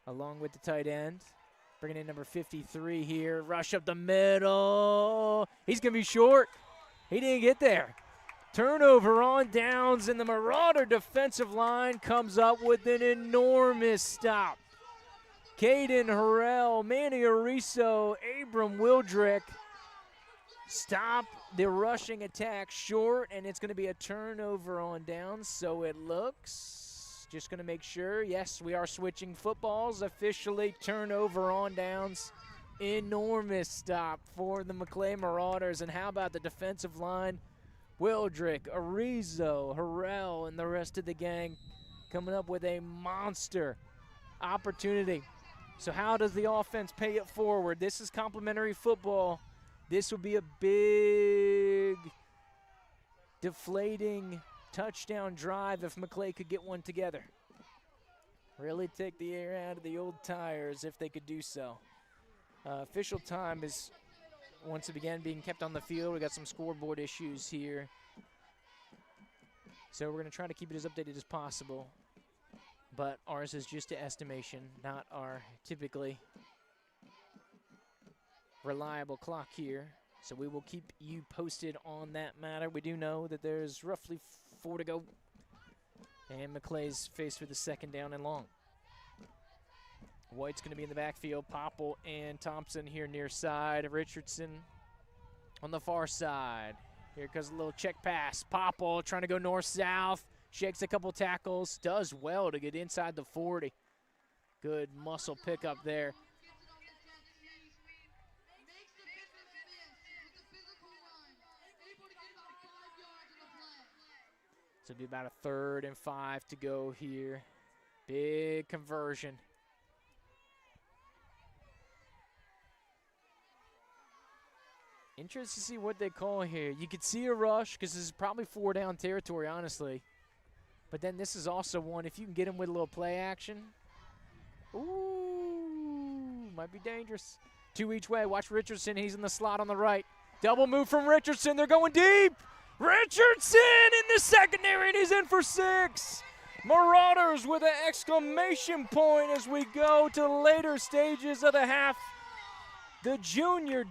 Speaker 1: along with the tight end. Bringing in number 53 here. Rush up the middle. He's going to be short. He didn't get there. Turnover on downs, and the Marauder defensive line comes up with an enormous stop. Caden Harrell, Manny Ariso, Abram Wildrick stop the rushing attack short, and it's going to be a turnover on downs. So it looks, just going to make sure, yes, we are switching footballs. Officially turnover on downs. Enormous stop for the Maclay Marauders. And how about the defensive line? Wildrick, Arizo, Harrell, and the rest of the gang coming up with a monster opportunity. So how does the offense pay it forward? This is complimentary football. This would be a big deflating touchdown drive if Maclay could get one together. Really take the air out of the old tires if they could do so. Official time is once again being kept on the field. We got some scoreboard issues here. So we're going to try to keep it as updated as possible. But ours is just an estimation, not our typically reliable clock here. So we will keep you posted on that matter. We do know that there's roughly 4 to go. And Maclay's faced with the 2nd down and long. White's going to be in the backfield. Popple and Thompson here near side. Richardson on the far side. Here comes a little check pass. Popple trying to go north-south. Shakes a couple tackles. Does well to get inside the 40. Good muscle pickup there. So it'll be about a 3rd and 5 to go here. Big conversion. Interested to see what they call here. You could see a rush because this is probably 4 down territory, honestly. But then this is also one, if you can get him with a little play action. Ooh, might be dangerous. 2 each way. Watch Richardson. He's in the slot on the right. Double move from Richardson. They're going deep. Richardson in the secondary, and he's in for 6. Marauders with an exclamation point as we go to the later stages of the half. The junior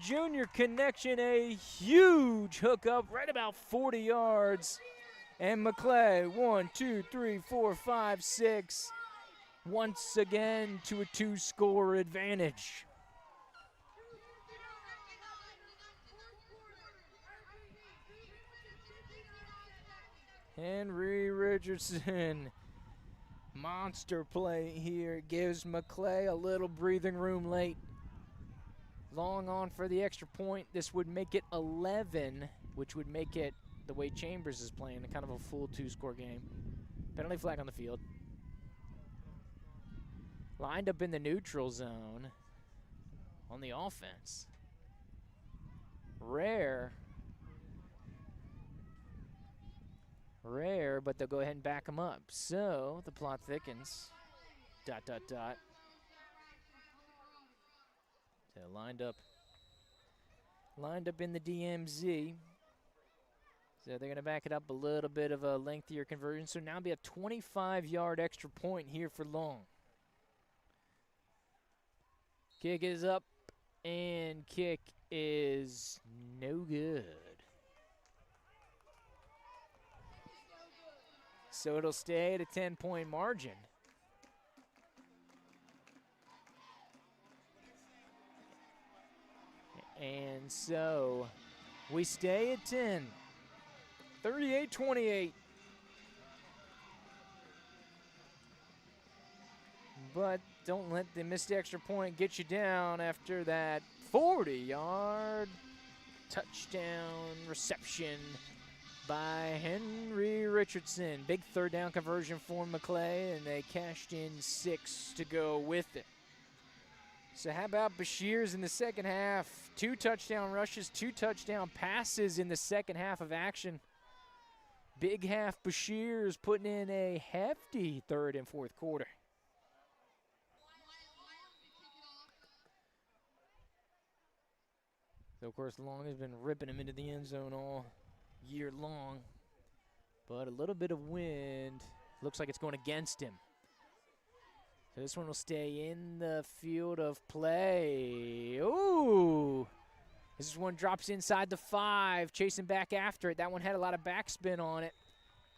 Speaker 1: connection, a huge hookup, right about 40 yards. And Maclay, 1, 2, 3, 4, 5, 6, once again to a 2-score advantage. Henry Richardson, monster play here, gives Maclay a little breathing room late. Long on for the extra point. This would make it 11, which would make it, the way Chambers is playing, kind of a full 2-score game. Penalty flag on the field. Lined up in the neutral zone on the offense. Rare, but they'll go ahead and back him up. So the plot thickens. ... So lined up in the DMZ. So they're going to back it up a little bit of a lengthier conversion. So now be a 25-yard extra point here for Long. Kick is up, and kick is no good. So it'll stay at a 10-point margin. And so we stay at 10, 38-28. But don't let the missed extra point get you down after that 40-yard touchdown reception by Henry Richardson. Big 3rd down conversion for Maclay, and they cashed in 6 to go with it. So how about Bashir's in the second half? 2 touchdown rushes, 2 touchdown passes in the second half of action. Big half Bashir's putting in a hefty 3rd and 4th quarter. So, of course, Long has been ripping him into the end zone all year long. But a little bit of wind looks like it's going against him. So this one will stay in the field of play. Ooh! This one drops inside the 5, chasing back after it. That one had a lot of backspin on it.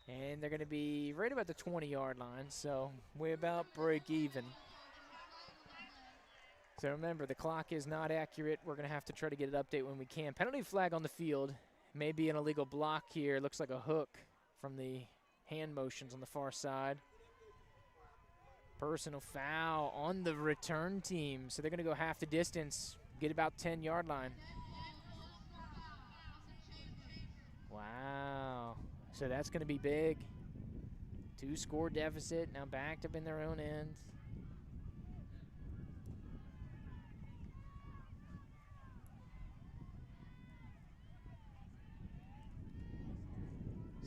Speaker 1: And they're going to be right about the 20-yard line, so way about break even. So remember, the clock is not accurate. We're going to have to try to get an update when we can. Penalty flag on the field. Maybe an illegal block here. Looks like a hook from the hand motions on the far side. Personal foul on the return team. So they're going to go half the distance, get about 10-yard line. Wow. So that's going to be big. 2-score deficit, now backed up in their own end.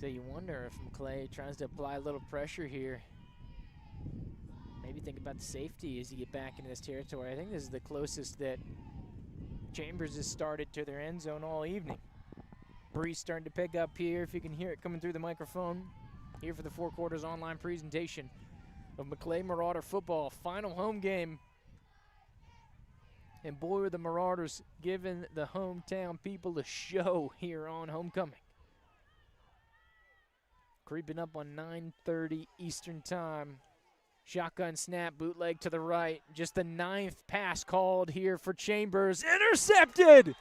Speaker 1: So you wonder if Maclay tries to apply a little pressure here. Maybe think about the safety as you get back into this territory. I think this is the closest that Chambers has started to their end zone all evening. Breeze starting to pick up here, if you can hear it coming through the microphone. Here for the 4 quarters online presentation of Maclay Marauder football. Final home game And boy, are the Marauders giving the hometown people a show here on homecoming. Creeping up on 9:30 Eastern time. Shotgun snap, bootleg to the right. Just the 9th pass called here for Chambers. Intercepted!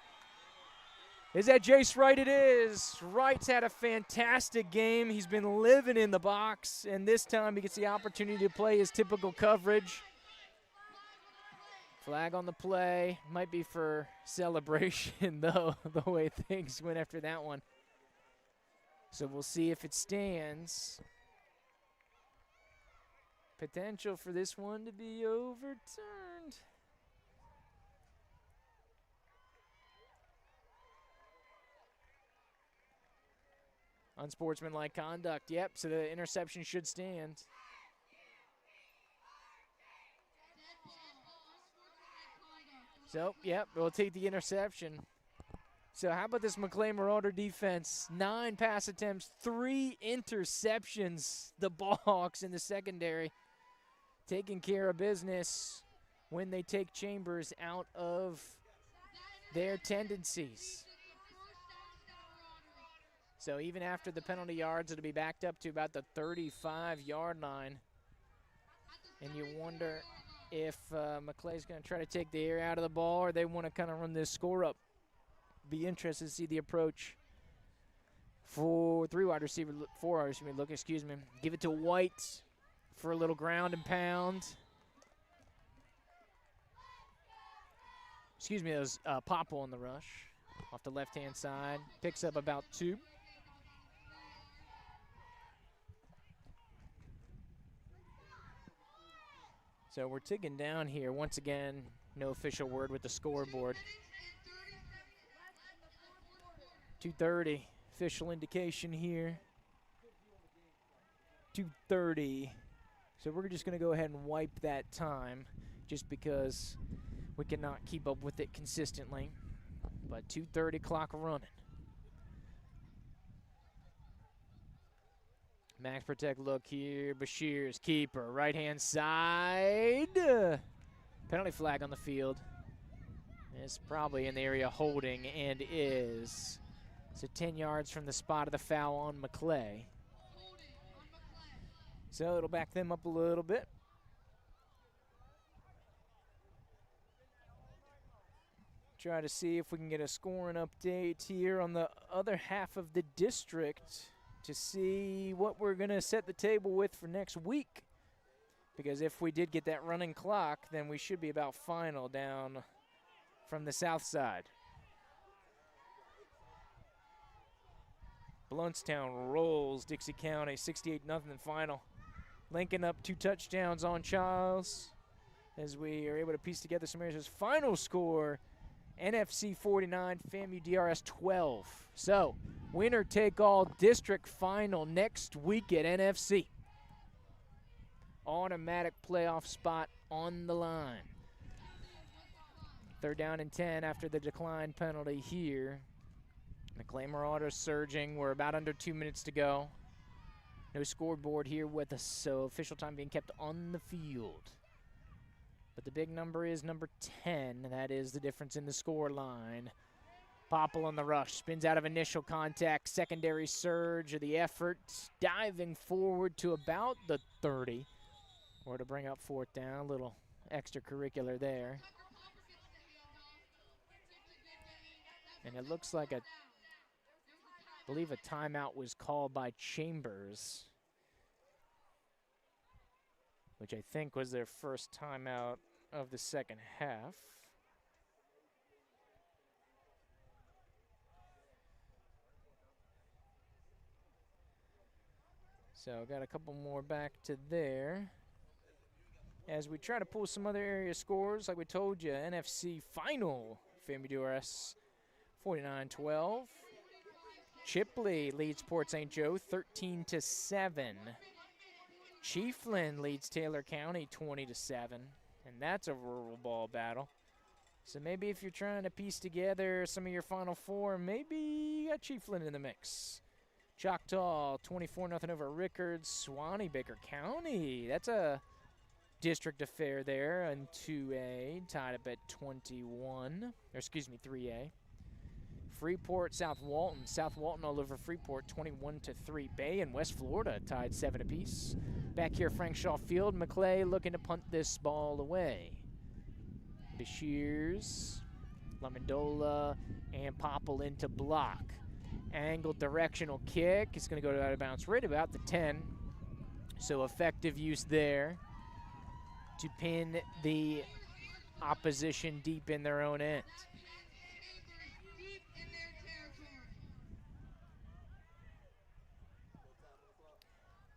Speaker 1: Is that Jace Wright? It is. Wright's had a fantastic game. He's been living in the box, and this time he gets the opportunity to play his typical coverage. Flag on the play. Might be for celebration, though, the way things went after that one. So we'll see if it stands. Potential for this one to be overturned. Unsportsmanlike conduct. Yep, so the interception should stand. So, yep, we'll take the interception. So how about this Maclay Marauder defense? 9 pass attempts, 3 interceptions. The Ballhawks in the secondary taking care of business when they take Chambers out of their tendencies. So even after the penalty yards, it'll be backed up to about the 35-yard line. And you wonder if Maclay's going to try to take the air out of the ball, or they want to kind of run this score up. Be interested to see the approach for 4 wide receiver look, excuse me. Give it to White for a little ground and pound. Excuse me, that was Popple on the rush. Off the left-hand side. Picks up about 2. So we're ticking down here. Once again, no official word with the scoreboard. 2:30, official indication here. 2:30. So we're just going to go ahead and wipe that time just because we cannot keep up with it consistently. But 2:30 clock running. Max protect look here. Bashir's keeper. Right-hand side. Penalty flag on the field. It's probably in the area holding and is. So 10 yards from the spot of the foul on Maclay. So it'll back them up a little bit. Try to see if we can get a scoring update here on the other half of the district to see what we're going to set the table with for next week. Because if we did get that running clock, then we should be about final down from the south side. Blountstown rolls Dixie County 68-0 final. Lincoln up 2 touchdowns on Charles as we are able to piece together some areas. Final score, NFC 49, FAMU DRS 12. So, winner take all district final next week at NFC. Automatic playoff spot on the line. 3rd down and 10 after the decline penalty here. Maclay Marauders surging. We're about under 2 minutes to go. No scoreboard here with us, so official time being kept on the field. But the big number is number 10. That is the difference in the score line. Popple on the rush. Spins out of initial contact. Secondary surge of the effort. Diving forward to about the 30. Or to bring up 4th down. A little extracurricular there. And it looks like I believe a timeout was called by Chambers, which I think was their first timeout of the second half. So got a couple more back to there. As we try to pull some other area scores, like we told you, NFC final, FAMU DRS 49-12. Chipley leads Port St. Joe 13-7. Chiefland leads Taylor County 20-7, and that's a rural ball battle. So maybe if you're trying to piece together some of your Final Four, maybe you got Chiefland in the mix. Choctaw 24-0 over Rickards. Suwannee Baker County, that's a district affair there in 2A, tied up at 21, or excuse me, 3A. Freeport, South Walton. South Walton all over Freeport, 21-3. Bay and West Florida tied 7 apiece. Back here, Frank Shaw Field. Maclay looking to punt this ball away. Bashirs, Lamandola, and Popple into block. Angled directional kick. It's going to go out of bounds right about the 10. So effective use there to pin the opposition deep in their own end.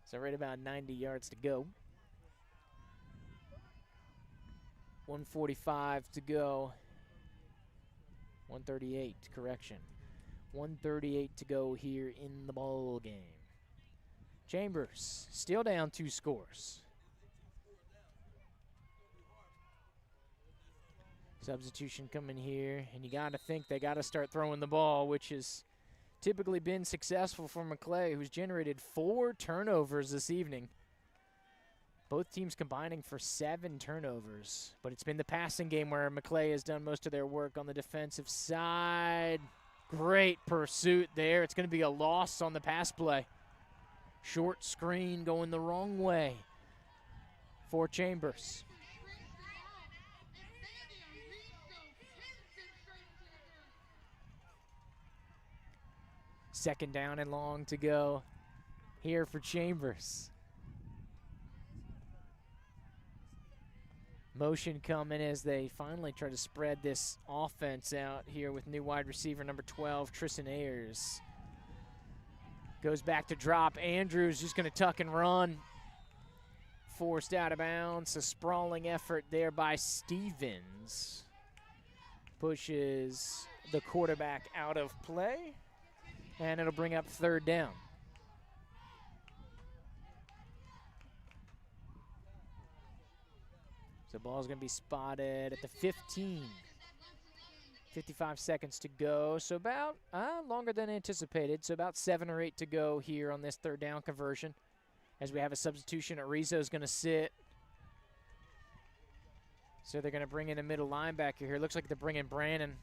Speaker 1: So right about 90 yards to go. 1:45 to go. 1:38, correction. 1:38 to go here in the ball game. Chambers still down 2 scores. Substitution coming here, and you got to think they got to start throwing the ball, which has typically been successful for Maclay, who's generated 4 turnovers this evening. Both teams combining for 7 turnovers, but it's been the passing game where Maclay has done most of their work on the defensive side. Great pursuit there. It's going to be a loss on the pass play. Short screen going the wrong way for Chambers. Second down and long to go here for Chambers. Motion coming as they finally try to spread this offense out here with new wide receiver number 12, Tristan Ayers. Goes back to drop. Andrews just going to tuck and run. Forced out of bounds. A sprawling effort there by Stevens. Pushes the quarterback out of play. And it'll bring up 3rd down. So the ball's going to be spotted at the 15. 55 seconds to go. So about longer than anticipated. So about 7 or 8 to go here on this 3rd down conversion. As we have a substitution, Arizo's going to sit. So they're going to bring in a middle linebacker here. Looks like they're bringing Brannon.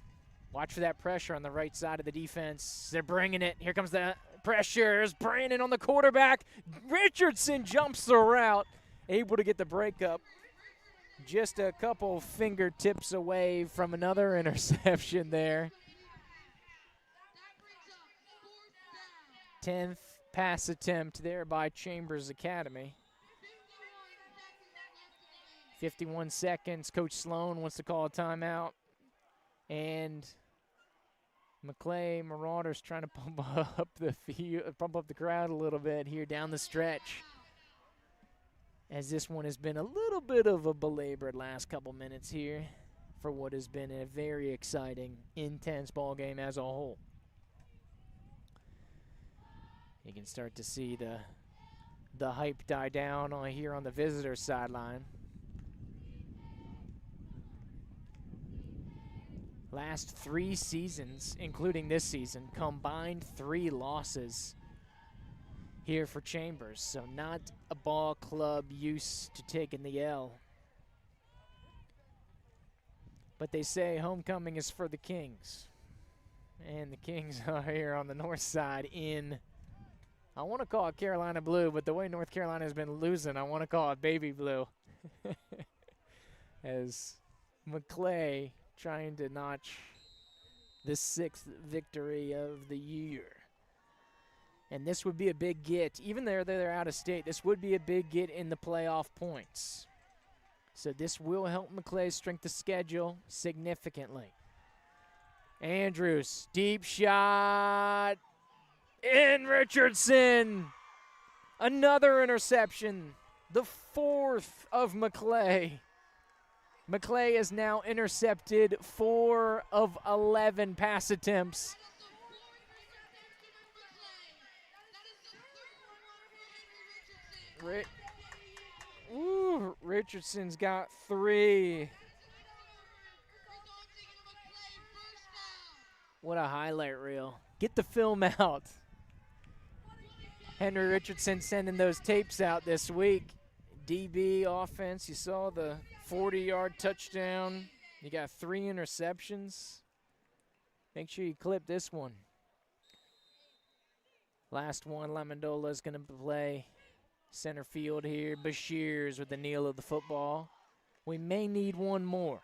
Speaker 1: Watch for that pressure on the right side of the defense. They're bringing it. Here comes the pressures. Brannon on the quarterback. Richardson jumps the route. Able to get the breakup. Just a couple fingertips away from another interception there. 10th pass attempt there by Chambers Academy. 51 seconds. Coach Sloan wants to call a timeout. And Maclay Marauders trying to pump up the crowd a little bit here down the stretch, as this one has been a little bit of a belabored last couple minutes here for what has been a very exciting, intense ball game as a whole. You can start to see the hype die down here on the visitor sideline. Last 3 seasons, including this season, combined 3 losses here for Chambers. So not a ball club used to taking the L. But they say homecoming is for the Kings. And the Kings are here on the north side in, I want to call it Carolina blue, but the way North Carolina has been losing, I want to call it baby blue. As Maclay trying to notch the 6th victory of the year. And this would be a big get. Even though they're out of state, this would be a big get in the playoff points. So this will help Maclay's strength of schedule significantly. Andrews, deep shot. In Richardson. Another interception. The 4th of Maclay. Maclay has now intercepted 4 of 11 pass attempts. Richardson's got 3. What a highlight reel. Get the film out. Henry Richardson sending those tapes out this week. DB offense. You saw the 40-yard touchdown. You got 3 interceptions. Make sure you clip this one. Last one, Lamandola is going to play center field here. Bashir's with the kneel of the football. We may need one more.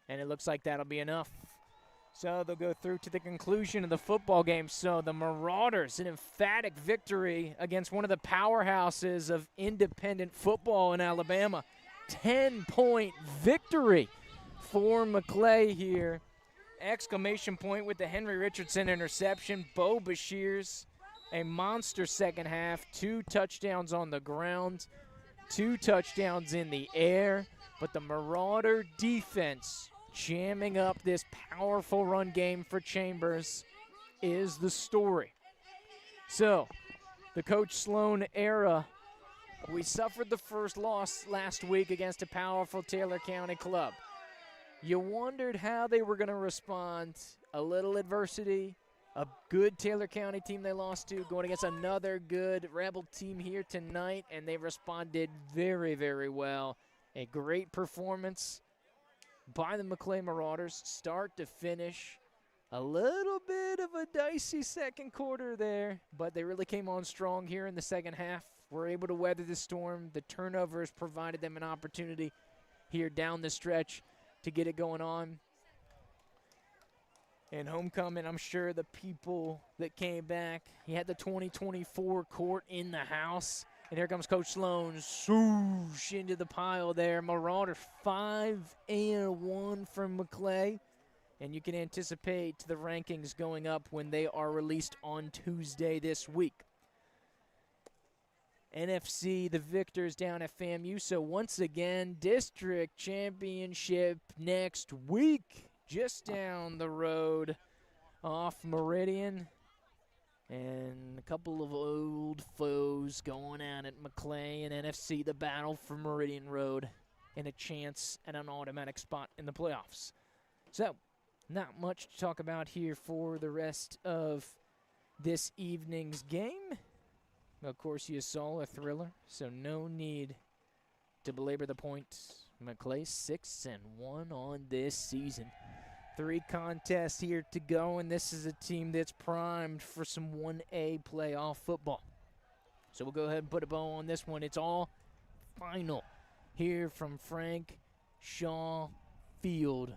Speaker 1: And it looks like that'll be enough. So they'll go through to the conclusion of the football game. So the Marauders, an emphatic victory against one of the powerhouses of independent football in Alabama. 10-point victory for Maclay here. Exclamation point with the Henry Richardson interception. Bo Bashir's a monster second half. 2 touchdowns on the ground, 2 touchdowns in the air. But the Marauder defense jamming up this powerful run game for Chambers is the story. So, the Coach Sloan era, we suffered the first loss last week against a powerful Taylor County club. You wondered how they were going to respond. A little adversity, a good Taylor County team they lost to, going against another good Rebel team here tonight, and they responded very, very well. A great performance by the Maclay Marauders, start to finish. A little bit of a dicey second quarter there, but they really came on strong here in the second half. Were able to weather the storm. The turnovers provided them an opportunity here down the stretch to get it going on. And homecoming, I'm sure the people that came back, he had the 2024 court in the house. And here comes Coach Sloan, swoosh into the pile there. Marauder 5-1 from Maclay. And you can anticipate the rankings going up when they are released on Tuesday this week. NFC, the victors down at FAMU. So once again, district championship next week, just down the road off Meridian. And a couple of old foes going at it. Maclay and NFC, the battle for Meridian Road, and a chance at an automatic spot in the playoffs. So, not much to talk about here for the rest of this evening's game. Of course, you saw a thriller, so no need to belabor the point. Maclay 6-1 on this season. 3 contests here to go, and this is a team that's primed for some 1A playoff football. So we'll go ahead and put a bow on this one. It's all final here from Frank Shaw Field.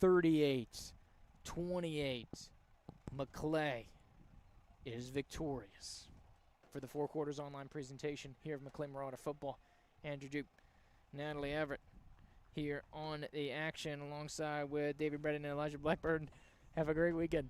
Speaker 1: 38-28. Maclay is victorious. For the 4 Quarters online presentation here of Maclay Marauder Football, Andrew Duke, Natalie Everett here on the action alongside with David Bredden and Elijah Blackburn. Have a great weekend.